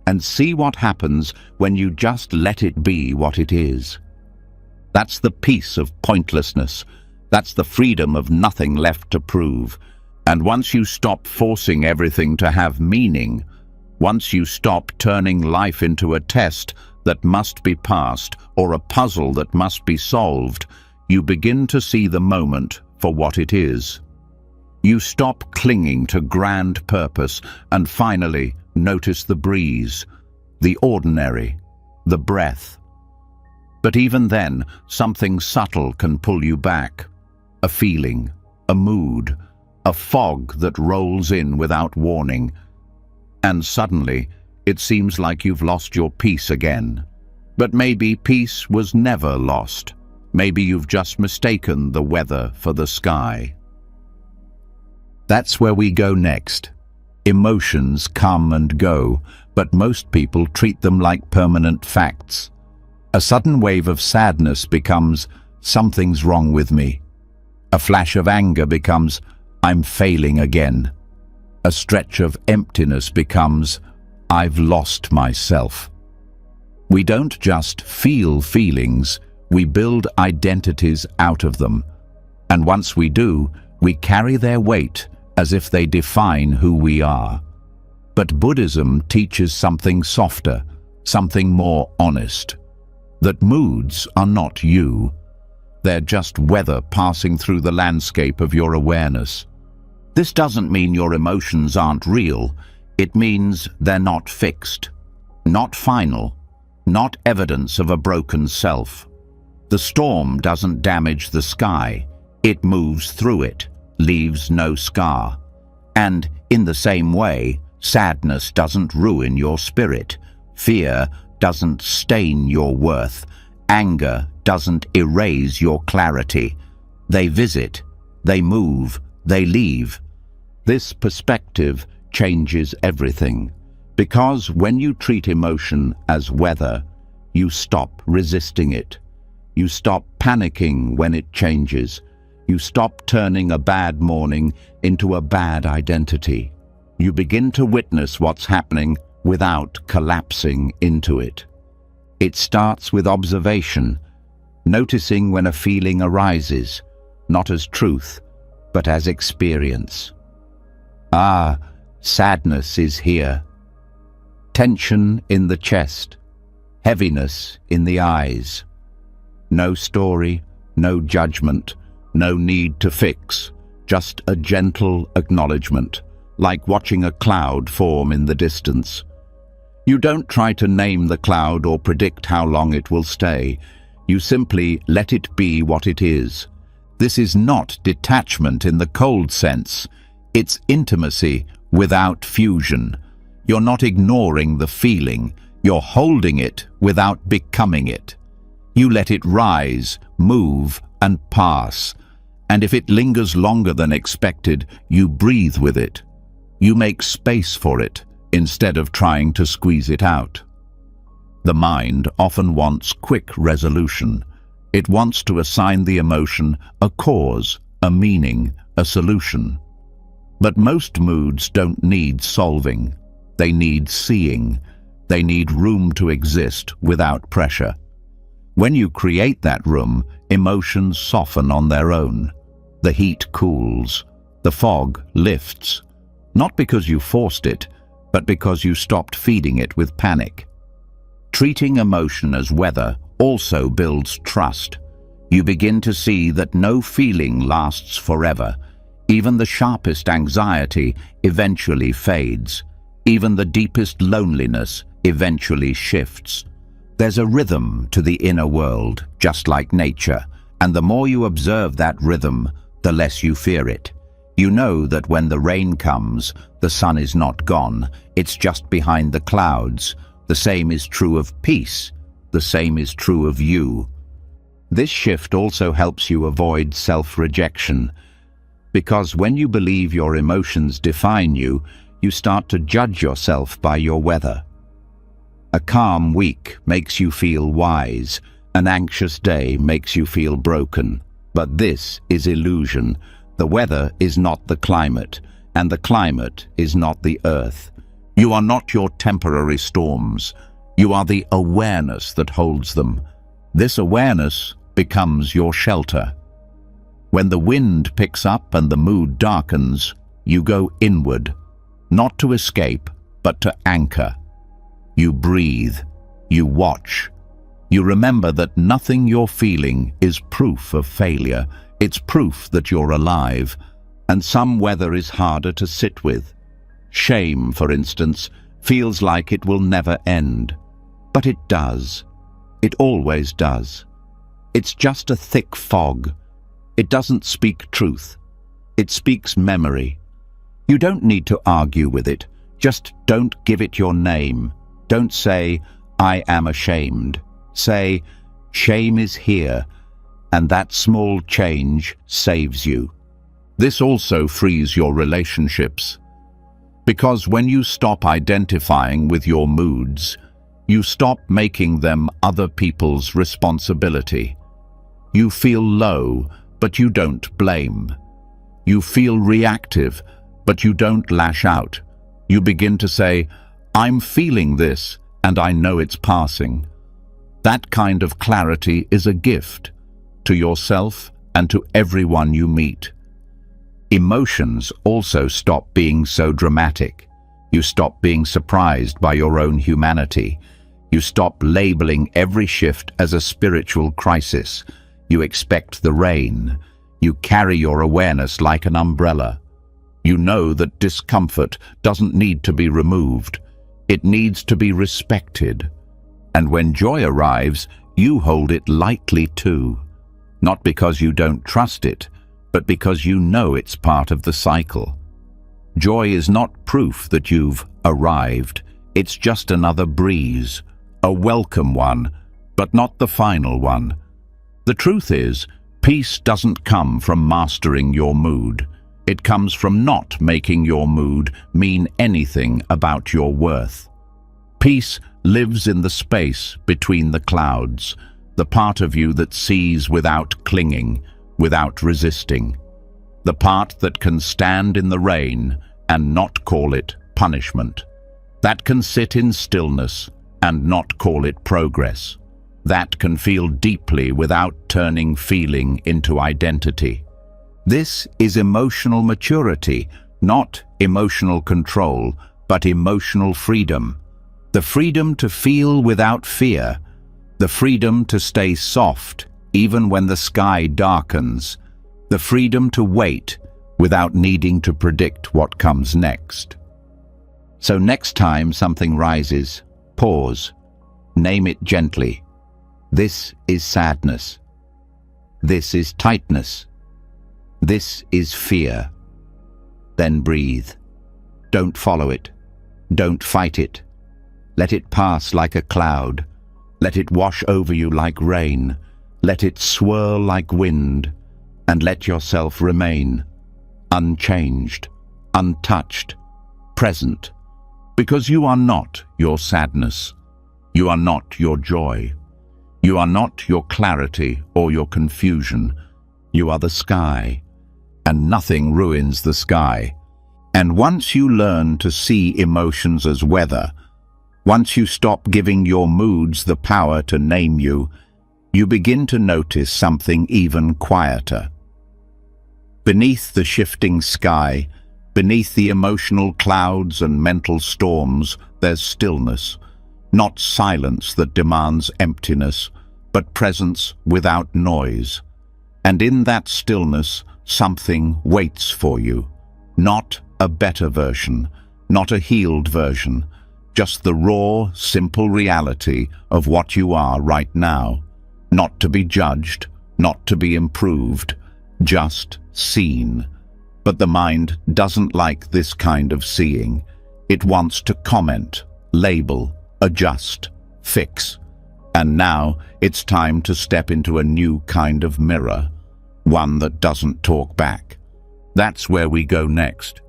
and see what happens when you just let it be what it is. That's the peace of pointlessness. That's the freedom of nothing left to prove. And once you stop forcing everything to have meaning, once you stop turning life into a test that must be passed or a puzzle that must be solved, you begin to see the moment for what it is. You stop clinging to grand purpose and finally notice the breeze, the ordinary, the breath. But even then, something subtle can pull you back. A feeling, a mood, a fog that rolls in without warning. And suddenly, it seems like you've lost your peace again. But maybe peace was never lost. Maybe you've just mistaken the weather for the sky. That's where we go next. Emotions come and go, but most people treat them like permanent facts. A sudden wave of sadness becomes, something's wrong with me. A flash of anger becomes, I'm failing again. A stretch of emptiness becomes, I've lost myself. We don't just feel feelings, we build identities out of them. And once we do, we carry their weight as if they define who we are. But Buddhism teaches something softer, something more honest. That moods are not you. They're just weather passing through the landscape of your awareness. This doesn't mean your emotions aren't real. It means they're not fixed, not final, not evidence of a broken self. The storm doesn't damage the sky. It moves through it, leaves no scar. And in the same way, sadness doesn't ruin your spirit. Fear doesn't stain your worth. Anger doesn't erase your clarity. They visit, they move, they leave. This perspective changes everything, because when you treat emotion as weather, you stop resisting it. You stop panicking when it changes. You stop turning a bad morning into a bad identity. You begin to witness what's happening without collapsing into it. It starts with observation, noticing when a feeling arises, not as truth, but as experience. Ah, sadness is here. Tension in the chest, heaviness in the eyes. No story, no judgment, no need to fix, just a gentle acknowledgement, like watching a cloud form in the distance. You don't try to name the cloud or predict how long it will stay. You simply let it be what it is. This is not detachment in the cold sense. It's intimacy without fusion. You're not ignoring the feeling. You're holding it without becoming it. You let it rise, move, and pass. And if it lingers longer than expected, you breathe with it. You make space for it instead of trying to squeeze it out. The mind often wants quick resolution. It wants to assign the emotion a cause, a meaning, a solution. But most moods don't need solving. They need seeing. They need room to exist without pressure. When you create that room, emotions soften on their own. The heat cools. The fog lifts. Not because you forced it, but because you stopped feeding it with panic. Treating emotion as weather also builds trust. You begin to see that no feeling lasts forever. Even the sharpest anxiety eventually fades. Even the deepest loneliness eventually shifts. There's a rhythm to the inner world, just like nature, and the more you observe that rhythm, the less you fear it. You know that when the rain comes, the sun is not gone, it's just behind the clouds. The same is true of peace. The same is true of you. This shift also helps you avoid self-rejection, because when you believe your emotions define you, you start to judge yourself by your weather. A calm week makes you feel wise. An anxious day makes you feel broken. But this is illusion. The weather is not the climate, and the climate is not the earth. You are not your temporary storms. You are the awareness that holds them. This awareness becomes your shelter. When the wind picks up and the mood darkens, you go inward, not to escape, but to anchor. You breathe. You watch. You remember that nothing you're feeling is proof of failure. It's proof that you're alive, and some weather is harder to sit with. Shame, for instance, feels like it will never end. But it does. It always does. It's just a thick fog. It doesn't speak truth. It speaks memory. You don't need to argue with it. Just don't give it your name. Don't say, "I am ashamed." Say, "Shame is here," and that small change saves you. This also frees your relationships. Because when you stop identifying with your moods, you stop making them other people's responsibility. You feel low, but you don't blame. You feel reactive, but you don't lash out. You begin to say, "I'm feeling this, and I know it's passing." That kind of clarity is a gift to yourself and to everyone you meet. Emotions also stop being so dramatic. You stop being surprised by your own humanity. You stop labeling every shift as a spiritual crisis. You expect the rain. You carry your awareness like an umbrella. You know that discomfort doesn't need to be removed. It needs to be respected. And when joy arrives, you hold it lightly too. Not because you don't trust it, but because you know it's part of the cycle. Joy is not proof that you've arrived. It's just another breeze, a welcome one, but not the final one. The truth is, peace doesn't come from mastering your mood. It comes from not making your mood mean anything about your worth. Peace lives in the space between the clouds, the part of you that sees without clinging, without resisting. The part that can stand in the rain and not call it punishment. That can sit in stillness and not call it progress. That can feel deeply without turning feeling into identity. This is emotional maturity, not emotional control, but emotional freedom. The freedom to feel without fear. The freedom to stay soft even when the sky darkens. The freedom to wait without needing to predict what comes next. So next time something rises, pause. Name it gently. This is sadness. This is tightness. This is fear. Then breathe. Don't follow it. Don't fight it. Let it pass like a cloud. Let it wash over you like rain. Let it swirl like wind. And let yourself remain unchanged, untouched, present. Because you are not your sadness. You are not your joy. You are not your clarity or your confusion. You are the sky, and nothing ruins the sky. And once you learn to see emotions as weather, once you stop giving your moods the power to name you, you begin to notice something even quieter. Beneath the shifting sky, beneath the emotional clouds and mental storms, there's stillness. Not silence that demands emptiness, but presence without noise. And in that stillness, something waits for you. Not a better version, not a healed version, just the raw, simple reality of what you are right now. Not to be judged, not to be improved, just seen. But the mind doesn't like this kind of seeing. It wants to comment, label, adjust, fix. And now it's time to step into a new kind of mirror, one that doesn't talk back. That's where we go next.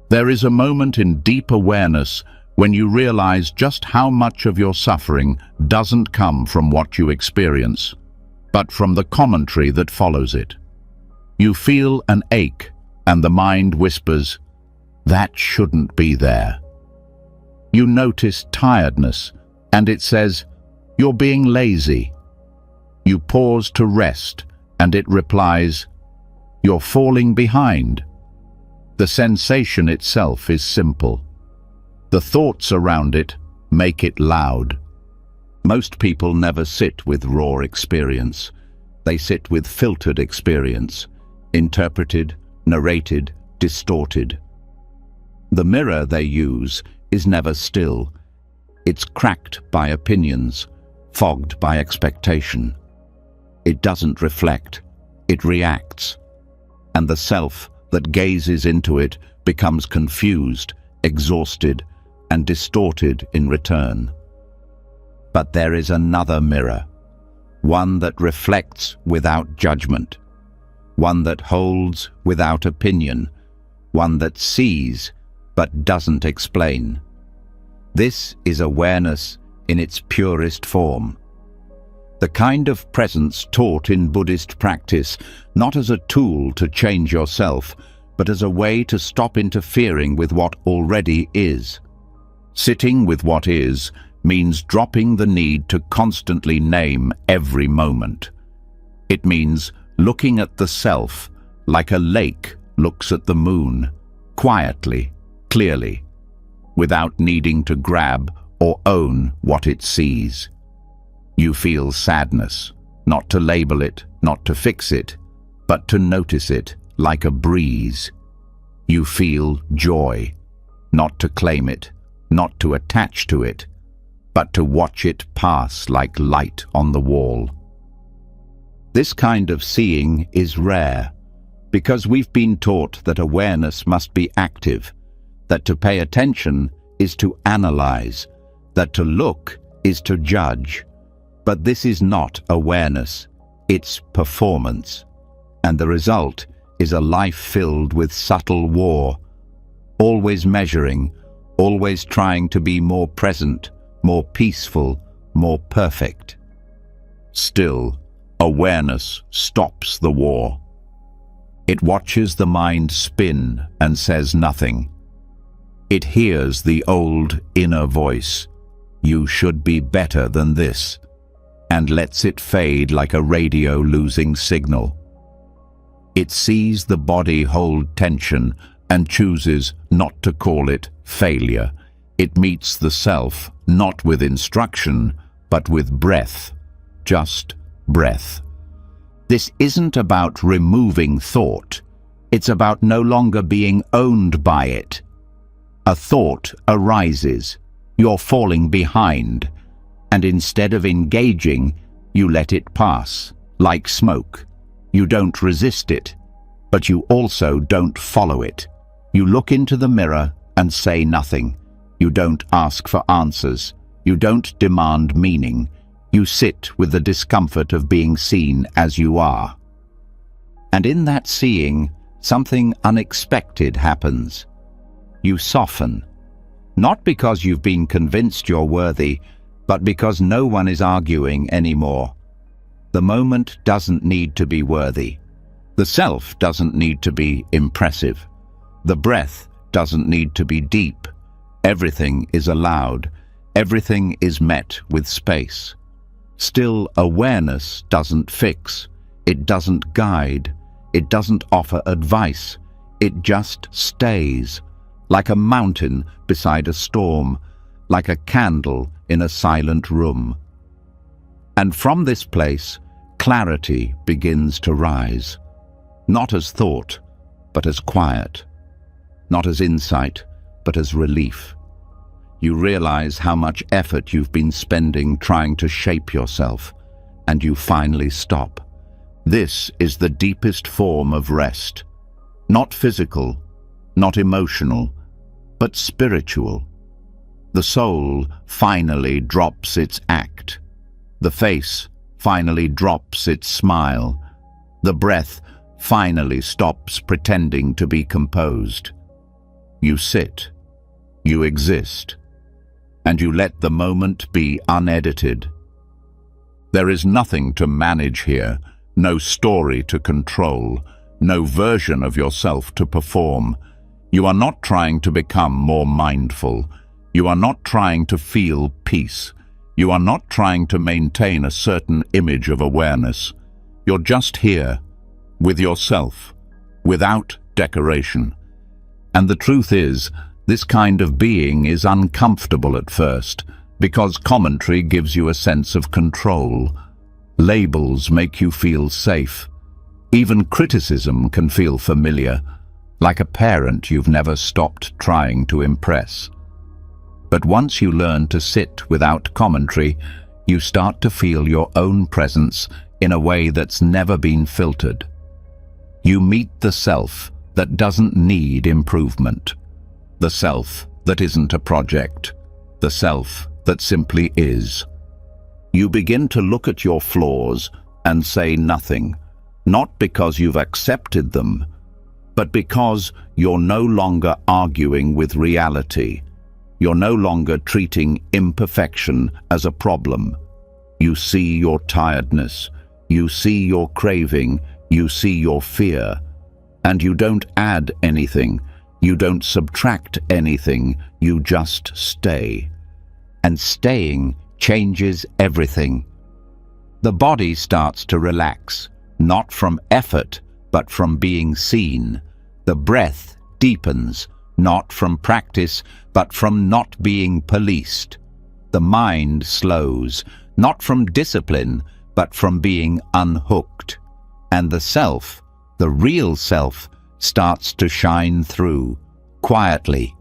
There is a moment in deep awareness when you realize just how much of your suffering doesn't come from what you experience, but from the commentary that follows it. You feel an ache, and the mind whispers, "That shouldn't be there." You notice tiredness, and it says, "You're being lazy." You pause to rest, and it replies, "You're falling behind." The sensation itself is simple. The thoughts around it make it loud. Most people never sit with raw experience. They sit with filtered experience, interpreted, narrated, distorted. The mirror they use is never still. It's cracked by opinions, fogged by expectation. It doesn't reflect, it reacts. And the self that gazes into it becomes confused, exhausted, and distorted in return. But there is another mirror, one that reflects without judgment, one that holds without opinion, one that sees but doesn't explain. This is awareness in its purest form. The kind of presence taught in Buddhist practice, not as a tool to change yourself, but as a way to stop interfering with what already is. Sitting with what is means dropping the need to constantly name every moment. It means looking at the self like a lake looks at the moon, quietly, clearly, without needing to grab or own what it sees. You feel sadness, not to label it, not to fix it, but to notice it like a breeze. You feel joy, not to claim it, not to attach to it, but to watch it pass like light on the wall. This kind of seeing is rare, because we've been taught that awareness must be active, that to pay attention is to analyze, that to look is to judge. But this is not awareness, it's performance. And the result is a life filled with subtle war, always measuring, always trying to be more present, more peaceful, more perfect. Still, awareness stops the war. It watches the mind spin and says nothing. It hears the old inner voice, "You should be better than this," and lets it fade like a radio losing signal. It sees the body hold tension and chooses not to call it failure. It meets the self not with instruction, but with breath, just breath. This isn't about removing thought. It's about no longer being owned by it. A thought arises, you're falling behind, and instead of engaging, you let it pass, like smoke. You don't resist it, but you also don't follow it. You look into the mirror and say nothing. You don't ask for answers. You don't demand meaning. You sit with the discomfort of being seen as you are. And in that seeing, something unexpected happens. You soften, not because you've been convinced you're worthy, but because no one is arguing anymore. The moment doesn't need to be worthy. The self doesn't need to be impressive. The breath doesn't need to be deep. Everything is allowed. Everything is met with space. Still, awareness doesn't fix, it doesn't guide, it doesn't offer advice, it just stays, like a mountain beside a storm, like a candle in a silent room. And from this place, clarity begins to rise, not as thought, but as quiet, not as insight, but as relief. You realize how much effort you've been spending trying to shape yourself, and you finally stop. This is the deepest form of rest. Not physical, not emotional, but spiritual. The soul finally drops its act. The face finally drops its smile. The breath finally stops pretending to be composed. You sit, you exist, and you let the moment be unedited. There is nothing to manage here, no story to control, no version of yourself to perform. You are not trying to become more mindful. You are not trying to feel peace. You are not trying to maintain a certain image of awareness. You're just here, with yourself, without decoration. And the truth is, this kind of being is uncomfortable at first, because commentary gives you a sense of control. Labels make you feel safe. Even criticism can feel familiar, like a parent you've never stopped trying to impress. But once you learn to sit without commentary, you start to feel your own presence in a way that's never been filtered. You meet the self that doesn't need improvement. The self that isn't a project, the self that simply is. You begin to look at your flaws and say nothing, not because you've accepted them, but because you're no longer arguing with reality. You're no longer treating imperfection as a problem. You see your tiredness, you see your craving, you see your fear, and you don't add anything. You don't subtract anything, you just stay. And staying changes everything. The body starts to relax, not from effort, but from being seen. The breath deepens, not from practice, but from not being policed. The mind slows, not from discipline, but from being unhooked. And the self, the real self, starts to shine through, quietly,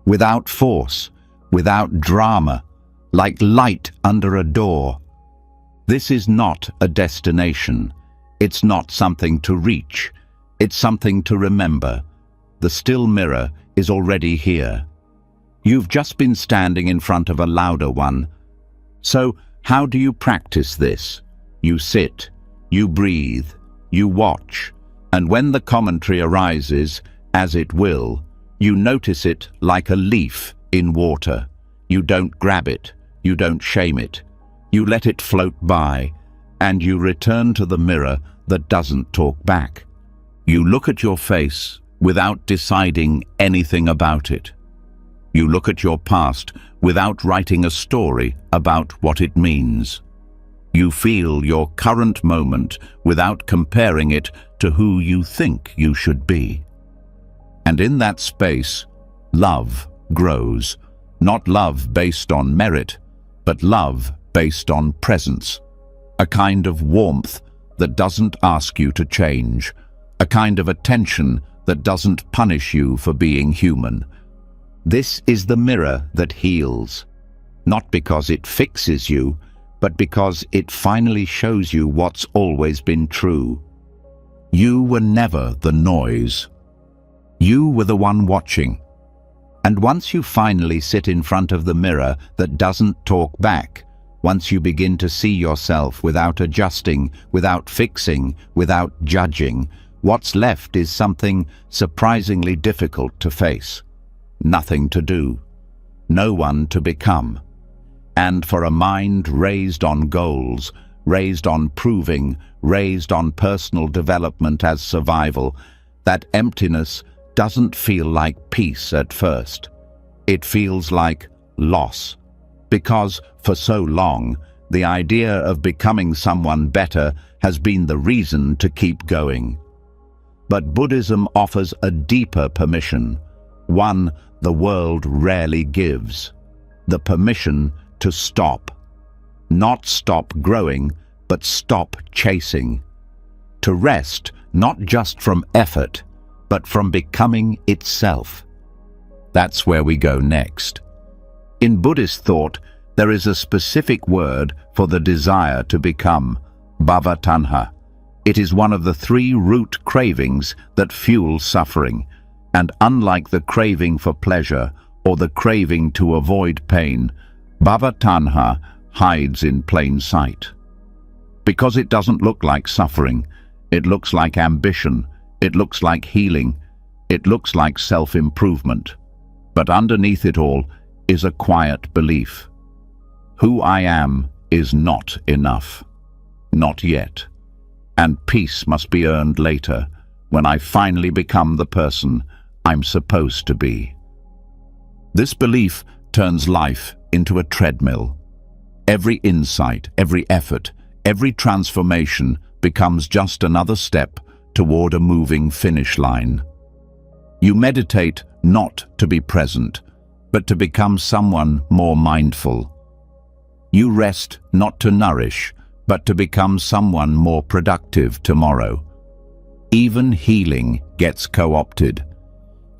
without force, without drama, like light under a door. This is not a destination. It's not something to reach. It's something to remember. The still mirror is already here. You've just been standing in front of a louder one. So, how do you practice this? You sit, you breathe, you watch, and when the commentary arises, as it will, you notice it like a leaf in water. You don't grab it, you don't shame it. You let it float by, and you return to the mirror that doesn't talk back. You look at your face without deciding anything about it. You look at your past without writing a story about what it means. You feel your current moment without comparing it to who you think you should be. And in that space, love grows, not love based on merit, but love based on presence. A kind of warmth that doesn't ask you to change, a kind of attention that doesn't punish you for being human. This is the mirror that heals, not because it fixes you, but because it finally shows you what's always been true. You were never the noise. You were the one watching. And once you finally sit in front of the mirror that doesn't talk back, once you begin to see yourself without adjusting, without fixing, without judging, what's left is something surprisingly difficult to face. Nothing to do. No one to become. And for a mind raised on goals, raised on proving, raised on personal development as survival, that emptiness doesn't feel like peace at first. It feels like loss, because for so long, The idea of becoming someone better has been the reason to keep going. But Buddhism offers a deeper permission, one the world rarely gives: the permission to stop. Not stop growing, but stop chasing. To rest, not just from effort, but from becoming itself. That's where we go next. In Buddhist thought, there is a specific word for the desire to become: bhava tanha. It is one of the three root cravings that fuel suffering, and unlike the craving for pleasure or the craving to avoid pain, bhava tanha hides in plain sight. Because it doesn't look like suffering, it looks like ambition, it looks like healing, it looks like self-improvement. But underneath it all is a quiet belief: who I am is not enough. Not yet. And peace must be earned later, when I finally become the person I'm supposed to be. This belief turns life into a treadmill. Every insight, every effort, every transformation becomes just another step toward a moving finish line. You meditate not to be present, but to become someone more mindful. You rest not to nourish, but to become someone more productive tomorrow. Even healing gets co-opted.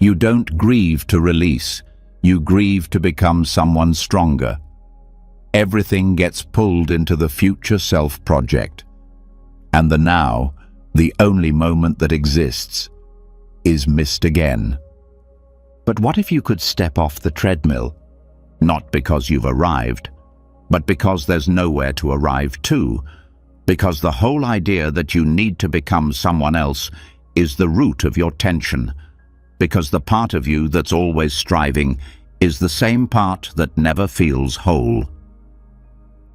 You don't grieve to release, you grieve to become someone stronger. Everything gets pulled into the future self project. And the now, the only moment that exists, is missed again. But what if you could step off the treadmill? Not because you've arrived, but because there's nowhere to arrive to, because the whole idea that you need to become someone else is the root of your tension, because the part of you that's always striving is the same part that never feels whole.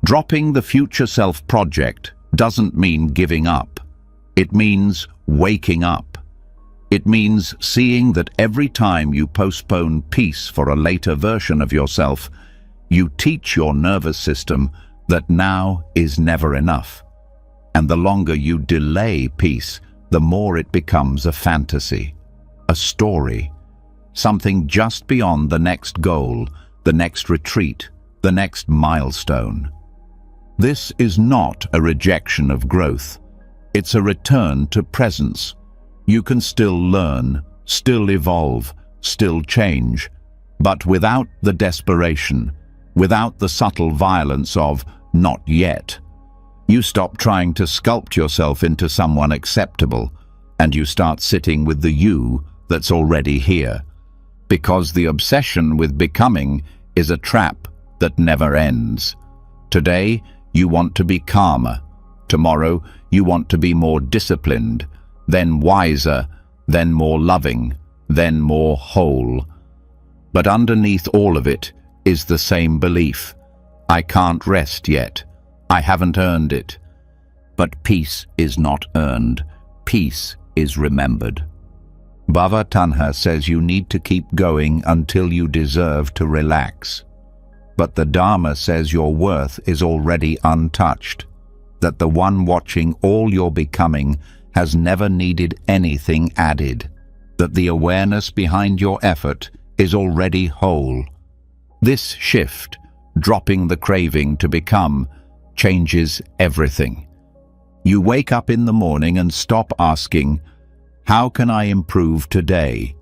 Dropping the future self project doesn't mean giving up. It means waking up. It means seeing that every time you postpone peace for a later version of yourself, you teach your nervous system that now is never enough. And the longer you delay peace, the more it becomes a fantasy, a story, something just beyond the next goal, the next retreat, the next milestone. This is not a rejection of growth. It's a return to presence. You can still learn, still evolve, still change, but without the desperation, without the subtle violence of not yet. You stop trying to sculpt yourself into someone acceptable, and you start sitting with the you that's already here. Because the obsession with becoming is a trap that never ends. Today, you want to be calmer. Tomorrow, you want to be more disciplined, then wiser, then more loving, then more whole. But underneath all of it is the same belief: I can't rest yet. I haven't earned it. But peace is not earned. Peace is remembered. Bhava Tanha says you need to keep going until you deserve to relax. But the Dharma says your worth is already untouched, that the one watching all your becoming has never needed anything added, that the awareness behind your effort is already whole. This shift, dropping the craving to become, changes everything. You wake up in the morning and stop asking, how can I improve today?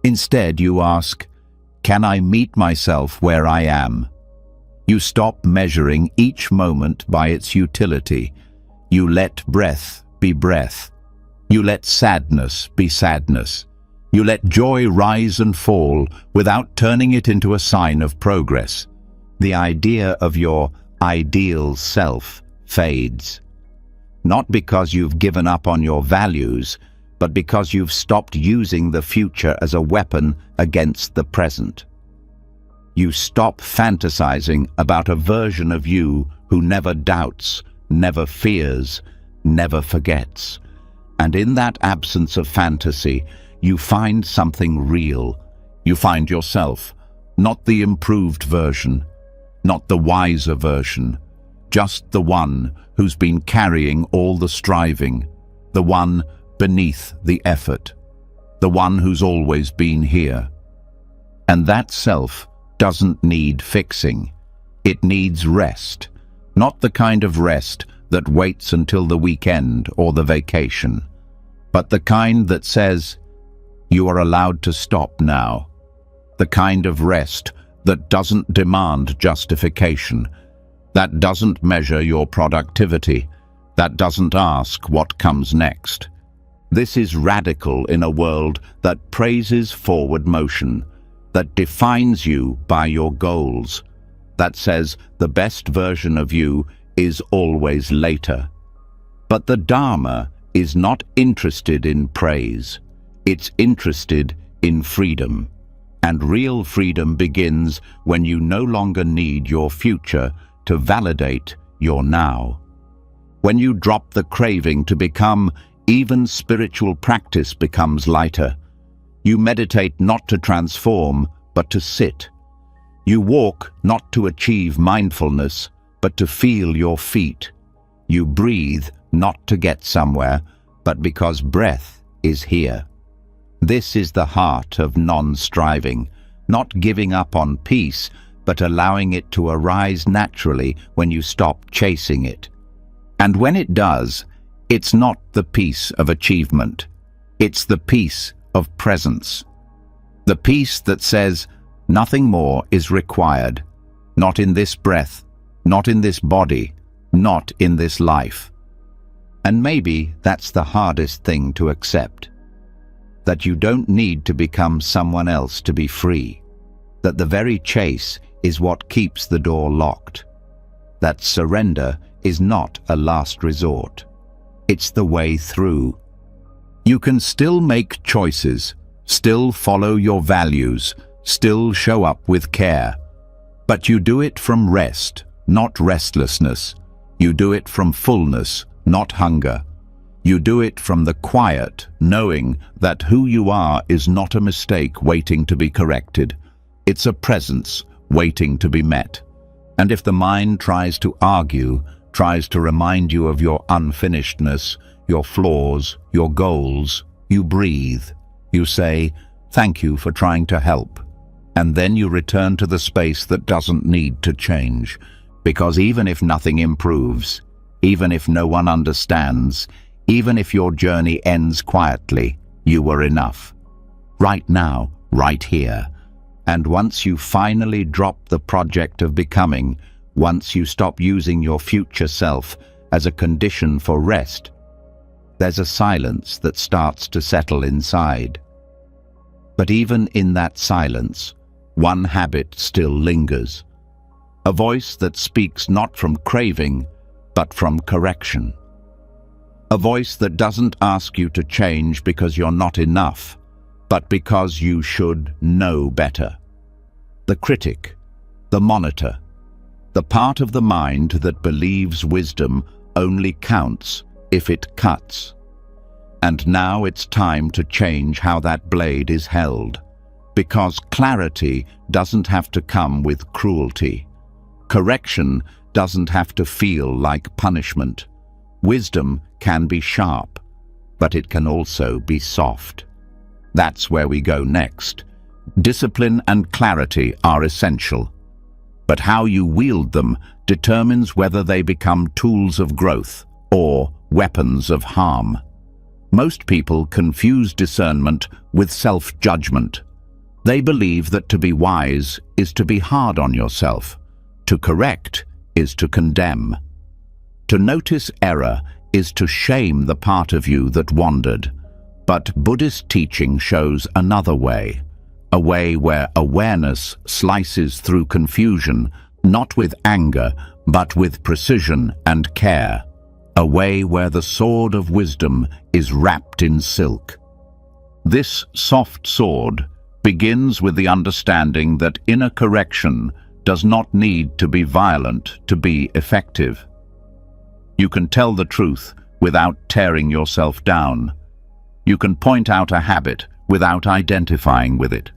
Instead, you ask, can I meet myself where I am? You stop measuring each moment by its utility. You let breath be breath. You let sadness be sadness. You let joy rise and fall without turning it into a sign of progress. The idea of your ideal self fades. Not because you've given up on your values, but because you've stopped using the future as a weapon against the present. You stop fantasizing about a version of you who never doubts, never fears, never forgets. And in that absence of fantasy, you find something real. You find yourself, not the improved version, not the wiser version, just the one who's been carrying all the striving, the one beneath the effort, the one who's always been here. And that self doesn't need fixing. It needs rest, not the kind of rest that waits until the weekend or the vacation, but the kind that says, you are allowed to stop now. The kind of rest that doesn't demand justification, that doesn't measure your productivity, that doesn't ask what comes next. This is radical in a world that praises forward motion, that defines you by your goals, that says the best version of you is always later. But the Dharma is not interested in praise. It's interested in freedom. And real freedom begins when you no longer need your future to validate your now. When you drop the craving to become, even spiritual practice becomes lighter. You meditate not to transform, but to sit. You walk not to achieve mindfulness, but to feel your feet. You breathe not to get somewhere, but because breath is here. This is the heart of non-striving, not giving up on peace, but allowing it to arise naturally when you stop chasing it. And when it does, it's not the peace of achievement. It's the peace of presence. The peace that says, nothing more is required. Not in this breath, not in this body, not in this life. And maybe that's the hardest thing to accept. That you don't need to become someone else to be free. That the very chase is what keeps the door locked. That surrender is not a last resort. It's the way through. You can still make choices, still follow your values, still show up with care. But you do it from rest, not restlessness. You do it from fullness, not hunger. You do it from the quiet, knowing that who you are is not a mistake waiting to be corrected. It's a presence waiting to be met. And if the mind tries to argue, tries to remind you of your unfinishedness, your flaws, your goals, you breathe. You say, thank you for trying to help. And then you return to the space that doesn't need to change. Because even if nothing improves, even if no one understands, even if your journey ends quietly, you were enough. Right now, right here. And once you finally drop the project of becoming, once you stop using your future self as a condition for rest, there's a silence that starts to settle inside. But even in that silence, one habit still lingers. A voice that speaks not from craving, but from correction. A voice that doesn't ask you to change because you're not enough, but because you should know better. The critic, the monitor, the part of the mind that believes wisdom only counts if it cuts. And now it's time to change how that blade is held, because clarity doesn't have to come with cruelty. Correction doesn't have to feel like punishment. Wisdom can be sharp, but it can also be soft. That's where we go next. Discipline and clarity are essential, but how you wield them determines whether they become tools of growth or weapons of harm. Most people confuse discernment with self-judgment. They believe that to be wise is to be hard on yourself. To correct is to condemn. To notice error is to shame the part of you that wandered. But Buddhist teaching shows another way, a way where awareness slices through confusion, not with anger, but with precision and care. A way where the sword of wisdom is wrapped in silk. This soft sword begins with the understanding that inner correction does not need to be violent to be effective. You can tell the truth without tearing yourself down. You can point out a habit without identifying with it.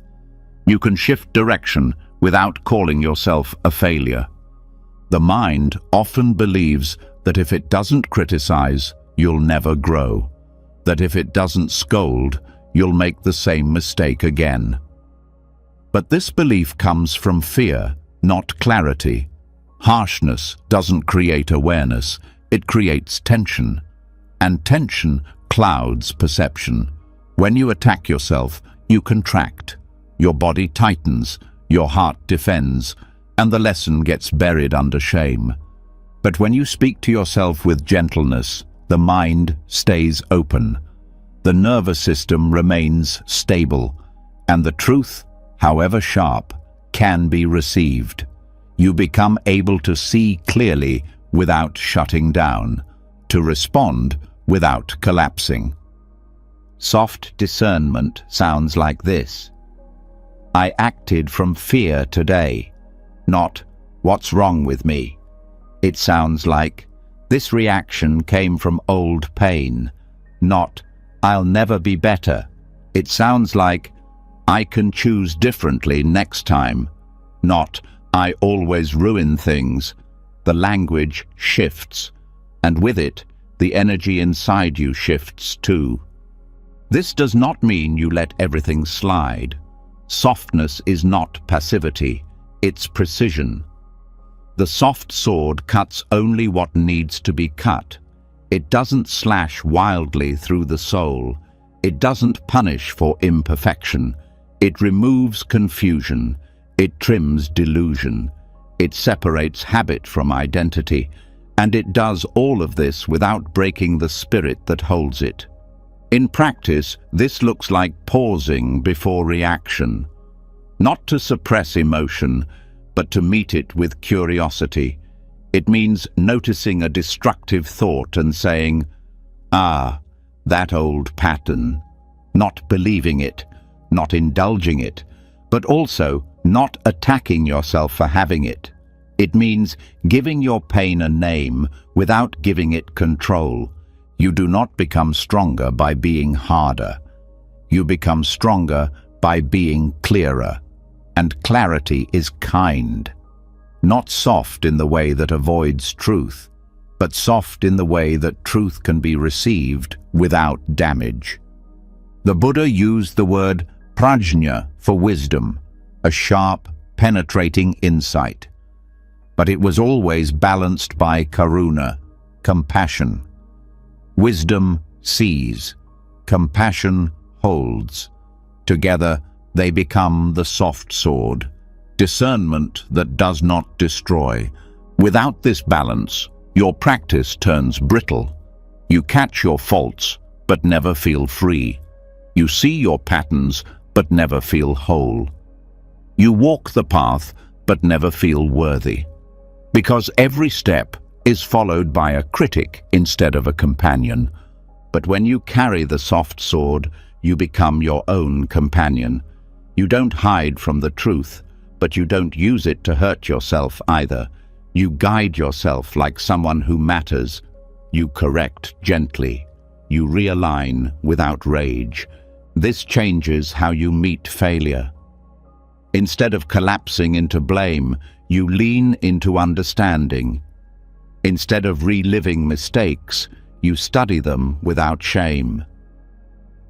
You can shift direction without calling yourself a failure. The mind often believes that if it doesn't criticize, you'll never grow. That if it doesn't scold, you'll make the same mistake again. But this belief comes from fear, not clarity. Harshness doesn't create awareness, it creates tension. And tension clouds perception. When you attack yourself, you contract. Your body tightens, your heart defends, and the lesson gets buried under shame. But when you speak to yourself with gentleness, the mind stays open. The nervous system remains stable, and the truth, however sharp, can be received. You become able to see clearly without shutting down, to respond without collapsing. Soft discernment sounds like this. I acted from fear today, not what's wrong with me. It sounds like this reaction came from old pain, not I'll never be better. It sounds like I can choose differently next time, not I always ruin things. The language shifts, and with it, the energy inside you shifts too. This does not mean you let everything slide. Softness is not passivity, it's precision. The soft sword cuts only what needs to be cut. It doesn't slash wildly through the soul. It doesn't punish for imperfection. It removes confusion. It trims delusion. It separates habit from identity. And it does all of this without breaking the spirit that holds it. In practice, this looks like pausing before reaction. Not to suppress emotion, but to meet it with curiosity. It means noticing a destructive thought and saying, "Ah, that old pattern." Not believing it, not indulging it, but also not attacking yourself for having it. It means giving your pain a name without giving it control. You do not become stronger by being harder. You become stronger by being clearer. And clarity is kind. Not soft in the way that avoids truth, but soft in the way that truth can be received without damage. The Buddha used the word prajna for wisdom, a sharp, penetrating insight. But it was always balanced by karuna, compassion. Wisdom sees, compassion holds. Together, they become the soft sword, discernment that does not destroy. Without this balance, your practice turns brittle. You catch your faults, but never feel free. You see your patterns, but never feel whole. You walk the path, but never feel worthy. Because every step is followed by a critic instead of a companion. But when you carry the soft sword, you become your own companion. You don't hide from the truth, but you don't use it to hurt yourself either. You guide yourself like someone who matters. You correct gently. You realign without rage. This changes how you meet failure. Instead of collapsing into blame, you lean into understanding. Instead of reliving mistakes, you study them without shame.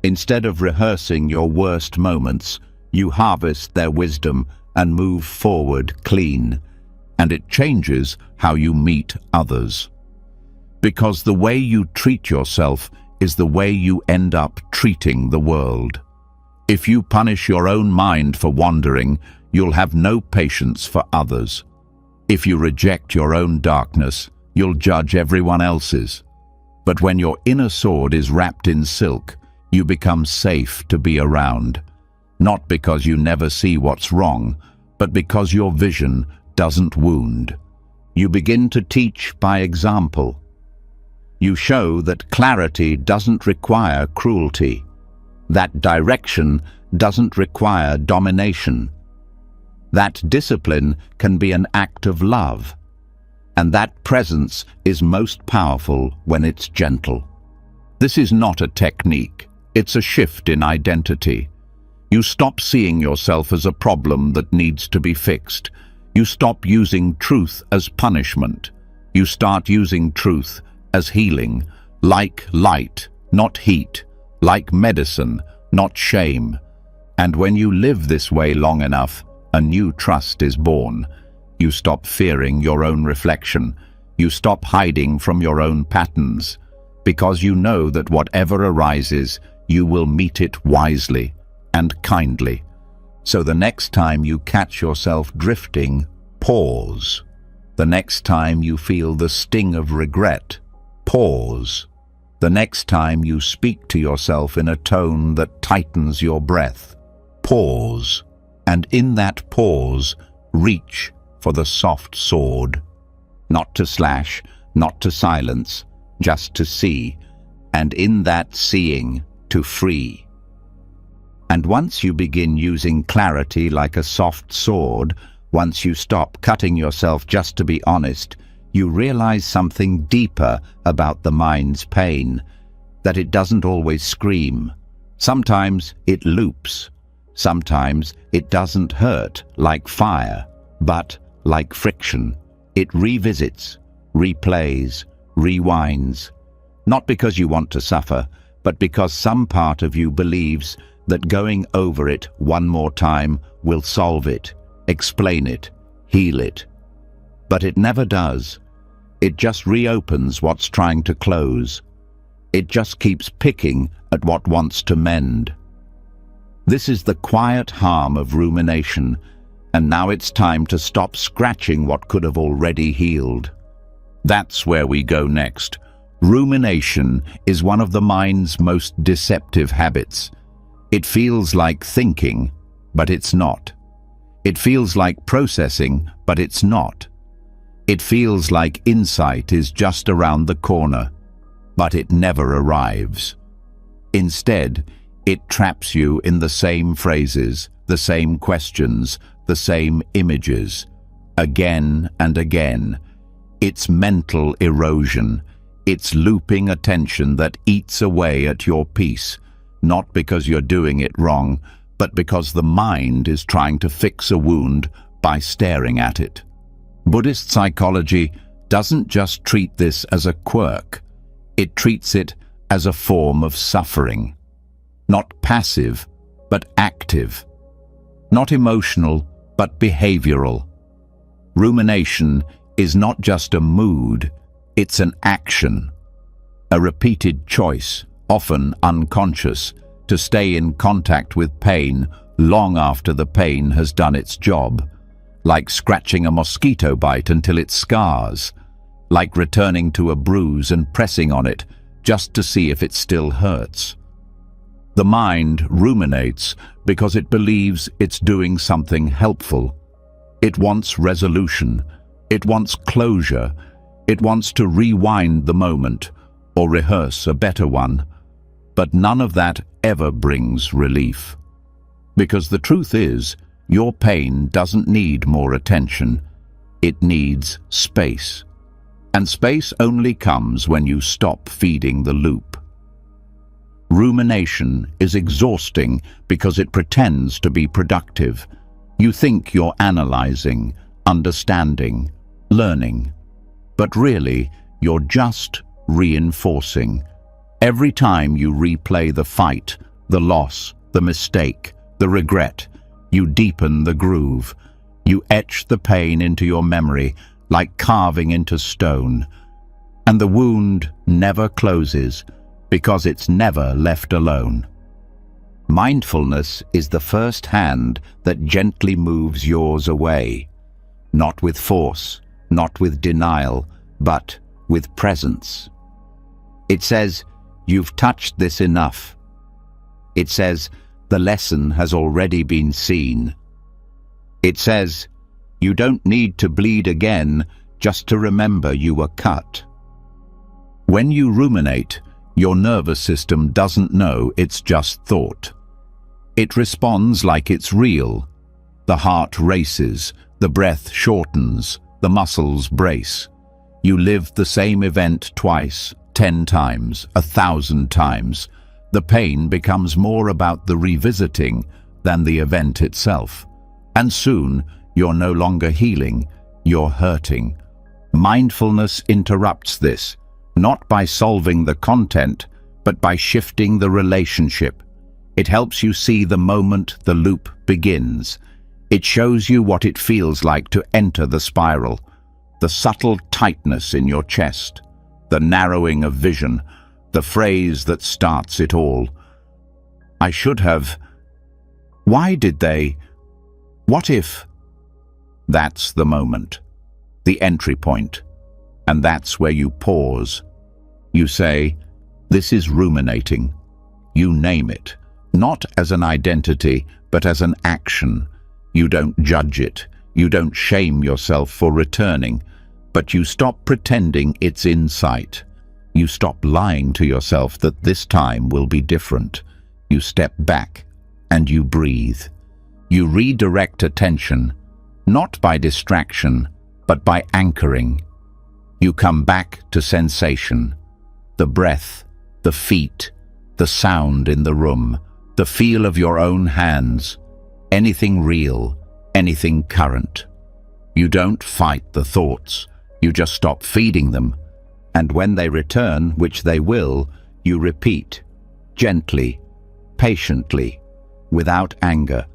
Instead of rehearsing your worst moments, you harvest their wisdom and move forward clean. And it changes how you meet others. Because the way you treat yourself is the way you end up treating the world. If you punish your own mind for wandering, you'll have no patience for others. If you reject your own darkness, you'll judge everyone else's. But when your inner sword is wrapped in silk, you become safe to be around. Not because you never see what's wrong, but because your vision doesn't wound. You begin to teach by example. You show that clarity doesn't require cruelty, that direction doesn't require domination, that discipline can be an act of love, and that presence is most powerful when it's gentle. This is not a technique, it's a shift in identity. You stop seeing yourself as a problem that needs to be fixed. You stop using truth as punishment. You start using truth as healing, like light, not heat, like medicine, not shame. And when you live this way long enough, a new trust is born. You stop fearing your own reflection. You stop hiding from your own patterns, because you know that whatever arises, you will meet it wisely and kindly. So the next time you catch yourself drifting, pause. The next time you feel the sting of regret, pause. The next time you speak to yourself in a tone that tightens your breath, pause. And in that pause, reach for the soft sword. Not to slash, not to silence, just to see. And in that seeing, to free. And once you begin using clarity like a soft sword, once you stop cutting yourself just to be honest, you realize something deeper about the mind's pain, that it doesn't always scream. Sometimes it loops. Sometimes it doesn't hurt like fire, but like friction. It revisits, replays, rewinds. Not because you want to suffer, but because some part of you believes that going over it one more time will solve it, explain it, heal it. But it never does. It just reopens what's trying to close. It just keeps picking at what wants to mend. This is the quiet harm of rumination, and now it's time to stop scratching what could have already healed. That's where we go next. Rumination is one of the mind's most deceptive habits. It feels like thinking, but it's not. It feels like processing, but it's not. It feels like insight is just around the corner, but it never arrives. Instead, it traps you in the same phrases, the same questions, the same images, again and again. It's mental erosion. It's looping attention that eats away at your peace, not because you're doing it wrong, but because the mind is trying to fix a wound by staring at it. Buddhist psychology doesn't just treat this as a quirk. It treats it as a form of suffering. Not passive, but active. Not emotional, but behavioral. Rumination is not just a mood, it's an action. A repeated choice, often unconscious, to stay in contact with pain long after the pain has done its job. Like scratching a mosquito bite until it scars. Like returning to a bruise and pressing on it just to see if it still hurts. The mind ruminates because it believes it's doing something helpful. It wants resolution. It wants closure. It wants to rewind the moment or rehearse a better one. But none of that ever brings relief. Because the truth is, your pain doesn't need more attention. It needs space. And space only comes when you stop feeding the loop. Rumination is exhausting because it pretends to be productive. You think you're analyzing, understanding, learning. But really, you're just reinforcing. Every time you replay the fight, the loss, the mistake, the regret, you deepen the groove. You etch the pain into your memory like carving into stone. And the wound never closes because it's never left alone. Mindfulness is the first hand that gently moves yours away. Not with force, not with denial, but with presence. It says, "You've touched this enough." It says, "The lesson has already been seen." It says, "You don't need to bleed again just to remember you were cut." When you ruminate, your nervous system doesn't know it's just thought. It responds like it's real. The heart races, the breath shortens, the muscles brace. You live the same event twice, 10 times, 1,000 times. The pain becomes more about the revisiting than the event itself. And soon, you're no longer healing, you're hurting. Mindfulness interrupts this, not by solving the content, but by shifting the relationship. It helps you see the moment the loop begins. It shows you what it feels like to enter the spiral, the subtle tightness in your chest, the narrowing of vision, the phrase that starts it all. I should have. Why did they? What if? That's the moment, the entry point. And that's where you pause. You say, this is ruminating. You name it, not as an identity, but as an action. You don't judge it. You don't shame yourself for returning, but you stop pretending it's in sight. You stop lying to yourself that this time will be different. You step back and you breathe. You redirect attention, not by distraction, but by anchoring. You come back to sensation, the breath, the feet, the sound in the room, the feel of your own hands, anything real, anything current. You don't fight the thoughts, you just stop feeding them. And when they return, which they will, you repeat, gently, patiently, without anger.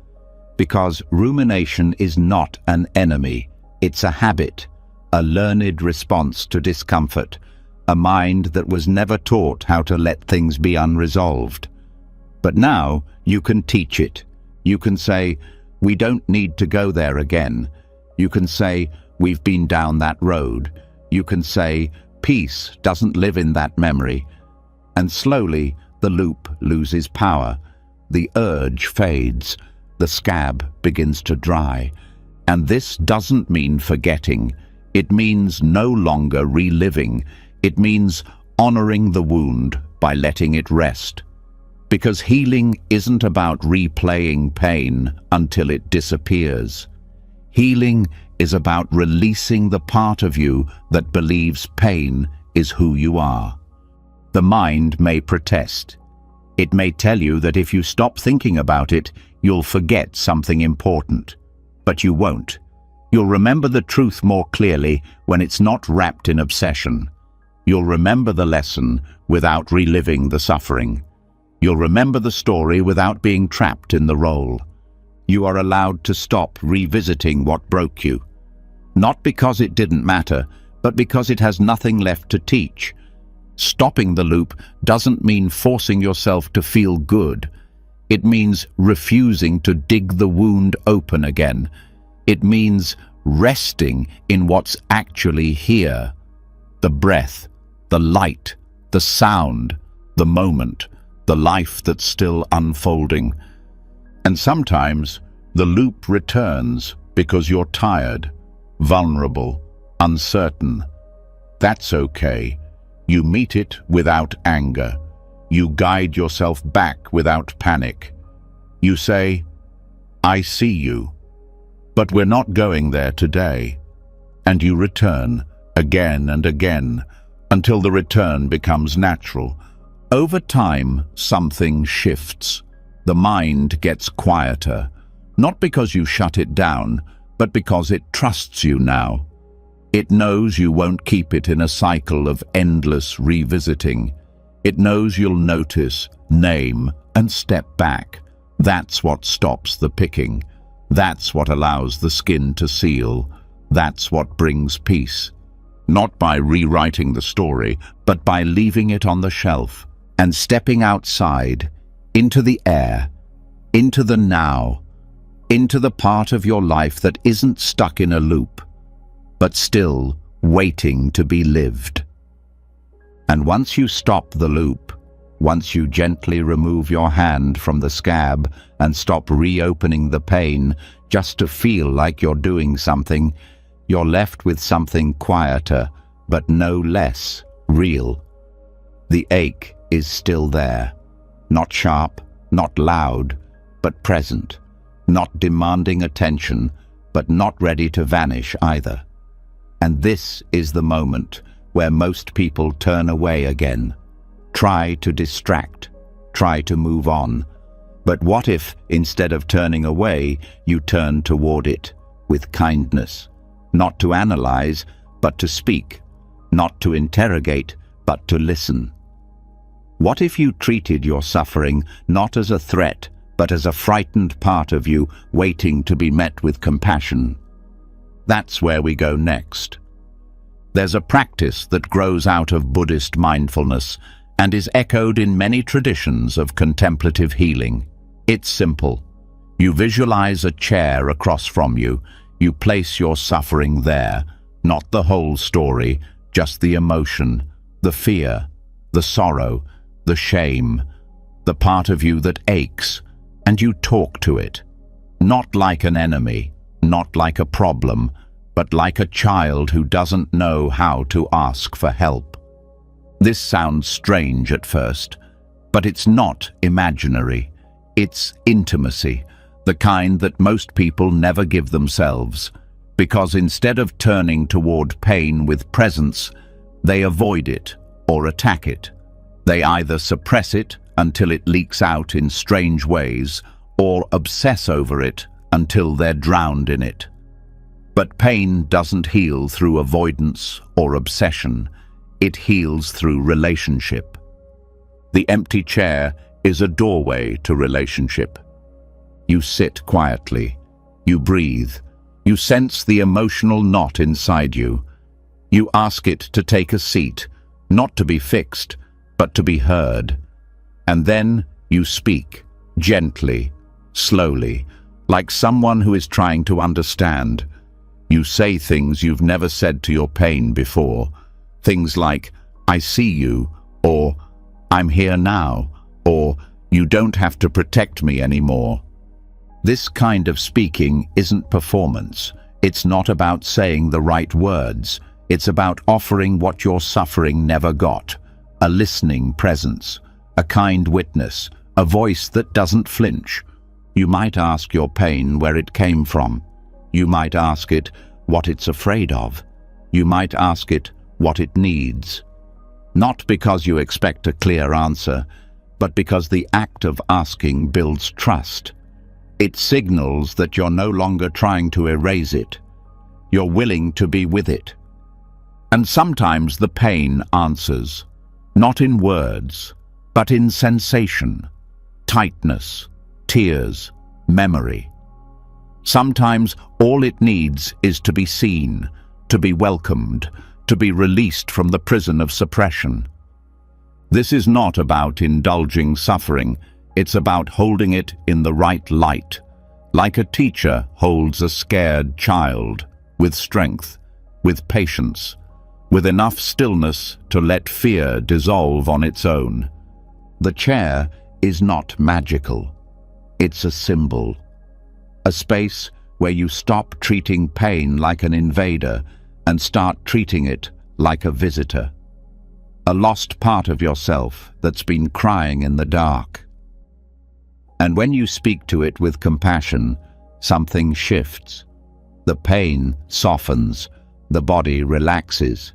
Because rumination is not an enemy, it's a habit, a learned response to discomfort, a mind that was never taught how to let things be unresolved. But now you can teach it. You can say, we don't need to go there again. You can say, we've been down that road. You can say, peace doesn't live in that memory. And slowly, the loop loses power. The urge fades. The scab begins to dry. And this doesn't mean forgetting. It means no longer reliving. It means honoring the wound by letting it rest. Because healing isn't about replaying pain until it disappears. Healing is about releasing the part of you that believes pain is who you are. The mind may protest. It may tell you that if you stop thinking about it, you'll forget something important. But you won't. You'll remember the truth more clearly when it's not wrapped in obsession. You'll remember the lesson without reliving the suffering. You'll remember the story without being trapped in the role. You are allowed to stop revisiting what broke you. Not because it didn't matter, but because it has nothing left to teach. Stopping the loop doesn't mean forcing yourself to feel good. It means refusing to dig the wound open again. It means resting in what's actually here. The breath, the light, the sound, the moment, the life that's still unfolding. And sometimes the loop returns because you're tired, vulnerable, uncertain. That's okay. You meet it without anger. You guide yourself back without panic. You say, I see you, but we're not going there today. And you return again and again until the return becomes natural. Over time, something shifts. The mind gets quieter, not because you shut it down, but because it trusts you now. It knows you won't keep it in a cycle of endless revisiting. It knows you'll notice, name, and step back. That's what stops the picking. That's what allows the skin to seal. That's what brings peace. Not by rewriting the story, but by leaving it on the shelf and stepping outside, into the air, into the now, into the part of your life that isn't stuck in a loop, but still waiting to be lived. And once you stop the loop, once you gently remove your hand from the scab and stop reopening the pain just to feel like you're doing something, you're left with something quieter, but no less real. The ache is still there, not sharp, not loud, but present, not demanding attention, but not ready to vanish either. And this is the moment where most people turn away again, try to distract, try to move on. But what if, instead of turning away, you turn toward it, with kindness, not to analyze, but to speak, not to interrogate, but to listen. What if you treated your suffering not as a threat, but as a frightened part of you waiting to be met with compassion? That's where we go next. There's a practice that grows out of Buddhist mindfulness and is echoed in many traditions of contemplative healing. It's simple. You visualize a chair across from you. You place your suffering there, not the whole story, just the emotion, the fear, the sorrow, the shame, the part of you that aches, and you talk to it. Not like an enemy, not like a problem, but like a child who doesn't know how to ask for help. This sounds strange at first, but it's not imaginary. It's intimacy, the kind that most people never give themselves, because instead of turning toward pain with presence, they avoid it or attack it. They either suppress it until it leaks out in strange ways, or obsess over it until they're drowned in it. But pain doesn't heal through avoidance or obsession. It heals through relationship. The empty chair is a doorway to relationship. You sit quietly. You breathe. You sense the emotional knot inside you. You ask it to take a seat, not to be fixed, but to be heard. And then you speak, gently, slowly, like someone who is trying to understand. You say things you've never said to your pain before. Things like, "I see you," or "I'm here now," or "You don't have to protect me anymore." This kind of speaking isn't performance. It's not about saying the right words. It's about offering what your suffering never got: a listening presence, a kind witness, a voice that doesn't flinch. You might ask your pain where it came from. You might ask it what it's afraid of. You might ask it what it needs. Not because you expect a clear answer, but because the act of asking builds trust. It signals that you're no longer trying to erase it. You're willing to be with it. And sometimes the pain answers, not in words, but in sensation, tightness, tears, memory. Sometimes all it needs is to be seen, to be welcomed, to be released from the prison of suppression. This is not about indulging suffering. It's about holding it in the right light, like a teacher holds a scared child, with strength, with patience, with enough stillness to let fear dissolve on its own. The chair is not magical. It's a symbol, a space where you stop treating pain like an invader and start treating it like a visitor, a lost part of yourself that's been crying in the dark. And when you speak to it with compassion, something shifts. The pain softens, the body relaxes.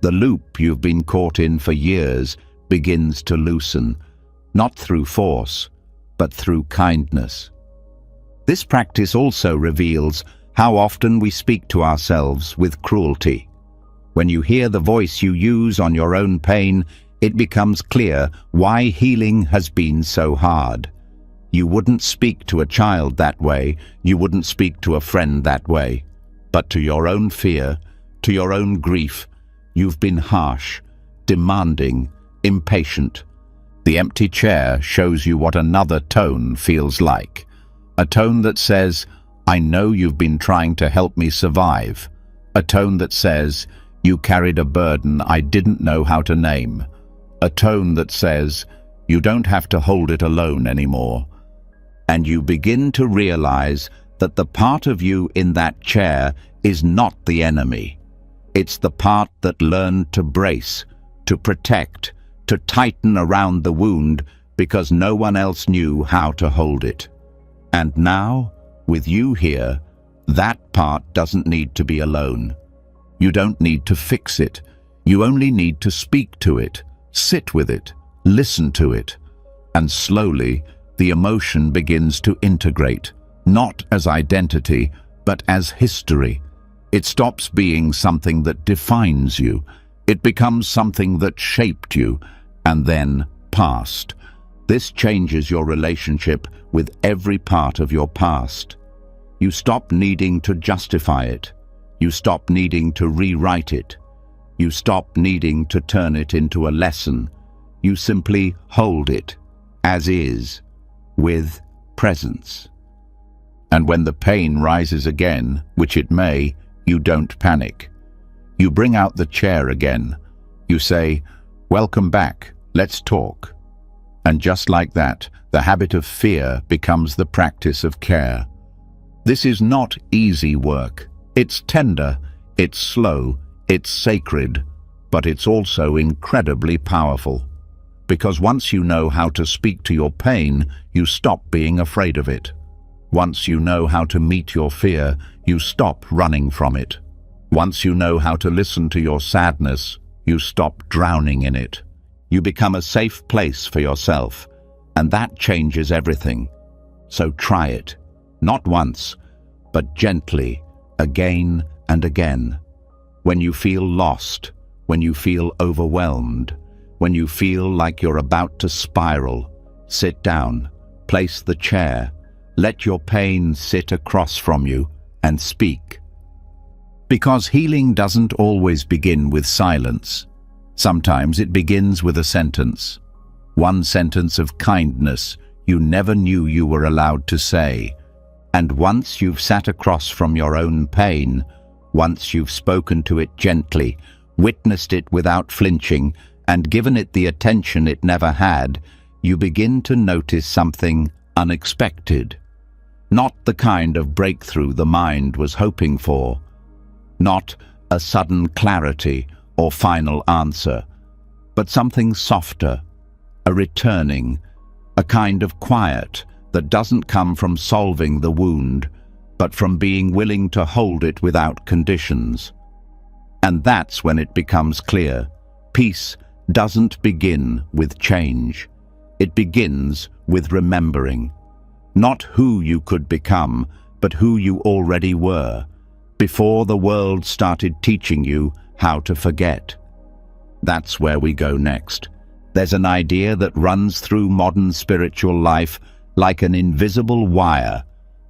The loop you've been caught in for years begins to loosen, not through force, but through kindness. This practice also reveals how often we speak to ourselves with cruelty. When you hear the voice you use on your own pain, it becomes clear why healing has been so hard. You wouldn't speak to a child that way, you wouldn't speak to a friend that way. But to your own fear, to your own grief, you've been harsh, demanding, impatient. The empty chair shows you what another tone feels like. A tone that says, "I know you've been trying to help me survive." A tone that says, "You carried a burden I didn't know how to name." A tone that says, "You don't have to hold it alone anymore." And you begin to realize that the part of you in that chair is not the enemy. It's the part that learned to brace, to protect, to tighten around the wound because no one else knew how to hold it. And now, with you here, that part doesn't need to be alone. You don't need to fix it. You only need to speak to it, sit with it, listen to it. And slowly, the emotion begins to integrate, not as identity, but as history. It stops being something that defines you. It becomes something that shaped you and then passed. This changes your relationship with every part of your past. You stop needing to justify it. You stop needing to rewrite it. You stop needing to turn it into a lesson. You simply hold it, as is, with presence. And when the pain rises again, which it may, you don't panic. You bring out the chair again. You say, "Welcome back, let's talk." And just like that, the habit of fear becomes the practice of care. This is not easy work. It's tender, it's slow, it's sacred, but it's also incredibly powerful. Because once you know how to speak to your pain, you stop being afraid of it. Once you know how to meet your fear, you stop running from it. Once you know how to listen to your sadness, you stop drowning in it. You become a safe place for yourself, and that changes everything. So try it, not once, but gently, again and again. When you feel lost, when you feel overwhelmed, when you feel like you're about to spiral, sit down, place the chair, let your pain sit across from you, and speak. Because healing doesn't always begin with silence. Sometimes it begins with a sentence. One sentence of kindness you never knew you were allowed to say. And once you've sat across from your own pain, once you've spoken to it gently, witnessed it without flinching, and given it the attention it never had, you begin to notice something unexpected. Not the kind of breakthrough the mind was hoping for. Not a sudden clarity or final answer, but something softer, a returning, a kind of quiet that doesn't come from solving the wound, but from being willing to hold it without conditions. And that's when it becomes clear. Peace doesn't begin with change. It begins with remembering. Not who you could become, but who you already were, before the world started teaching you how to forget. That's where we go next. There's an idea that runs through modern spiritual life like an invisible wire,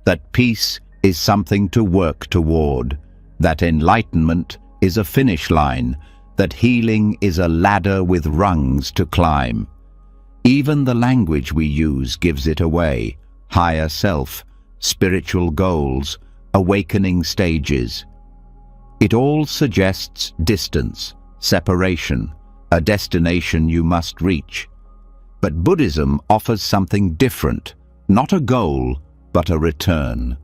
that peace is something to work toward, that enlightenment is a finish line, that healing is a ladder with rungs to climb. Even the language we use gives it away. Higher self, spiritual goals, awakening stages. It all suggests distance, separation, a destination you must reach. But Buddhism offers something different, not a goal, but a return.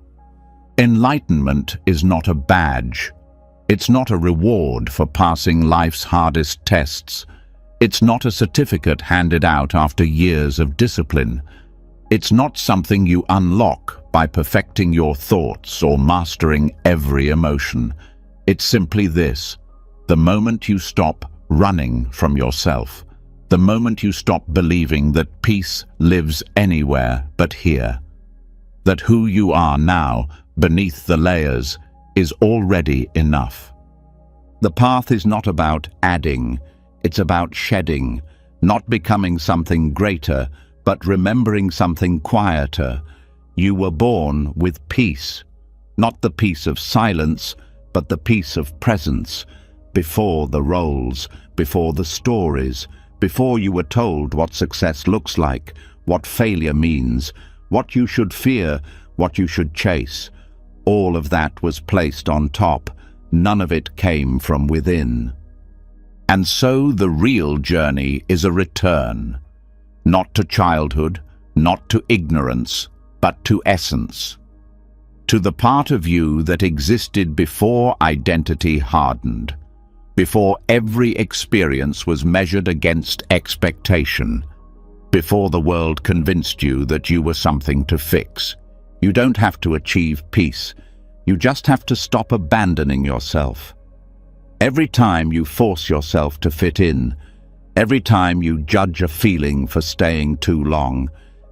Enlightenment is not a badge. It's not a reward for passing life's hardest tests. It's not a certificate handed out after years of discipline. It's not something you unlock by perfecting your thoughts or mastering every emotion. It's simply this: the moment you stop running from yourself, the moment you stop believing that peace lives anywhere but here, that who you are now, beneath the layers, is already enough. The path is not about adding, it's about shedding, not becoming something greater, but remembering something quieter. You were born with peace, not the peace of silence, but the peace of presence, before the roles, before the stories, before you were told what success looks like, what failure means, what you should fear, what you should chase. All of that was placed on top. None of it came from within. And so the real journey is a return, not to childhood, not to ignorance, but to essence, to the part of you that existed before identity hardened, before every experience was measured against expectation, before the world convinced you that you were something to fix. You don't have to achieve peace. You just have to stop abandoning yourself. Every time you force yourself to fit in, every time you judge a feeling for staying too long,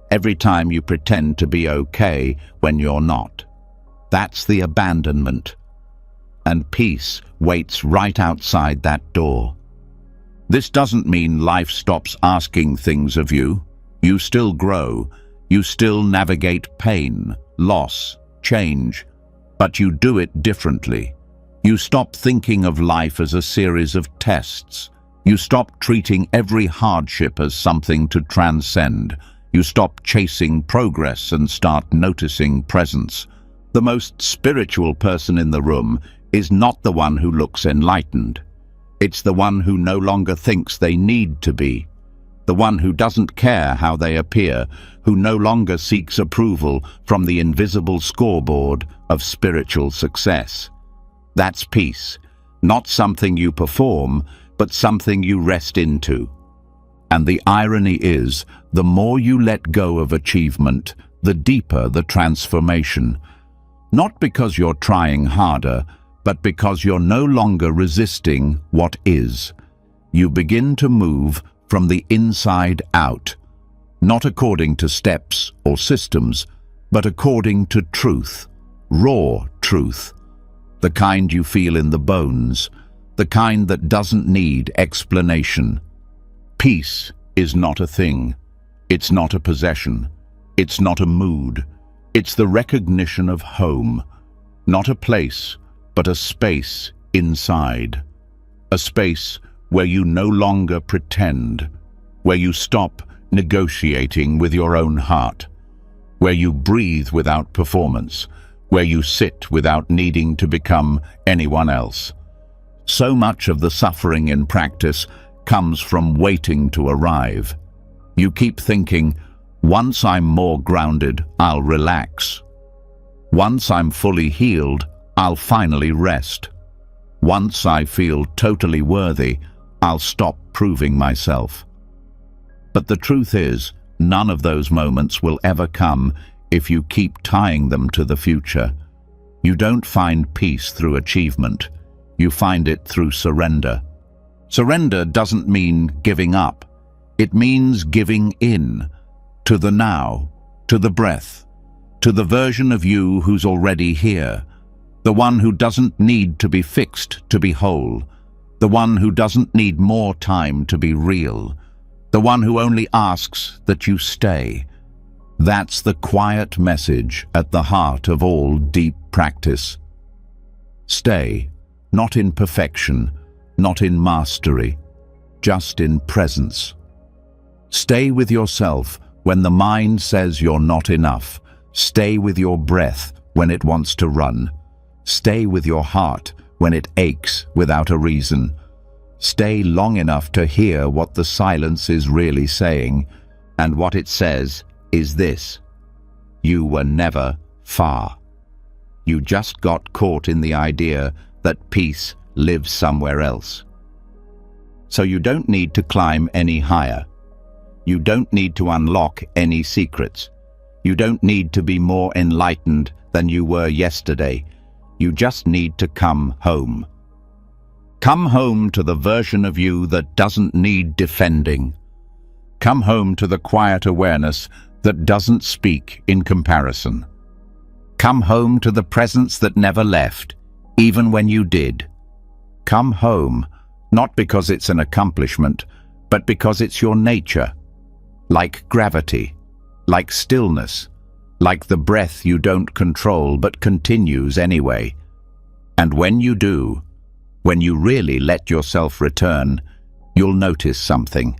every time you pretend to be okay when you're not, That's the abandonment. And peace waits right outside that door. This doesn't mean life stops asking things of you. You still grow. You still navigate pain, loss, change, but you do it differently. You stop thinking of life as a series of tests. You stop treating every hardship as something to transcend. You stop chasing progress and start noticing presence. The most spiritual person in the room is not the one who looks enlightened. It's the one who no longer thinks they need to be. The one who doesn't care how they appear, who no longer seeks approval from the invisible scoreboard of spiritual success. That's peace, not something you perform, but something you rest into. And the irony is, the more you let go of achievement, the deeper the transformation. Not because you're trying harder, but because you're no longer resisting what is. You begin to move from the inside out, not according to steps or systems, but according to truth, raw truth, the kind you feel in the bones, the kind that doesn't need explanation. Peace is not a thing. It's not a possession. It's not a mood. It's the recognition of home, not a place, but a space inside. A space where you no longer pretend, where you stop negotiating with your own heart, where you breathe without performance, where you sit without needing to become anyone else. So much of the suffering in practice comes from waiting to arrive. You keep thinking, once I'm more grounded, I'll relax. Once I'm fully healed, I'll finally rest. Once I feel totally worthy, I'll stop proving myself. But the truth is, none of those moments will ever come if you keep tying them to the future. You don't find peace through achievement. You find it through surrender. Surrender doesn't mean giving up. It means giving in to the now, to the breath, to the version of you who's already here, the one who doesn't need to be fixed to be whole, the one who doesn't need more time to be real, the one who only asks that you stay. That's the quiet message at the heart of all deep practice. Stay, not in perfection, not in mastery, just in presence. Stay with yourself when the mind says you're not enough. Stay with your breath when it wants to run. Stay with your heart when it aches without a reason. Stay long enough to hear what the silence is really saying, and what it says is this: you were never far. You just got caught in the idea that peace lives somewhere else. So you don't need to climb any higher. You don't need to unlock any secrets. You don't need to be more enlightened than you were yesterday. You just need to come home. Come home to the version of you that doesn't need defending. Come home to the quiet awareness that doesn't speak in comparison. Come home to the presence that never left, even when you did. Come home, not because it's an accomplishment, but because it's your nature. Like gravity, like stillness, like the breath you don't control but continues anyway. And when you do, when you really let yourself return, you'll notice something.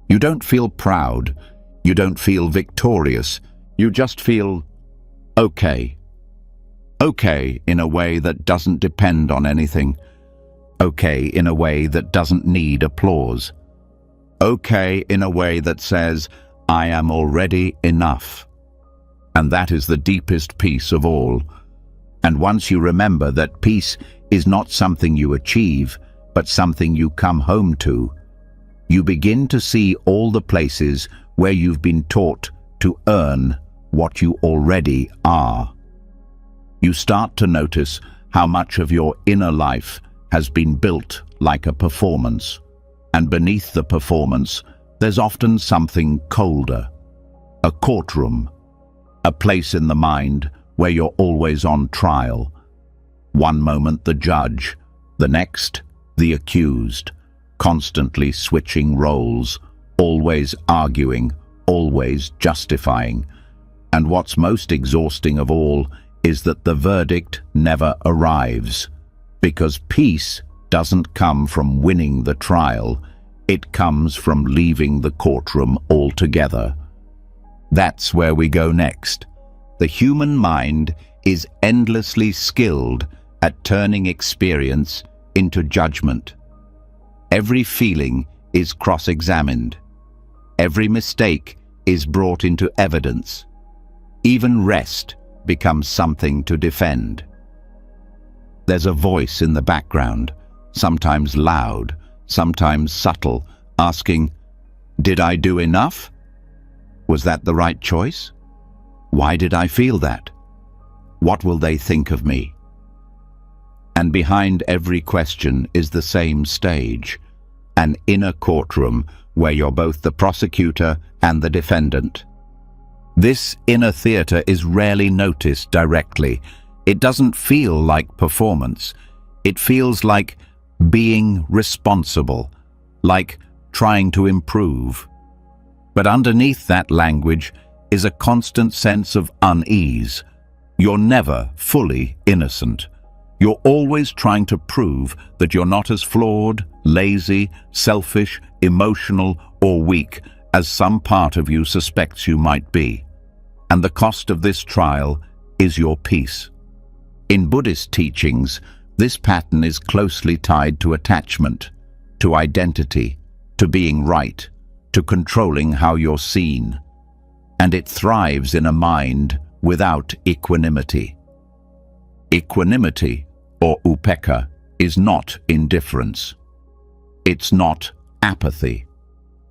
You don't feel proud, you don't feel victorious, you just feel okay. Okay in a way that doesn't depend on anything. Okay in a way that doesn't need applause. Okay in a way that says, I am already enough. And that is the deepest peace of all. And once you remember that peace is not something you achieve, but something you come home to, you begin to see all the places where you've been taught to earn what you already are. You start to notice how much of your inner life has been built like a performance. And beneath the performance, there's often something colder. A courtroom, a place in the mind where you're always on trial. One moment the judge, the next the accused, constantly switching roles, always arguing, always justifying. And what's most exhausting of all is that the verdict never arrives, because peace doesn't come from winning the trial, it comes from leaving the courtroom altogether. That's where we go next. The human mind is endlessly skilled at turning experience into judgment. Every feeling is cross-examined. Every mistake is brought into evidence. Even rest becomes something to defend. There's a voice in the background, sometimes loud, sometimes subtle, asking, "Did I do enough? Was that the right choice? Why did I feel that? What will they think of me?" And behind every question is the same stage, an inner courtroom where you're both the prosecutor and the defendant. This inner theater is rarely noticed directly. It doesn't feel like performance. It feels like being responsible, like trying to improve. But underneath that language is a constant sense of unease. You're never fully innocent. You're always trying to prove that you're not as flawed, lazy, selfish, emotional, or weak as some part of you suspects you might be. And the cost of this trial is your peace. In Buddhist teachings, this pattern is closely tied to attachment, to identity, to being right, to controlling how you're seen. And it thrives in a mind without equanimity. Equanimity, or upekkha, is not indifference. It's not apathy.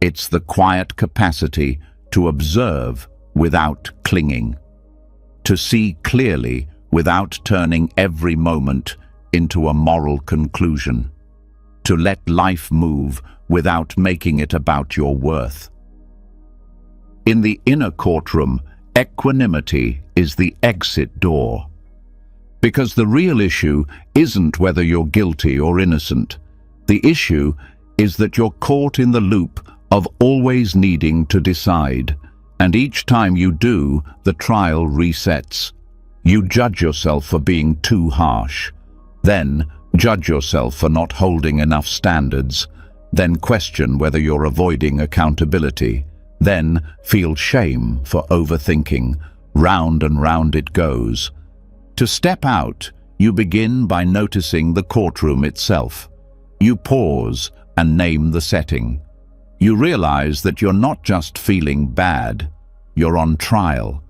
It's the quiet capacity to observe without clinging, to see clearly without turning every moment into a moral conclusion, to let life move without making it about your worth. In the inner courtroom, equanimity is the exit door. Because the real issue isn't whether you're guilty or innocent. The issue is that you're caught in the loop of always needing to decide. And each time you do, the trial resets. You judge yourself for being too harsh. Then judge yourself for not holding enough standards. Then question whether you're avoiding accountability. Then feel shame for overthinking. Round and round it goes. To step out, you begin by noticing the courtroom itself. You pause and name the setting. You realize that you're not just feeling bad, you're on trial.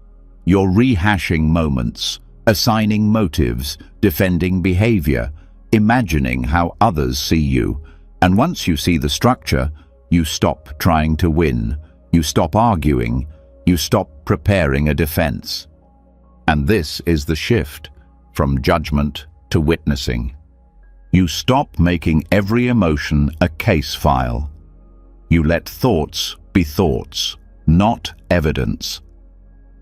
You're rehashing moments, assigning motives, defending behavior, imagining how others see you. And once you see the structure, you stop trying to win. You stop arguing. You stop preparing a defense. And this is the shift from judgment to witnessing. You stop making every emotion a case file. You let thoughts be thoughts, not evidence.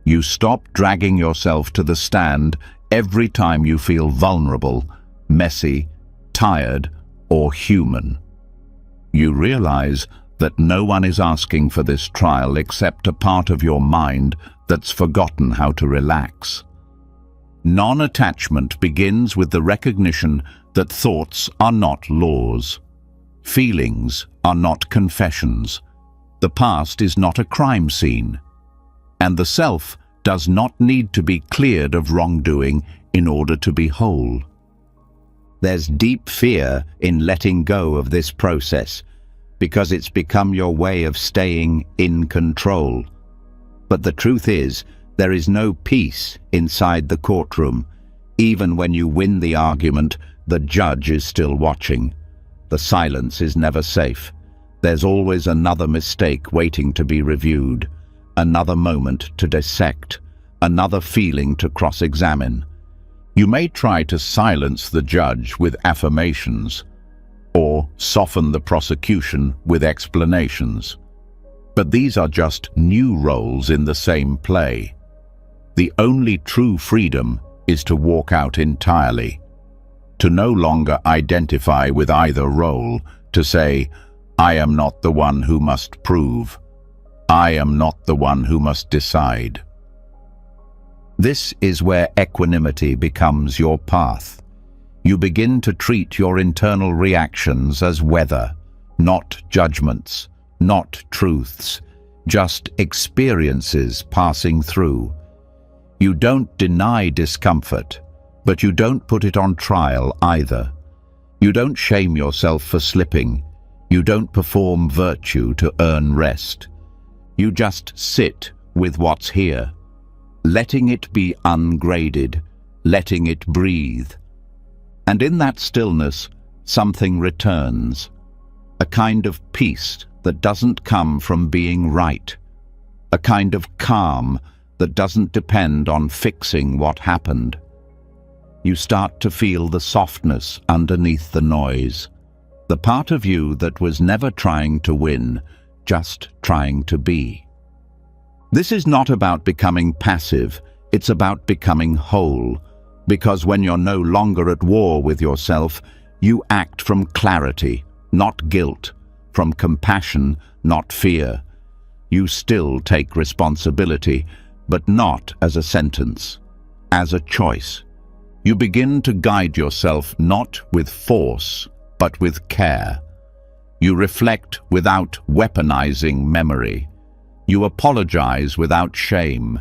You stop dragging yourself to the stand every time you feel vulnerable, messy, tired, or human. You realize that no one is asking for this trial except a part of your mind that's forgotten how to relax. Non-attachment begins with the recognition that thoughts are not laws. Feelings are not confessions. The past is not a crime scene. And the self does not need to be cleared of wrongdoing in order to be whole. There's deep fear in letting go of this process, because it's become your way of staying in control. But the truth is, there is no peace inside the courtroom. Even when you win the argument, the judge is still watching. The silence is never safe. There's always another mistake waiting to be reviewed, another moment to dissect, another feeling to cross-examine. You may try to silence the judge with affirmations, or soften the prosecution with explanations. But these are just new roles in the same play. The only true freedom is to walk out entirely, to no longer identify with either role, to say, I am not the one who must prove. I am not the one who must decide. This is where equanimity becomes your path. You begin to treat your internal reactions as weather, not judgments, not truths, just experiences passing through. You don't deny discomfort, but you don't put it on trial either. You don't shame yourself for slipping. You don't perform virtue to earn rest. You just sit with what's here, letting it be ungraded, letting it breathe. And in that stillness, something returns, a kind of peace that doesn't come from being right, a kind of calm that doesn't depend on fixing what happened. You start to feel the softness underneath the noise, the part of you that was never trying to win, just trying to be. This is not about becoming passive, it's about becoming whole, because when you're no longer at war with yourself, you act from clarity, not guilt, from compassion, not fear. You still take responsibility, but not as a sentence, as a choice. You begin to guide yourself not with force, but with care. You reflect without weaponizing memory. You apologize without shame.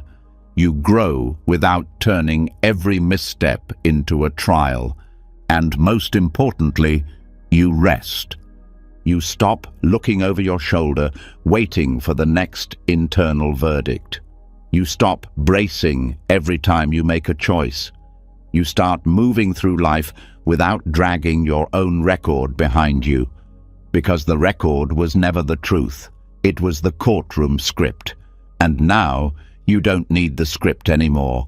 You grow without turning every misstep into a trial. And most importantly, you rest. You stop looking over your shoulder, waiting for the next internal verdict. You stop bracing every time you make a choice. You start moving through life without dragging your own record behind you, because the record was never the truth. It was the courtroom script, and now you don't need the script anymore.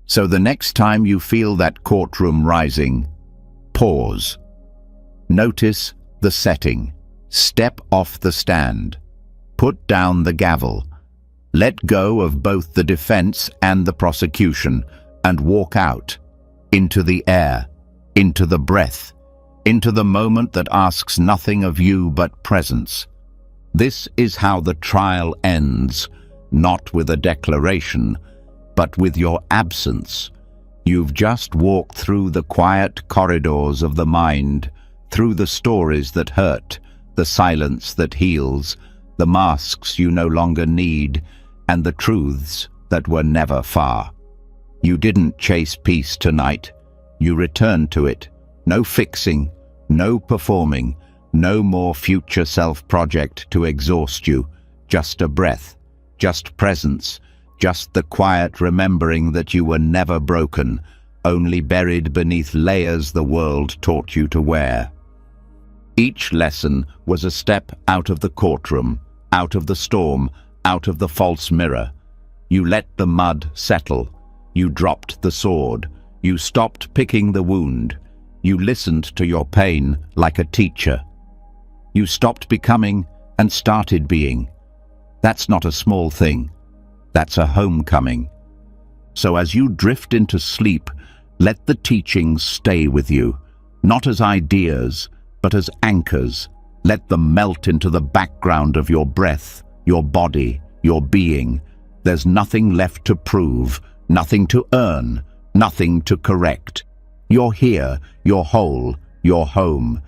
So the next time you feel that courtroom rising, pause. Notice the setting. Step off the stand. Put down the gavel. Let go of both the defense and the prosecution and walk out into the air, into the breath, into the moment that asks nothing of you but presence. This is how the trial ends, not with a declaration, but with your absence. You've just walked through the quiet corridors of the mind, through the stories that hurt, the silence that heals, the masks you no longer need, and the truths that were never far. You didn't chase peace tonight. You returned to it. No fixing, no performing, no more future self-project to exhaust you. Just a breath, just presence, just the quiet remembering that you were never broken, only buried beneath layers the world taught you to wear. Each lesson was a step out of the courtroom, out of the storm, out of the false mirror. You let the mud settle. You dropped the sword. You stopped picking the wound. You listened to your pain like a teacher. You stopped becoming and started being. That's not a small thing. That's a homecoming. So as you drift into sleep, let the teachings stay with you, not as ideas, but as anchors. Let them melt into the background of your breath, your body, your being. There's nothing left to prove, nothing to earn, nothing to correct. You're here, you're whole, you're home.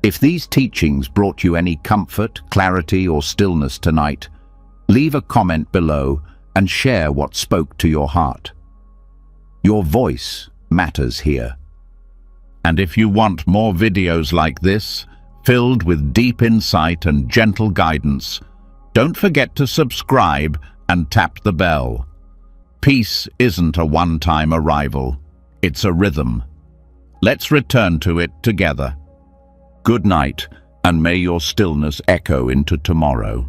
If these teachings brought you any comfort, clarity, or stillness tonight, leave a comment below and share what spoke to your heart. Your voice matters here. And if you want more videos like this, filled with deep insight and gentle guidance, don't forget to subscribe and tap the bell. Peace isn't a one-time arrival, it's a rhythm. Let's return to it together. Good night, and may your stillness echo into tomorrow.